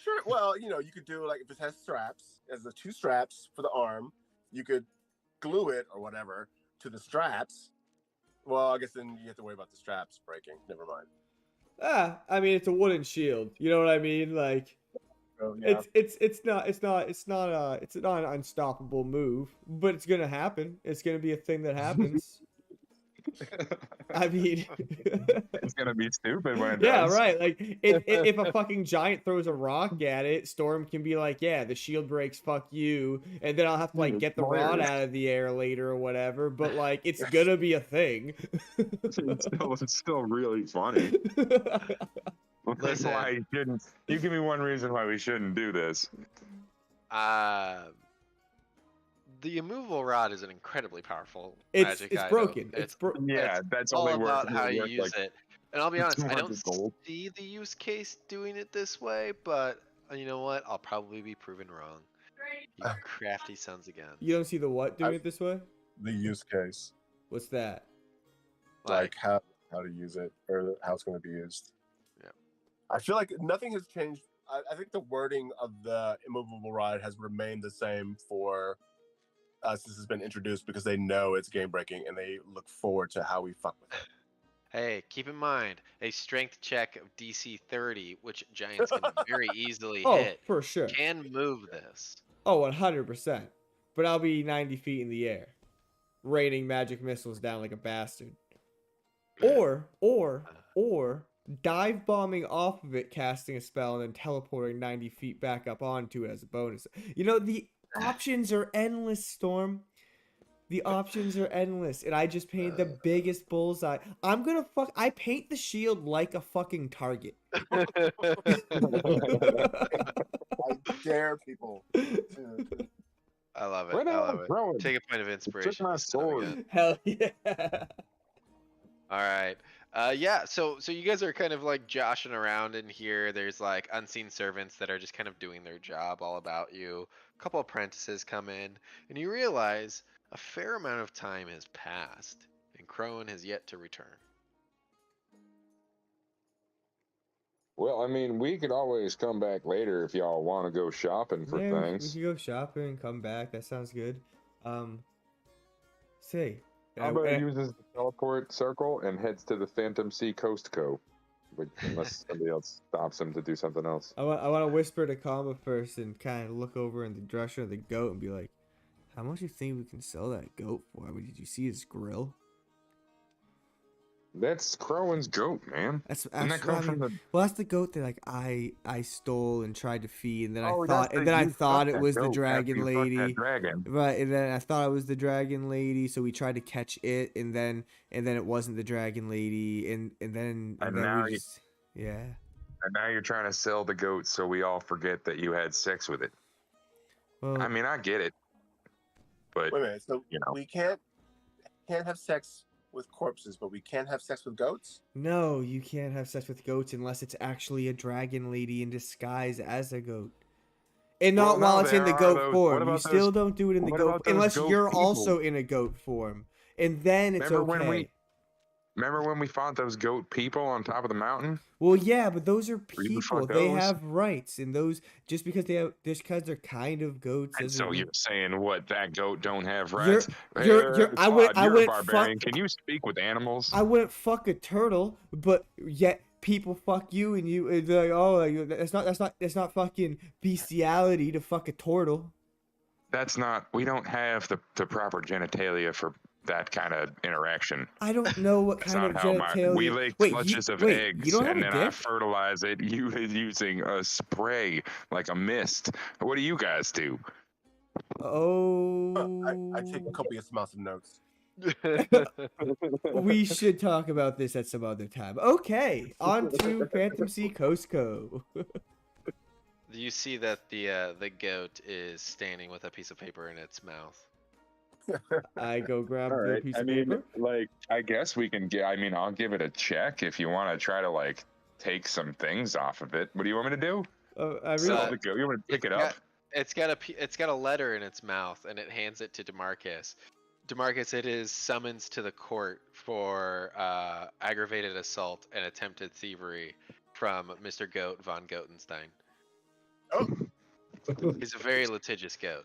Sure. Well, you could do like if it has straps, as the 2 straps for the arm, you could glue it or whatever to the straps. Well, I guess then you have to worry about the straps breaking. Never mind. I mean, it's a wooden shield. You know what I mean? Like, yeah. it's not an unstoppable move, but it's gonna happen. It's gonna be a thing that happens. I mean, it's gonna be stupid when it yeah, does. right. Like, if a fucking giant throws a rock at it, Storm can be like, "Yeah, the shield breaks. Fuck you," and then I'll have to like get the rod out of the air later or whatever. But like, it's gonna be a thing. It's still really funny. Listen. Why shouldn't you give me one reason why we shouldn't do this? The immovable rod is an incredibly powerful It's magic item. broken. Yeah, that's only all worth about how you use like it. And I'll be honest, I don't 200 gold. see the use case doing it this way, but you know what? I'll probably be proven wrong. You crafty sons again. You don't see the what doing it this way? The use case, What's that? like how to use it or how it's going to be used. Yeah. I feel like nothing has changed. I think the wording of the immovable ride has remained the same for since it's been introduced because they know it's game breaking and they look forward to how we fuck with it. Hey, keep in mind a strength check of DC 30, which giants can very easily Oh, hit, for sure. can move this. Oh, 100%. But I'll be 90 feet in the air, raining magic missiles down like a bastard. Or dive bombing off of it, casting a spell, and then teleporting 90 feet back up onto it as a bonus. You know, the options are endless, Storm. The options are endless, and I just painted the biggest bullseye. I paint the shield like a fucking target. I dare people to. I love it. Where the I hell love is it. Rowan? Take a point of inspiration. my you son of a sword. gun. Hell yeah. All right. Yeah, so you guys are kind of like joshing around in here. There's like unseen servants that are just kind of doing their job all about you. A couple apprentices come in, and you realize a fair amount of time has passed, and Crone has yet to return. Well, I mean, we could always come back later if y'all want to go shopping for Yeah, we things. can go shopping and come back. That sounds good. Say, How about it uses the teleport circle and heads to the Phantom Sea Coast Co. But unless somebody else stops him to do something else. I want to whisper to Kama first and kind of look over in the direction of the goat and be like, "How much do you think we can sell that goat for? I mean, did you see his grill? That's Crowan's goat, man. That's Didn't that actually, come I from mean, the... well, that's the goat that like I stole and tried to feed, and then Oh, I that's thought, and the- then I you thought fucked it that was the goat after dragon you fucked that lady, dragon. right? And then I thought it was the dragon lady, so we tried to catch it, and then it wasn't the dragon lady, and then now we you- just, yeah. And now you're trying to sell the goat so we all forget that you had sex with it. Well, I mean, I get it. But, Wait a minute. So you know. we can't have sex with corpses, but we can have sex with goats. no, you can't have sex with goats unless it's actually a dragon lady in disguise as a goat. And not Well, no, while it's in the there are goat those- what form. You about still those- don't do it in the what goat about those unless goat you're people? also in a goat form. And then it's Remember okay. when we fought those goat people on top of the mountain? Well, yeah, but those are Or you people. fuck They those? have rights, and those just because they're kind of goats. And doesn't so mean- you're saying what, that goat don't have You're- rights? you're- I Todd, went- I you're a went barbarian. fuck- Can you speak with animals? I wouldn't fuck a turtle, but yet people fuck you, and you it's like, oh, like, that's not fucking bestiality to fuck a turtle. That's not. We don't have the proper genitalia for that kind of interaction. I don't know what That's kind not of how genitalia. we lay Wait, clutches of you eggs don't have and a then I dick? fertilize it using a spray like a mist. What do you guys do? Oh, I take copious amounts of notes. we should talk about this at some other time. Okay, on to Phantom Sea Costco. You see that the goat is standing with a piece of paper in its mouth. I go grab All the right. piece I of mean, paper. like, I guess we can get. I mean, I'll give it a check if you want to try to like take some things off of it. What do you want me to do? I Sell really, the goat? You want to pick it Yeah. up? It's got a letter in its mouth, and it hands it to Demarcus. Demarcus, it is summons to the court for aggravated assault and attempted thievery from Mr. Goat von Gotenstein. Oh, He's a very litigious goat.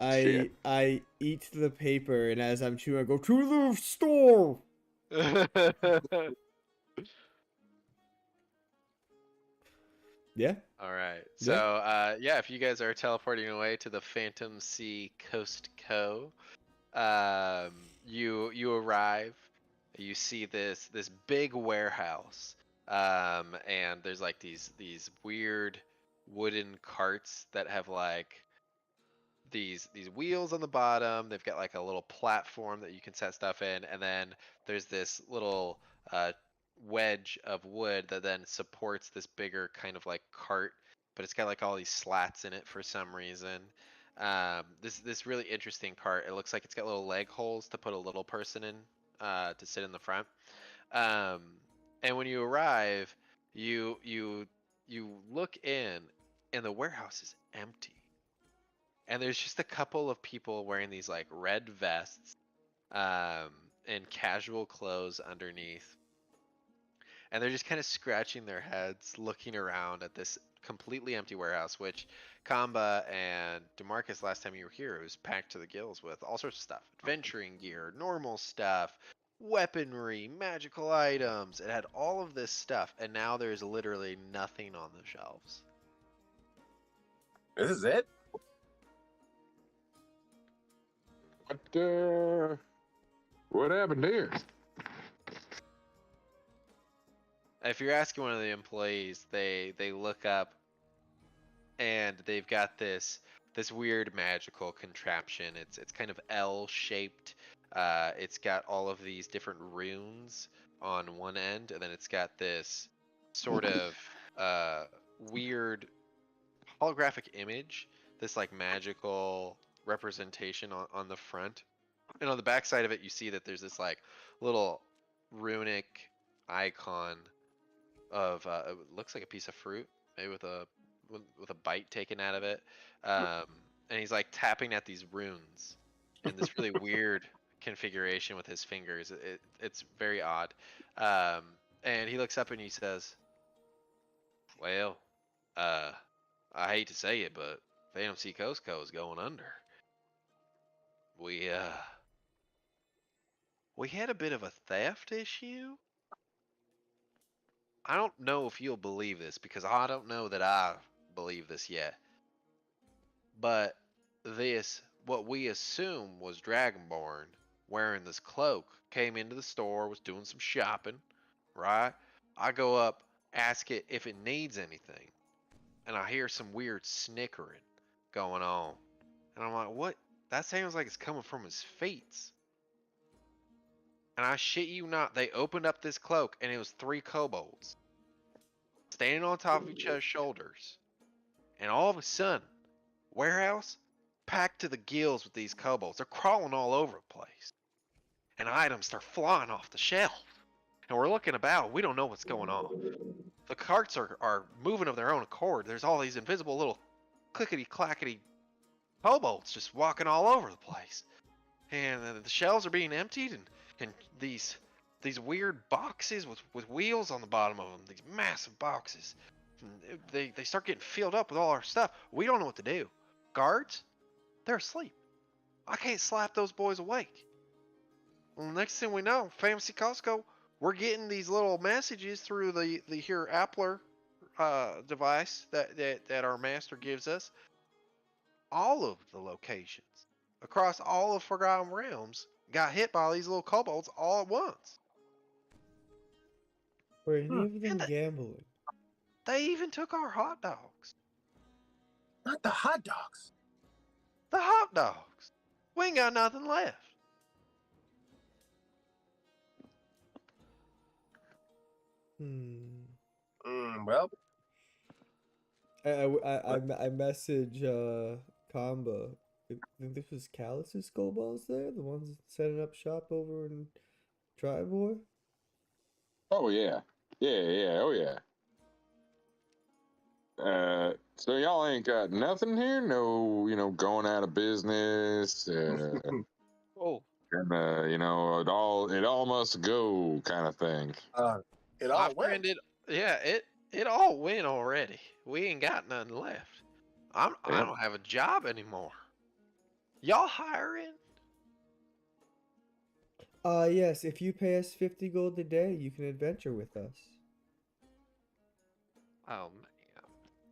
I eat the paper, and as I'm chewing, I go to the store. Yeah. All right. So, yeah, if you guys are teleporting away to the Phantom Sea Coast Co., you arrive. You see this big warehouse, and there's like these weird wooden carts that have like these wheels on the bottom. They've got like a little platform that you can set stuff in, and then there's this little wedge of wood that then supports this bigger kind of like cart, but it's got like all these slats in it for some reason. This really interesting cart. It looks like it's got little leg holes to put a little person in, to sit in the front. And when you arrive, you look in, and the warehouse is empty. And there's just a couple of people wearing these like red vests, and casual clothes underneath, and they're just kind of scratching their heads, looking around at this completely empty warehouse. Which Kamba and Demarcus, last time you were here, it was packed to the gills with all sorts of stuff: adventuring gear, normal stuff, weaponry, magical items. It had all of this stuff, and now there's literally nothing on the shelves. This is it? What happened here? If you're asking one of the employees, they look up, and they've got this weird magical contraption. It's kind of L-shaped. It's got all of these different runes on one end, and then it's got this sort of weird holographic image, this like magical representation on the front. And on the back side of it, you see that there's this like little runic icon of it looks like a piece of fruit, maybe with a bite taken out of it. And he's like tapping at these runes in this really weird configuration with his fingers. It's very odd. And he looks up and he says, "Well, I hate to say it, but Phantom Sea Coast Co. is going under. We had a bit of a theft issue. I don't know if you'll believe this, because I don't know that I believe this yet. But this, what we assume was Dragonborn wearing this cloak, came into the store, was doing some shopping, right? I go up, ask it if it needs anything, and I hear some weird snickering going on. And I'm like, what? That sounds like it's coming from his feet. And I shit you not, they opened up this cloak, and it was 3 kobolds standing on top of each other's shoulders. And all of a sudden, warehouse packed to the gills with these kobolds. They're crawling all over the place. And items start flying off the shelf. And we're looking about, we don't know what's going on. The carts are moving of their own accord. There's all these invisible little clickety-clackety kobolds just walking all over the place. And the shelves are being emptied, and these weird boxes with wheels on the bottom of them, these massive boxes, they start getting filled up with all our stuff. We don't know what to do. Guards, they're asleep. I can't slap those boys awake. Well, the next thing we know, Fantasy Costco, we're getting these little messages through the here Appler device that our master gives us. All of the locations across all of Forgotten Realms got hit by these little kobolds all at once. Were any of them And gambling? they even took our hot dogs. Not the hot dogs. The hot dogs. We ain't got nothing left. Well, I message Kamba. I think this was Callus's kobolds there, the ones setting up shop over in Tribor. Oh yeah, oh yeah. So y'all ain't got nothing here? No, going out of business. Oh, And it all must go kind of thing. it all my went. friend, it all went already. We ain't got nothing left. I don't have a job anymore. Y'all hiring? Yes, if you pay us 50 gold a day, you can adventure with us. Oh man,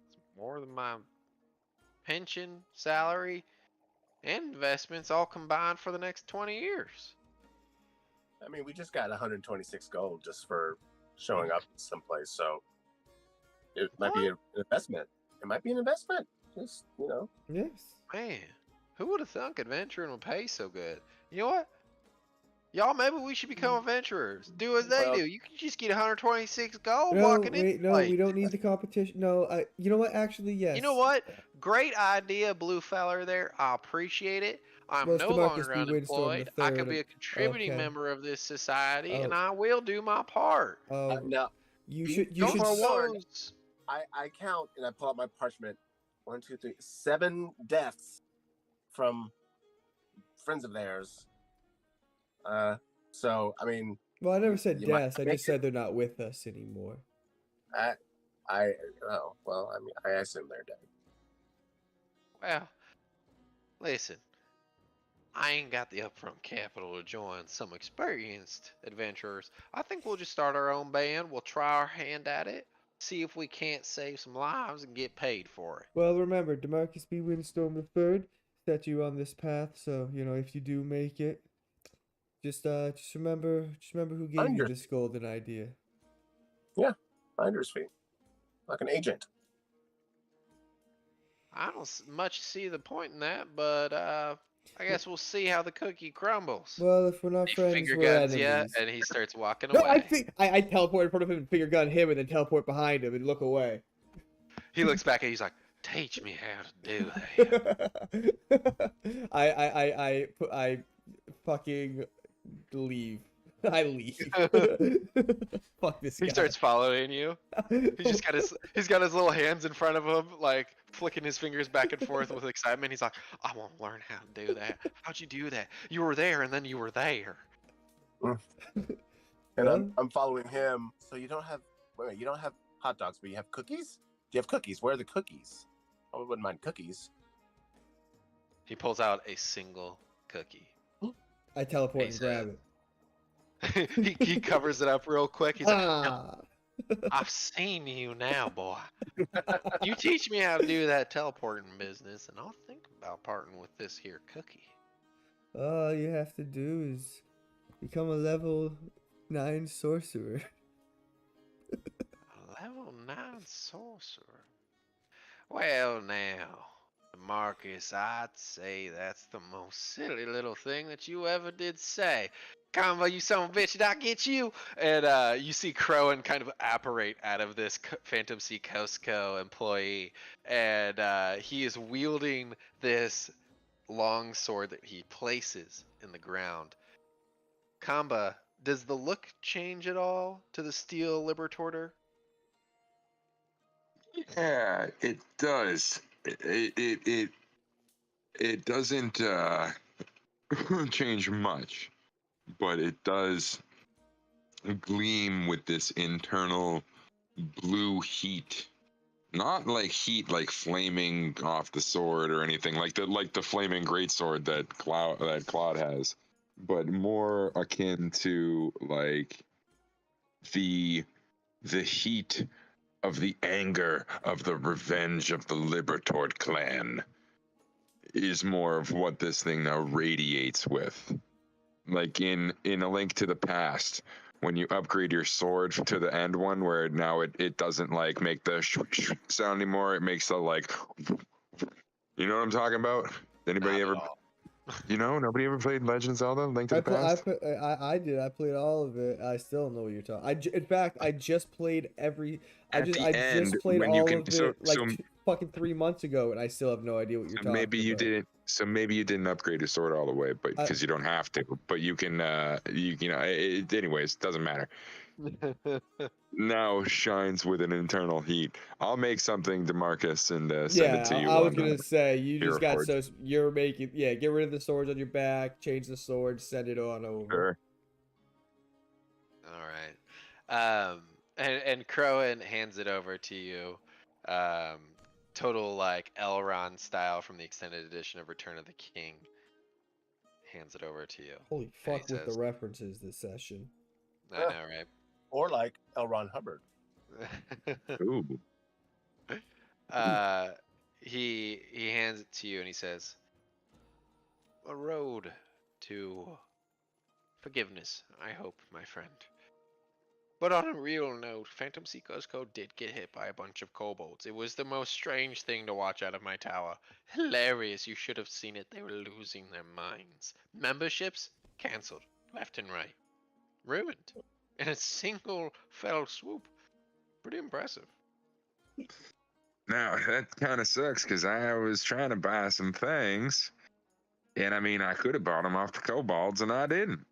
it's more than my pension, salary, and investments all combined for the next 20 years. I mean, we just got 126 gold just for showing up someplace, so it might be an investment. It might be an investment. Just, Yes. Man, who would have thunk adventuring would pay so good? You know what? Y'all, maybe we should become adventurers. Do as they Well- do. You can just get 126 gold No, walking in. wait, no, we don't need the competition. No, you know what? Actually, yes. You know what? Great idea, blue feller there. I appreciate it. I'm Well, it's no DeMarcus longer B. Windstorm unemployed. I can III. be a contributing Okay. member of this society, and Oh. I will do my part. Now, You be- should. You Don't should. forewarned. suppose- I count and I pull out my parchment. 1, 2, 3, 7 deaths from friends of theirs. So I mean, Well, I never said you might deaths. I make just said they're not with us anymore. I oh well, I mean, I assume they're dead. Well, listen. I ain't got the upfront capital to join some experienced adventurers. I think we'll just start our own band. We'll try our hand at it. See if we can't save some lives and get paid for it. Well, remember, DeMarcus B. Windstorm III set you on this path. So if you do make it, just remember who gave you Under- this golden idea. Finder's fee, like an agent. I don't much see the point in that, but I guess we'll see how the cookie crumbles. Well, if we're not He friends, finger we're guns enemies. and he starts walking No, away. I teleport in front of him and finger gun him, and then teleport behind him and look away. He looks back and he's like, "Teach me how to do that." I fucking leave. I leave. Fuck this guy. He starts following you. He's got his little hands in front of him, like flicking his fingers back and forth with excitement. He's like, "I want to learn how to do that. How'd you do that? You were there, and then you were there." And I'm following him. So you don't have you don't have hot dogs, but you have cookies? Do you have cookies? Where are the cookies? I wouldn't mind cookies. He pulls out a single cookie. I teleport He and grab it. he covers it up real quick. He's like, "No, Ah. I've seen you now, boy. You teach me how to do that teleporting business, and I'll think about parting with this here cookie." All you have to do is become a level 9 sorcerer. A level 9 sorcerer. Well, now, Marcus, I'd say that's the most silly little thing that you ever did say. Combo, you son of a bitch, did I get you? And you see Crowan kind of apparate out of this Phantom Sea Costco employee, and he is wielding this long sword that he places in the ground. Kamba, does the look change at all to the Steel Liberator? Yeah, it does. It doesn't change much, but it does gleam with this internal blue heat. Not like heat like flaming off the sword or anything like the flaming greatsword that Claude has, but more akin to like the heat of the anger of the revenge of the Libertord clan is more of what this thing now radiates with. Like in A Link to the Past, when you upgrade your sword to the end one, where now it doesn't like make the sound anymore, it makes the like, you know what I'm talking about? Anybody Not ever, at all. nobody ever played Legend of Zelda: Link to the Past? I did. I played all of it. I still don't know what you're talking. In fact, I just played every. I At just the I end, just played when you all can- of it so- like so- fucking 3 months ago, and I still have no idea what you're So talking maybe you about. didn't. So maybe you didn't upgrade your sword all the way, but because you don't have to. But you can. Anyways, doesn't matter. Now shines with an internal heat. I'll make something, DeMarcus, and send it to you. I was on, gonna say you just got Hero so you're making get rid of the swords on your back, change the sword, send it on over. Sure. All right. And Crowan hands it over to you. Total like Elrond style from the extended edition of Return of the King. Hands it over to you. Holy And fuck he with the says- references this session. I know, Or like L. Ron Hubbard. right? Ooh. He hands it to you and he says, "A road to forgiveness, I hope, my friend. But on a real note, Phantom Sea Costco did get hit by a bunch of kobolds. It was the most strange thing to watch out of my tower. Hilarious, you should have seen it. They were losing their minds. Memberships? Cancelled. left and right. Ruined. In a single fell swoop. Pretty impressive. Now, that kind of sucks because I was trying to buy some things. And I mean, I could have bought them off the kobolds and I didn't.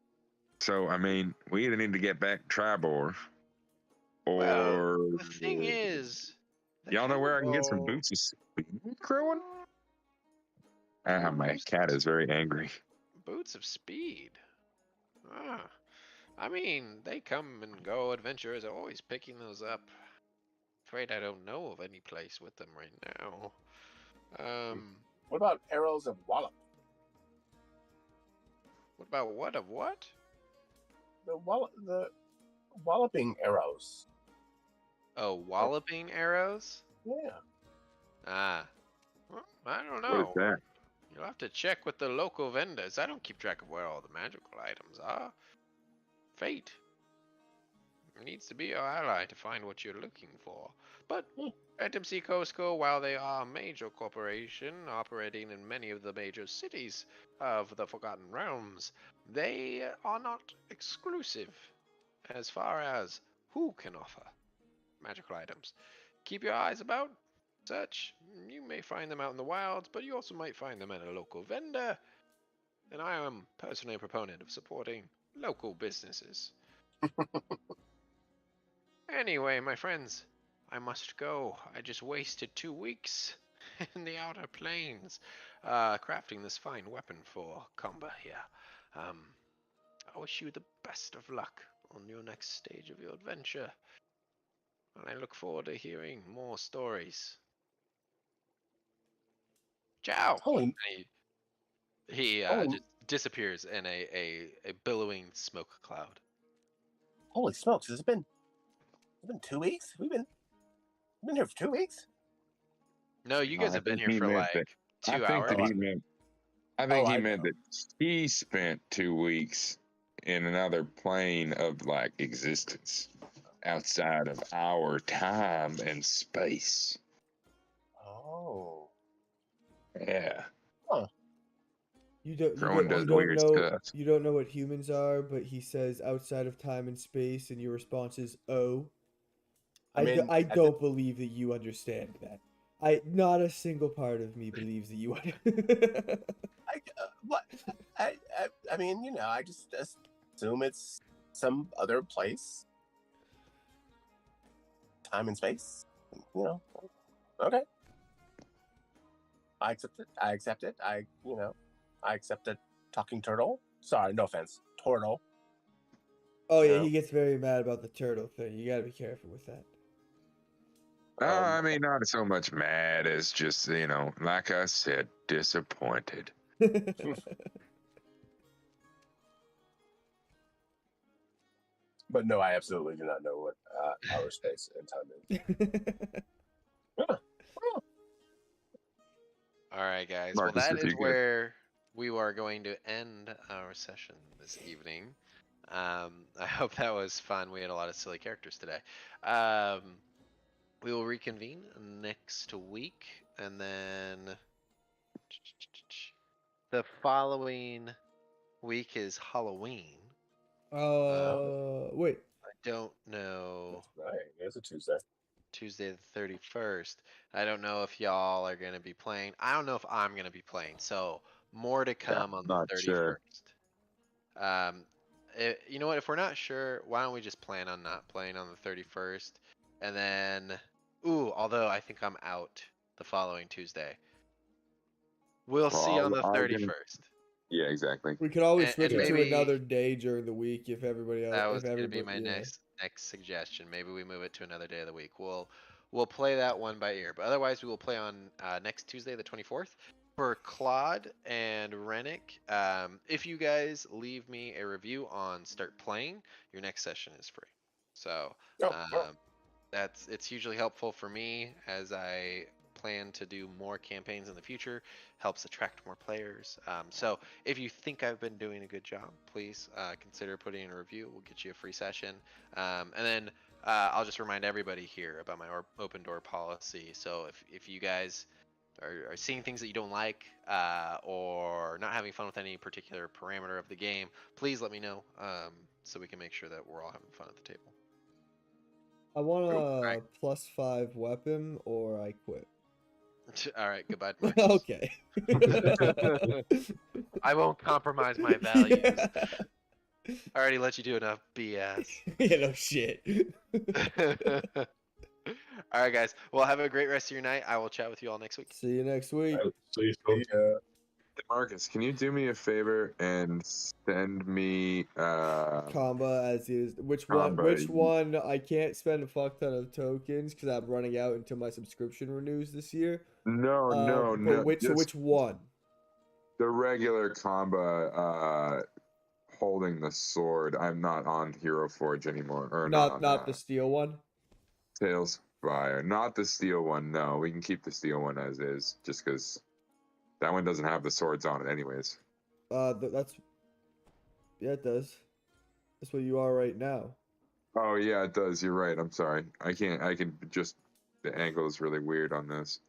So, I mean, we either need to get back to Tribor Well, or. the thing is, the Y'all know where I can get some cannibal- boots of speed, Crowin? Ah, my Boots- cat is very angry. Boots of speed. Ah, I mean, they come and go. Adventurers are always picking those up. Afraid I don't know of any place with them right now. What about arrows of wallop? What about what of what? The walloping arrows. Oh, walloping arrows? Yeah. Ah, well, I don't What is know. that? You'll have to check with the local vendors. I don't keep track of where all the magical items are. Fate needs to be your ally to find what you're looking for. But Phantom Sea Costco, while they are a major corporation operating in many of the major cities of the Forgotten Realms, they are not exclusive as far as who can offer magical items. Keep your eyes about. Search. You may find them out in the wilds, but you also might find them at a local vendor. And I am personally a proponent of supporting local businesses. Anyway, my friends, I must go. I just wasted 2 weeks in the outer plains, crafting this fine weapon for Comba here. I wish you the best of luck on your next stage of your adventure, and I look forward to hearing more stories. Ciao! Holy, And he holy, just disappears in a billowing smoke cloud. holy smokes! It's been 2 weeks. We've been here for 2 weeks. No, you guys I have been think here he for meant like that. I 2 think hours. that he meant. I think Oh, he I meant know. that he spent 2 weeks in another plane of like existence, outside of our time and space. Oh. Yeah, Rowan does weird stuff. You don't know what humans are, but he says outside of time and space, and your response is oh. I mean, I don't believe that you understand that. Not a single part of me believes that you would. What? I mean, I just assume it's some other place, time and space. Okay. I accept it. I accept it. I accept a talking turtle. Sorry, no offense, turtle. Oh yeah, Yeah. he gets very mad about the turtle thing. You gotta be careful with that. I mean, not so much mad as just, like I said, disappointed. But no, I absolutely do not know what outer space and time is. All right, guys. Marcus, Well, that if is you could. where we are going to end our session this evening. I hope that was fun. We had a lot of silly characters today. We will reconvene next week, and then the following week is Halloween. Wait. I don't know. That's right. It's a Tuesday. Tuesday the 31st. I don't know if y'all are going to be playing. I don't know if I'm going to be playing. So more to come on the Not 31st. sure. You know what? If we're not sure, why don't we just plan on not playing on the 31st? And then, although I think I'm out the following Tuesday. We'll see on the 31st. Yeah, exactly. We could always And switch it to maybe- another day during the week if everybody else. That was if going to be everybody, my yeah. next suggestion. Maybe we move it to another day of the week. We'll play that one by ear. But otherwise, we will play on next Tuesday, the 24th. For Claude and Rennick, if you guys leave me a review on Start Playing, your next session is free. So it's hugely helpful for me as I plan to do more campaigns in the future. Helps attract more players. So if you think I've been doing a good job, please consider putting in a review. We'll get you a free session. And then I'll just remind everybody here about my open door policy. So if you guys are seeing things that you don't like, or not having fun with any particular parameter of the game, please let me know, so we can make sure that we're all having fun at the table. I want Cool. a Alright. +5 weapon, or I quit. All right, goodbye, Marcus. Okay. I won't compromise my values. Yeah. I already let you do enough BS. Yeah, no shit. All right, guys. Well, have a great rest of your night. I will chat with you all next week. See you next week. See you Hey, soon. Marcus, can you do me a favor and send me Comba as is. Which Comba. one? I can't spend a fuck ton of tokens because I'm running out until my subscription renews this year. No, But just which one? the regular Comba holding the sword. I'm not on Hero Forge anymore, or Not on the steel one. Tales Fire. Not the steel one. No, we can keep the steel one as is, just because that one doesn't have the swords on it, anyways. That's yeah, it does. That's what you are right now. Oh yeah, it does. You're right. I'm sorry. I can't. I can just. The angle is really weird on this.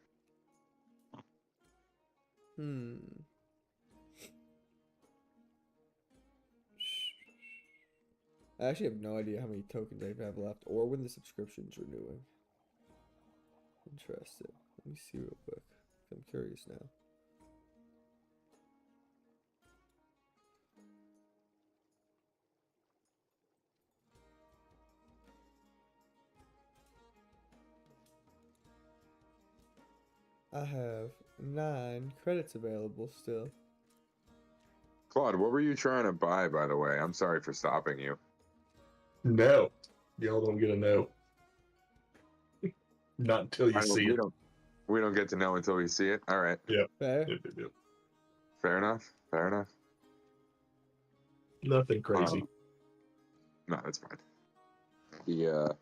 I actually have no idea how many tokens I have left or when the subscription's renewing. Interesting. Let me see real quick. I'm curious now. I have 9 credits available still. Claude, what were you trying to buy, by the way? I'm sorry for stopping you. No. Y'all don't get a no. Not until you see it. We don't get to know until we see it. All right. Fair? Yep. Fair enough. Fair enough. Nothing crazy. No, that's fine. The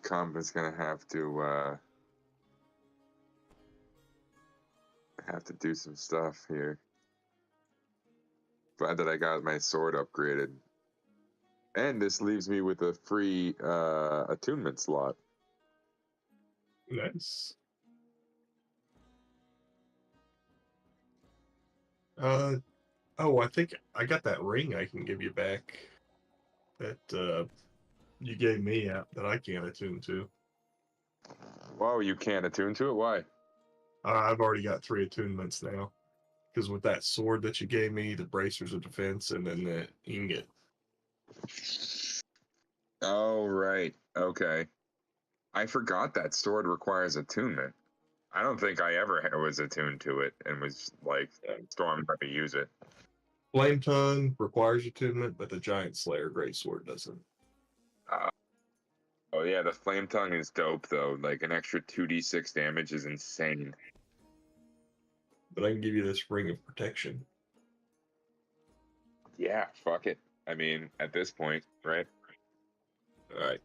comp is gonna have to do some stuff here. Glad that I got my sword upgraded. And this leaves me with a free attunement slot. Nice. I think I got that ring I can give you back that you gave me out that I can't attune to. Whoa, you can't attune to it? Why? I've already got 3 attunements now. Because with that sword that you gave me, the bracers of defense, and then the ingot. Oh, right. Okay. I forgot that sword requires attunement. I don't think I ever was attuned to it and was like stormed to use it. Flame Tongue requires attunement, but the Giant Slayer Greatsword doesn't. Oh yeah, the Flame Tongue is dope though. Like an extra 2d6 damage is insane. But I can give you this Ring of Protection. Yeah, fuck it. I mean, at this point, right? All right.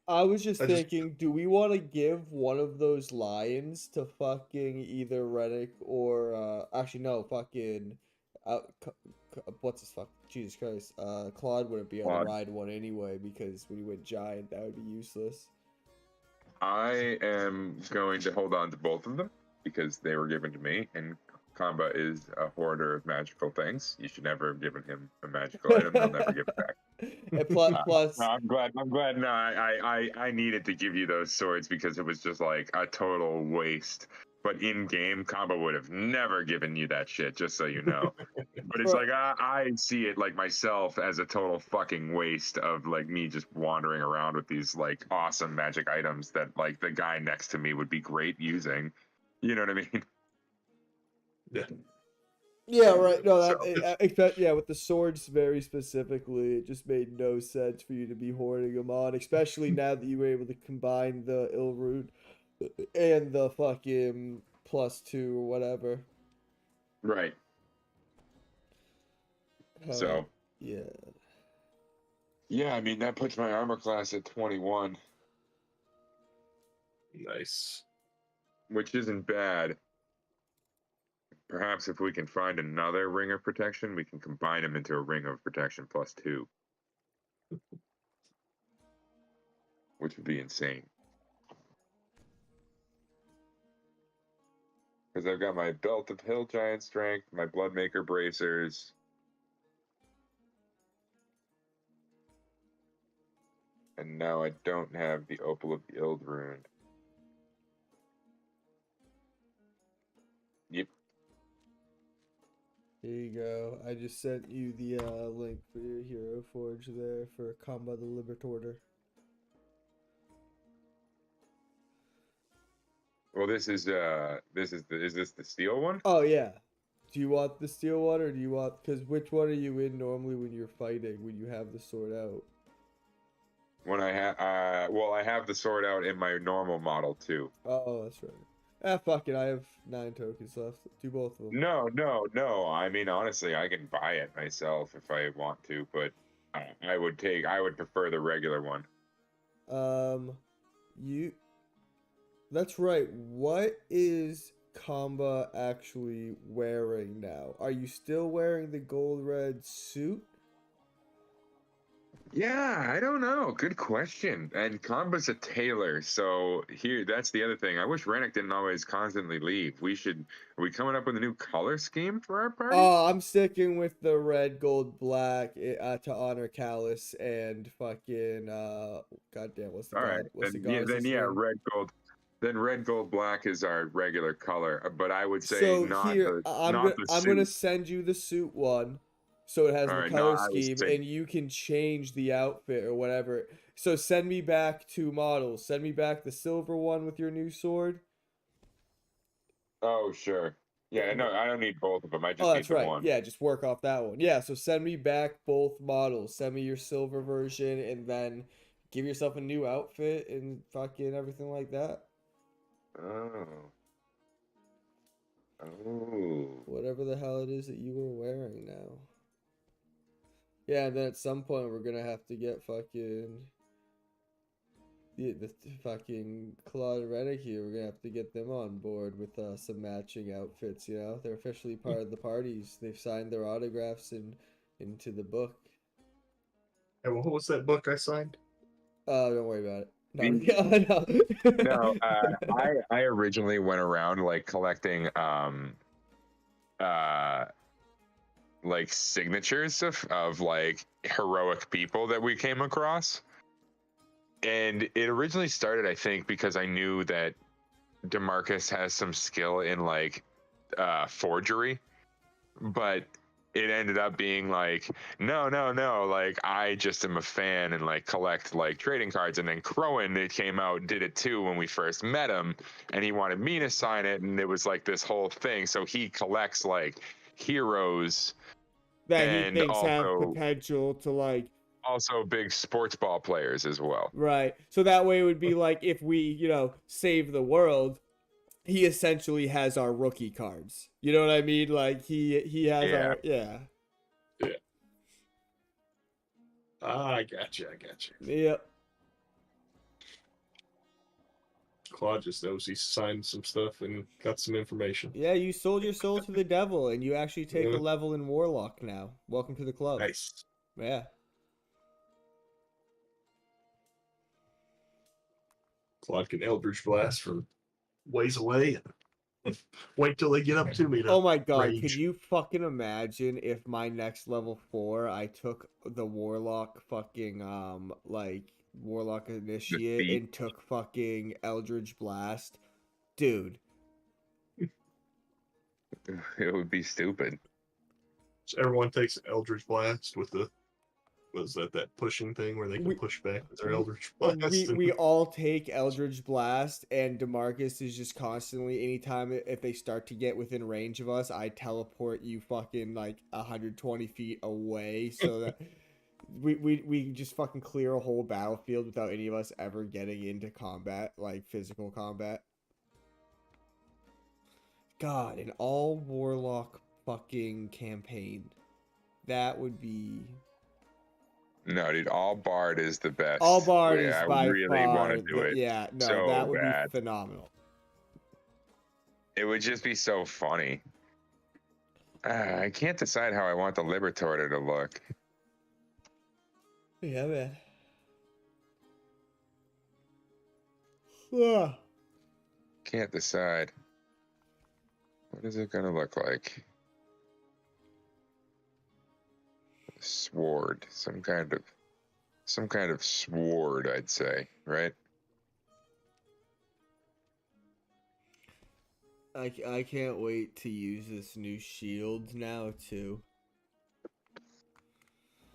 I was just thinking, do we want to give one of those lions to fucking either Rennick or actually no, fucking what's his fuck? Jesus Christ. Claude wouldn't be able to ride one anyway because when he went giant, that would be useless. I am going to hold on to both of them because they were given to me, and Kamba is a hoarder of magical things. You should never have given him a magical item; he'll never give it back. And plus, no, I'm glad. No, I needed to give you those swords because it was just like a total waste. But in game, Kamba would have never given you that shit. Just so you know. But it's like I see it like myself as a total fucking waste of like me just wandering around with these like awesome magic items that like the guy next to me would be great using. You know what I mean? Yeah. Yeah, right. No, yeah, with the swords very specifically, it just made no sense for you to be hoarding them on, especially now that you were able to combine the ill root and the fucking +2 or whatever. Right. So. Yeah. Yeah, I mean that puts my armor class at 21. Nice. Which isn't bad. Perhaps if we can find another ring of protection, we can combine them into a ring of protection +2. Which would be insane. Because I've got my belt of hill giant strength, my bloodmaker bracers. And now I don't have the opal of the Ild rune. Yep. Here you go. I just sent you the link for your hero forge there for Combat the Liberator. Well, is this the steel one? Oh yeah. Do you want the steel one or do you want? Because which one are you in normally when you're fighting when you have the sword out? When I have, well, I have the sword out in my normal model too. Oh, that's right. Ah, fuck it. I have 9 tokens left. Do both of them. No. I mean, honestly, I can buy it myself if I want to, but I would prefer the regular one. You. That's right. What is Kamba actually wearing now? Are you still wearing the gold red suit? Yeah, I don't know. Good question. And Kamba's a tailor, so that's the other thing. I wish Rennick didn't always constantly leave. Are we coming up with a new color scheme for our party? Oh, I'm sticking with the red, gold, black to honor Callus and fucking goddamn, what's the All god? right, What's the then goddess's name? red gold. Then red gold black is our regular color, but I would say So here, not the I'm gonna suit. send you the suit one, so it has All the right, no, color I was scheme, saying, and you can change the outfit or whatever. So send me back 2 models. Send me back the silver one with your new sword. oh sure, yeah, no, I don't need both of them. I Oh, just need that's the right. one. Yeah, just work off that one. Yeah, so send me back both models. Send me your silver version, and then give yourself a new outfit and fucking everything like that. Oh. Oh. Whatever the hell it is that you were wearing now. Yeah, and then at some point we're gonna have to get fucking the fucking Claude and Rennick here. We're gonna have to get them on board with some matching outfits. You know, they're officially part of the parties. They've signed their autographs into the book. And what was that book I signed? Oh, don't worry about it. No, I originally went around like collecting uh like signatures of like heroic people that we came across. And it originally started, I think, because I knew that DeMarcus has some skill in like forgery, but it ended up being like, no, like I just am a fan and like collect like trading cards. And then Crowan, it came out, did it too when we first met him, and he wanted me to sign it, and it was like this whole thing. So he collects like heroes that he and thinks have potential to like. also big sports ball players as well. Right. So that way it would be like if we, save the world, he essentially has our rookie cards. You know what I mean? Like he has Yeah. our yeah. I got you. Yep. Claude just knows he signed some stuff and got some information. Yeah, you sold your soul to the devil and you actually take a level in Warlock now. Welcome to the club. Nice. Yeah. Claude can Eldritch Blast from ways away. Wait till they get up to me. Oh my god, rage. could you fucking imagine if my next level 4 I took the Warlock fucking like Warlock Initiate and took fucking Eldritch Blast? Dude. It would be stupid. So everyone takes Eldritch Blast with the that pushing thing where they can push back with their Eldritch Blast. We all take Eldritch Blast, and DeMarcus is just constantly, anytime if they start to get within range of us, I teleport you fucking like 120 feet away so that we just fucking clear a whole battlefield without any of us ever getting into combat, like physical combat. God, an all Warlock fucking campaign. That would be... No, dude, all Bard is the best. All Bard is I by really far want to do it. Yeah, no, so that would bad. be phenomenal. It would just be so funny. I can't decide how I want the Liberator to look. Yeah, man. Ugh. Can't decide. What is it gonna look like? Sword, some kind of sword, I'd say, right? I can't wait to use this new shield now too.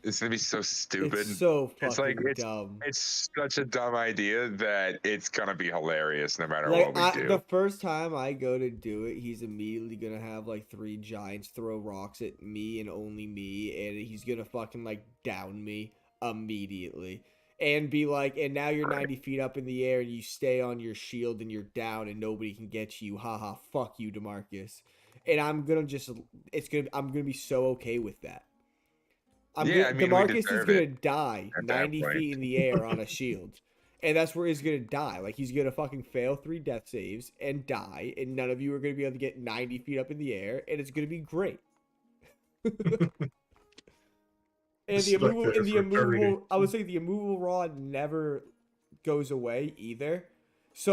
It's gonna be so stupid. It's so It's like fucking dumb. it's such a dumb idea that it's gonna be hilarious no matter Like what we do. the first time I go to do it, he's immediately gonna have like 3 giants throw rocks at me and only me, and he's gonna fucking like down me immediately. And be like, and now you're Right. 90 feet up in the air and you stay on your shield and you're down and nobody can get you. Haha, fuck you, DeMarcus. And I'm gonna be so okay with that. Yeah, I mean, we DeMarcus is deserve gonna it die at that 90 point. feet in the air on a shield. And that's where he's gonna die. Like he's gonna fucking fail 3 death saves and die, and none of you are gonna be able to get 90 feet up in the air, and it's gonna be great. And the Stuck immovable there and the for eternity. immovable I would say the immovable rod never goes away either. So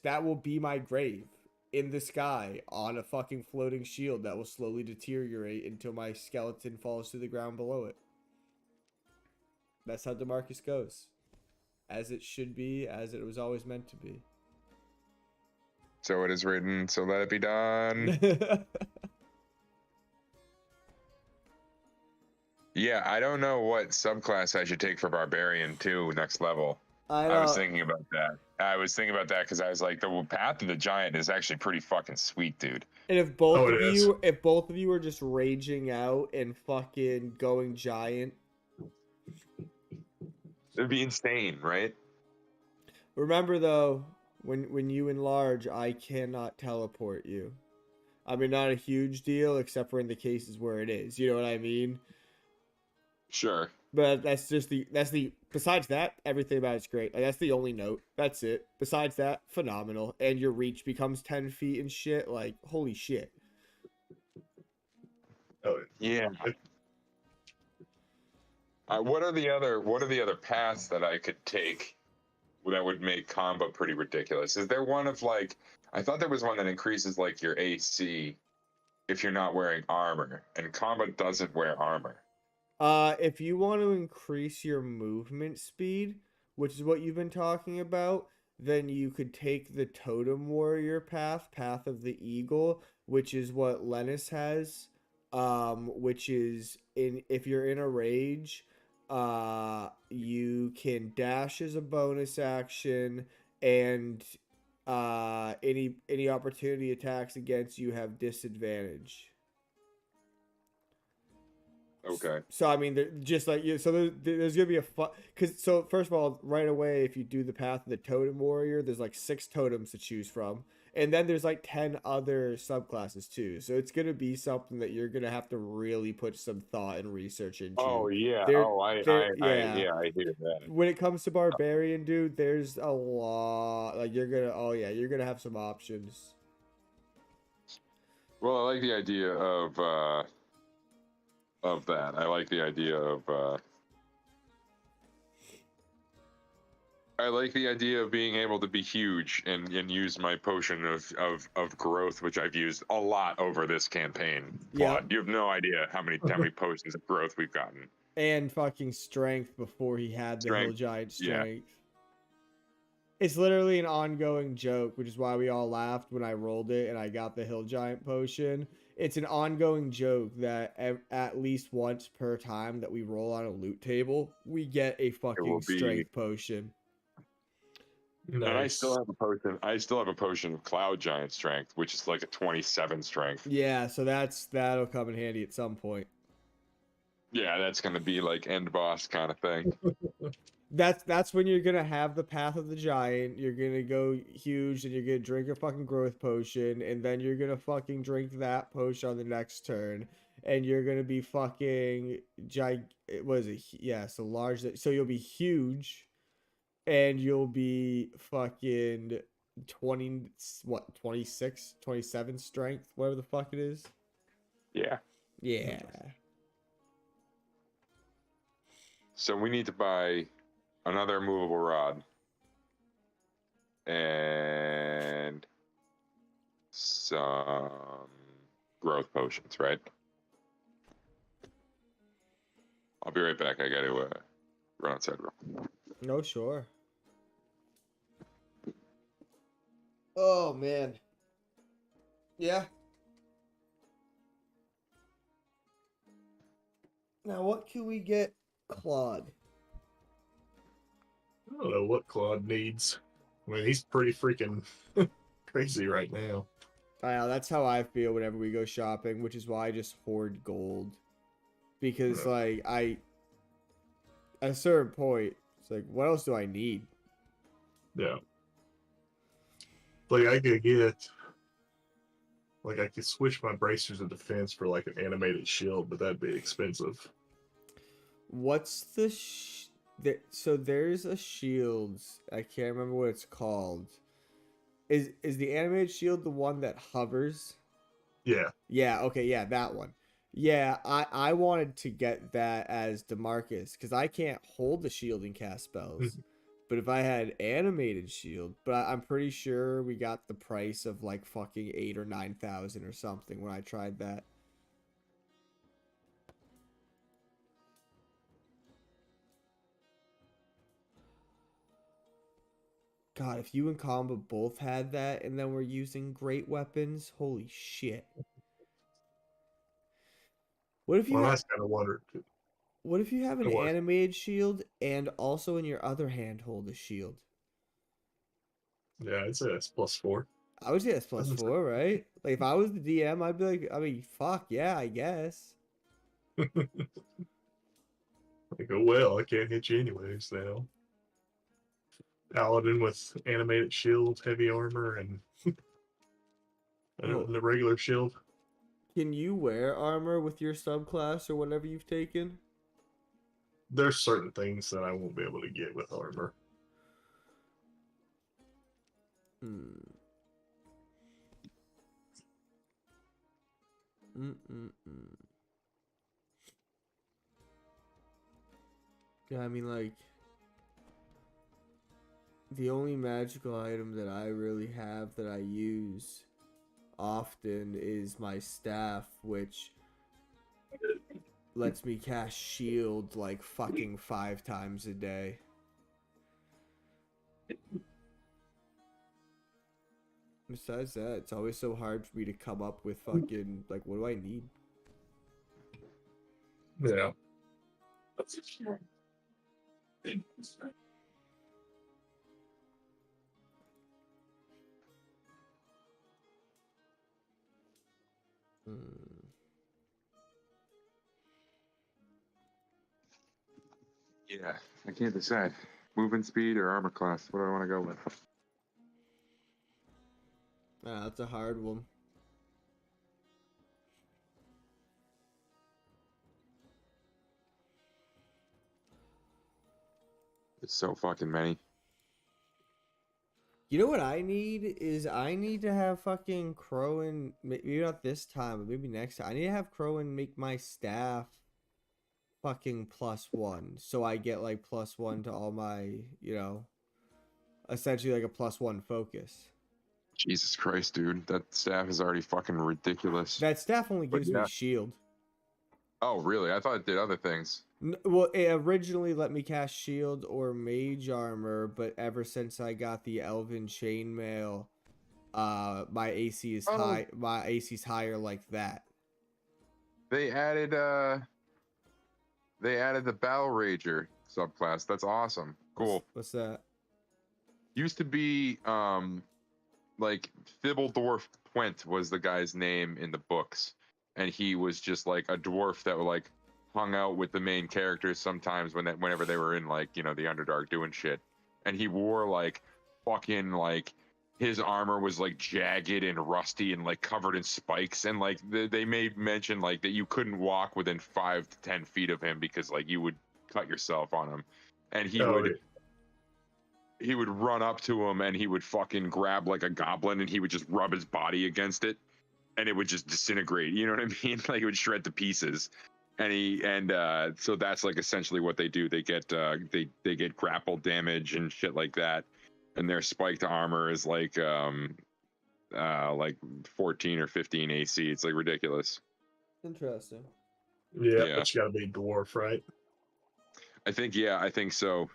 that will be my grave in the sky on a fucking floating shield that will slowly deteriorate until my skeleton falls to the ground below it. That's how DeMarcus goes. As it should be, as it was always meant to be. So it is written, so let it be done. Yeah, I don't know what subclass I should take for Barbarian too, next level. I was thinking about that. Because I was like, the path of the giant is actually pretty fucking sweet, dude. And if both Oh, of it is. you, if both of you are just raging out and fucking going giant, It'd be insane, right? remember though, when you enlarge, I cannot teleport you. I mean, not a huge deal, except for in the cases where it is. You know what I mean? Sure. But besides that, everything about it's great. Like, that's the only note. That's it. Besides that, phenomenal. And your reach becomes 10 feet and shit. Like, holy shit. Oh, Yeah. What are the other paths that I could take that would make combo pretty ridiculous? Is there one of like, I thought there was one that increases like your AC if you're not wearing armor, and combo doesn't wear armor. If you want to increase your movement speed, which is what you've been talking about, then you could take the Totem Warrior path, Path of the Eagle, which is what Lennis has. Which is if you're in a rage, you can dash as a bonus action, and any opportunity attacks against you have disadvantage. Okay. So I mean, just like you, so there's gonna be a fun. Cause so first of all, right away, if you do the path of the Totem Warrior, there's like 6 totems to choose from, and then there's like 10 other subclasses too. So it's gonna be something that you're gonna have to really put some thought and research into. Oh yeah. There- I hear that. When it comes to Barbarian, dude, there's a lot. Like you're gonna have some options. Well, I like the idea of that. I like the idea of I like the idea of being able to be huge and use my potion of growth, which I've used a lot over this campaign. Yeah. Claude, you have no idea how many potions of growth we've gotten. And fucking strength before he had the Hill Strength, Giant yeah. strength. It's literally an ongoing joke, which is why we all laughed when I rolled it and I got the Hill Giant potion. It's an ongoing joke that at least once per time that we roll on a loot table, we get a fucking strength potion. nice. And I still have a potion. I still have a potion of Cloud Giant strength, which is like a 27 strength. Yeah, so that'll come in handy at some point. Yeah, that's gonna be like end boss kind of thing. That's when you're gonna have the Path of the Giant. You're gonna go huge, and you're gonna drink a fucking growth potion, and then you're gonna fucking drink that potion on the next turn, and you're gonna be fucking What is it? Yeah, so large. So you'll be huge, and you'll be fucking 26, 27 strength, whatever the fuck it is. Yeah. Yeah. So we need to buy another movable rod and some growth potions, right? I'll be right back. I gotta run outside real quick. No, sure. Oh man. Yeah. Now what can we get Claude? I don't know what Claude needs. I mean, he's pretty freaking crazy right now. That's how I feel whenever we go shopping, which is why I just hoard gold. Because Yeah. like at a certain point, it's like, what else do I need? Yeah. Like I could get, like I could switch my bracers of defense for like an animated shield, but that'd be expensive. What's the so there's a shield. I can't remember what it's called. Is the animated shield the one that hovers? Yeah. Yeah, okay, yeah, that one. Yeah, I wanted to get that as DeMarcus because I can't hold the shield and cast spells. But if I had animated shield, but I'm pretty sure we got the price of like fucking 8 or 9,000 or something when I tried that. God, if you and Combo both had that and then we're using great weapons, holy shit. What if you Well, have that's kind of wondered. what if you have an It was. animated shield and also in your other hand hold a shield? Yeah, I'd say that's +4. I would say that's +4, right? Like if I was the DM, I'd be like, I mean, fuck yeah, I guess. Like, oh well, I can't hit you anyways now. Paladin with animated shield, heavy armor, and Well, the regular shield. can you wear armor with your subclass or whatever you've taken? There's certain things that I won't be able to get with armor. Hmm. Mm-mm-mm. Yeah, I mean, like, the only magical item that I really have that I use often is my staff, which lets me cast shield like fucking 5 times a day. Besides that, it's always so hard for me to come up with fucking, like, what do I need? Yeah. Hmm. Yeah, I can't decide. Movement speed or armor class? What do I want to go with? That's a hard one. There's so fucking many. You know what I need is I need to have fucking Crowan, maybe not this time, but maybe next time. I need to have Crowan make my staff fucking +1, so I get like +1 to all my, essentially like a +1 focus. Jesus Christ, dude. That staff is already fucking ridiculous. That staff only But gives me yeah. shield. Oh, really? I thought it did other things. Well, it originally let me cast shield or mage armor, but ever since I got the elven chainmail, my AC is high. My AC's higher like that. They added the Battle Rager subclass. That's awesome. Cool. What's that? Used to be like Thibbledorf Twent was the guy's name in the books, and he was just like a dwarf that like hung out with the main characters sometimes whenever they were in like the Underdark doing shit, and he wore like fucking like his armor was like jagged and rusty and like covered in spikes, and like they made mention like that you couldn't walk within 5 to 10 feet of him because like you would cut yourself on him, and he would run up to him and he would fucking grab like a goblin and he would just rub his body against it and it would just disintegrate. You know what I mean? Like it would shred to pieces. And so that's like essentially what they do. They get they get grapple damage and shit like that. And their spiked armor is like like 14 or 15 AC. It's like ridiculous. Interesting. Yeah, Yeah. but you gotta be dwarf, right? I think so.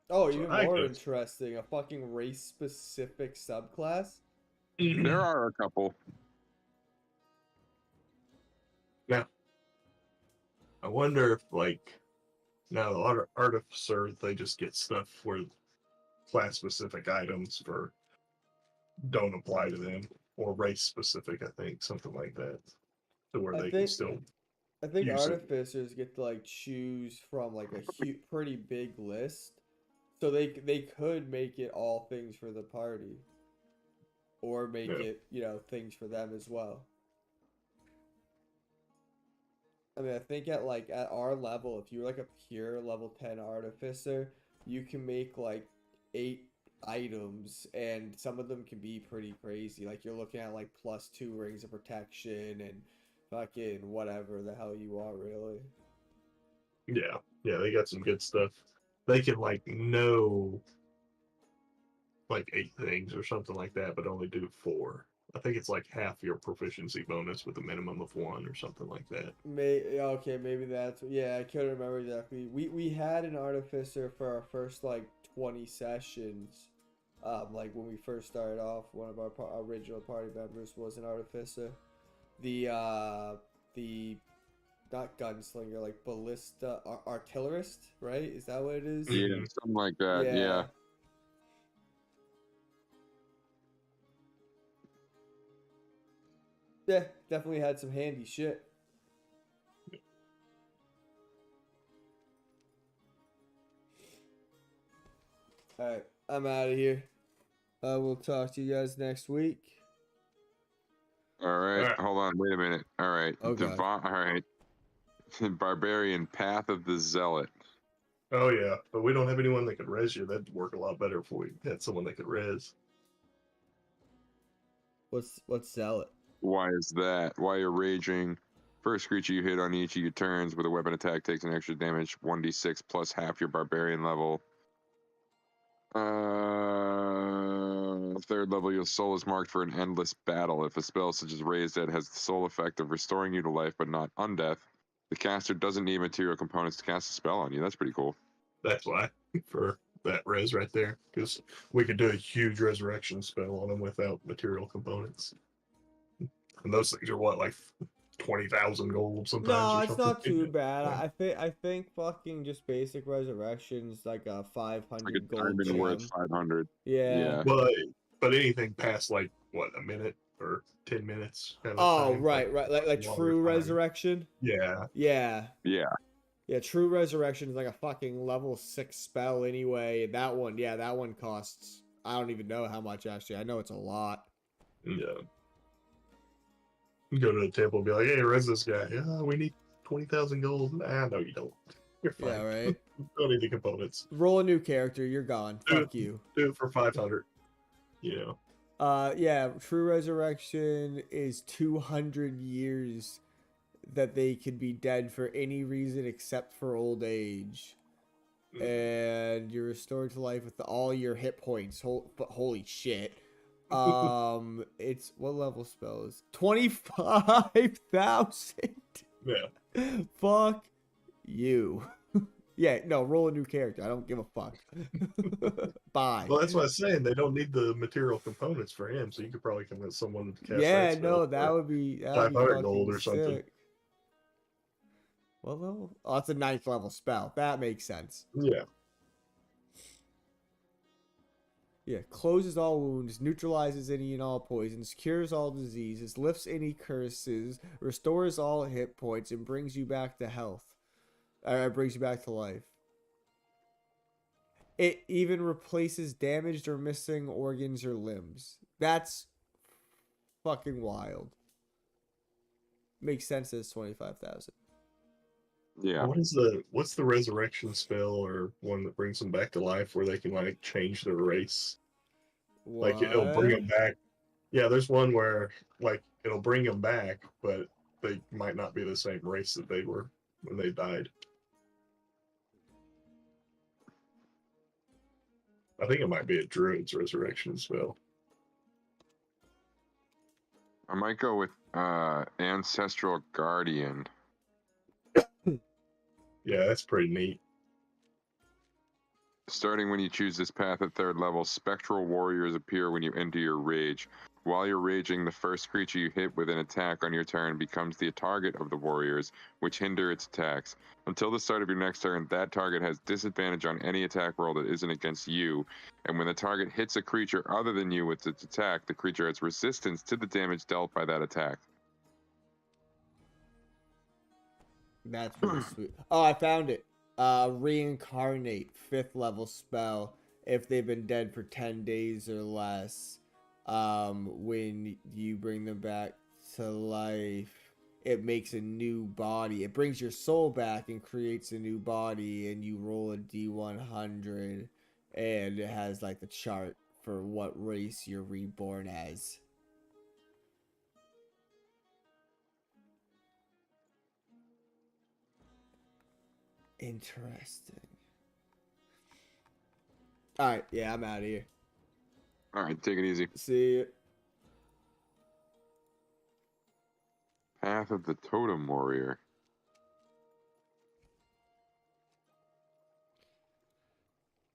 Oh, So even I more guess. interesting. A fucking race-specific subclass. There are a couple. Now, I wonder if, like, now a lot of artificers, they just get stuff where class-specific items for don't apply to them, or race-specific. I think something like that, to where I they can think still I think use it. artificers get to like choose from like a pretty big list, so they could make it all things for the party, or make Yeah. it things for them as well. I mean, I think at our level, if you're like a pure level 10 artificer, you can make like 8 items, and some of them can be pretty crazy. Like you're looking at like +2 rings of protection and fucking whatever the hell you want, really. Yeah, yeah, they got some good stuff. They can like know like 8 things or something like that, but only do 4. I think it's like half your proficiency bonus with a minimum of 1 or something like that. Okay, maybe that's yeah. I couldn't remember exactly. We had an artificer for our first like 20 sessions. Like when we first started off, one of our original party members was an artificer. The not gunslinger, like ballista artillerist, right? Is that what it is? Yeah, Mhm. something like that. Yeah. Yeah, definitely had some handy shit. All right, I'm out of here. We'll talk to you guys next week. All right. Alright. Hold on. Wait a minute. All right. Oh, God. All right. Barbarian Path of the Zealot. Oh yeah, but we don't have anyone that could res you. That'd work a lot better if we had someone that could res. What's zealot? Why is that? While you're raging, first creature you hit on each of your turns with a weapon attack takes an extra damage 1d6 plus half your barbarian level. Third level, your soul is marked for an endless battle. If a spell such as Raise Dead has the sole effect of restoring you to life but not undeath, the caster doesn't need material components to cast a spell on you. That's pretty cool. That's why for that res right there, because we could do a huge resurrection spell on them without material components. And those things are what, like 20,000 gold sometimes No, or it's something. not too bad. Yeah. I think fucking just basic resurrection's like a Like 500 a gold diamond worth gem. 500. Yeah. But anything past like what, a minute or 10 minutes kind of Oh, time, right, like longer true time. resurrection. Yeah, Yeah. Yeah. Yeah, true resurrection is like a fucking level 6 spell anyway. That one costs, I don't even know how much actually. I know it's a lot. yeah. You go to the temple and be like, "Hey, res this guy. Yeah, we need 20,000 gold." Nah, no, you don't. You're fine. Yeah, right. Don't need the components. Roll a new character, you're gone. Dude. Fuck you. Do it for 500. You know. Yeah, true resurrection is 200 years that they could be dead for any reason except for old age. And you're restored to life with all your hit points. Holy shit. It's what level spell is 25,000. Yeah. Fuck you. Yeah, no, roll a new character. I don't give a fuck. Bye. Well, that's what I was saying. They don't need the material components for him, so you could probably convince someone to cast Yeah, that no, spell that for would be 500 gold fucking or something. sick. What level? Oh, it's a 9th level spell. That makes sense. Yeah. Yeah, closes all wounds, neutralizes any and all poisons, cures all diseases, lifts any curses, restores all hit points, and brings you back to health. Brings you back to life. It even replaces damaged or missing organs or limbs. That's fucking wild. Makes sense as 25,000. Yeah. What's the resurrection spell or one that brings them back to life where they can like change their race? What? Like it'll bring them back. Yeah, there's one where like it'll bring them back, but they might not be the same race that they were when they died. I think it might be a druid's resurrection spell. I might go with Ancestral Guardian. Yeah, that's pretty neat. Starting when you choose this path at 3rd level, spectral warriors appear when you enter your rage. While you're raging, the first creature you hit with an attack on your turn becomes the target of the warriors, which hinder its attacks. Until the start of your next turn, that target has disadvantage on any attack roll that isn't against you, and when the target hits a creature other than you with its attack, the creature has resistance to the damage dealt by that attack. That's really sweet. Oh, I found it. Reincarnate, 5th level spell. If they've been dead for 10 days or less, when you bring them back to life, it makes a new body. It brings your soul back and creates a new body, and you roll a D100, and it has like the chart for what race you're reborn as. Interesting. Alright, yeah, I'm out of here. Alright, take it easy. See you. Path of the Totem Warrior.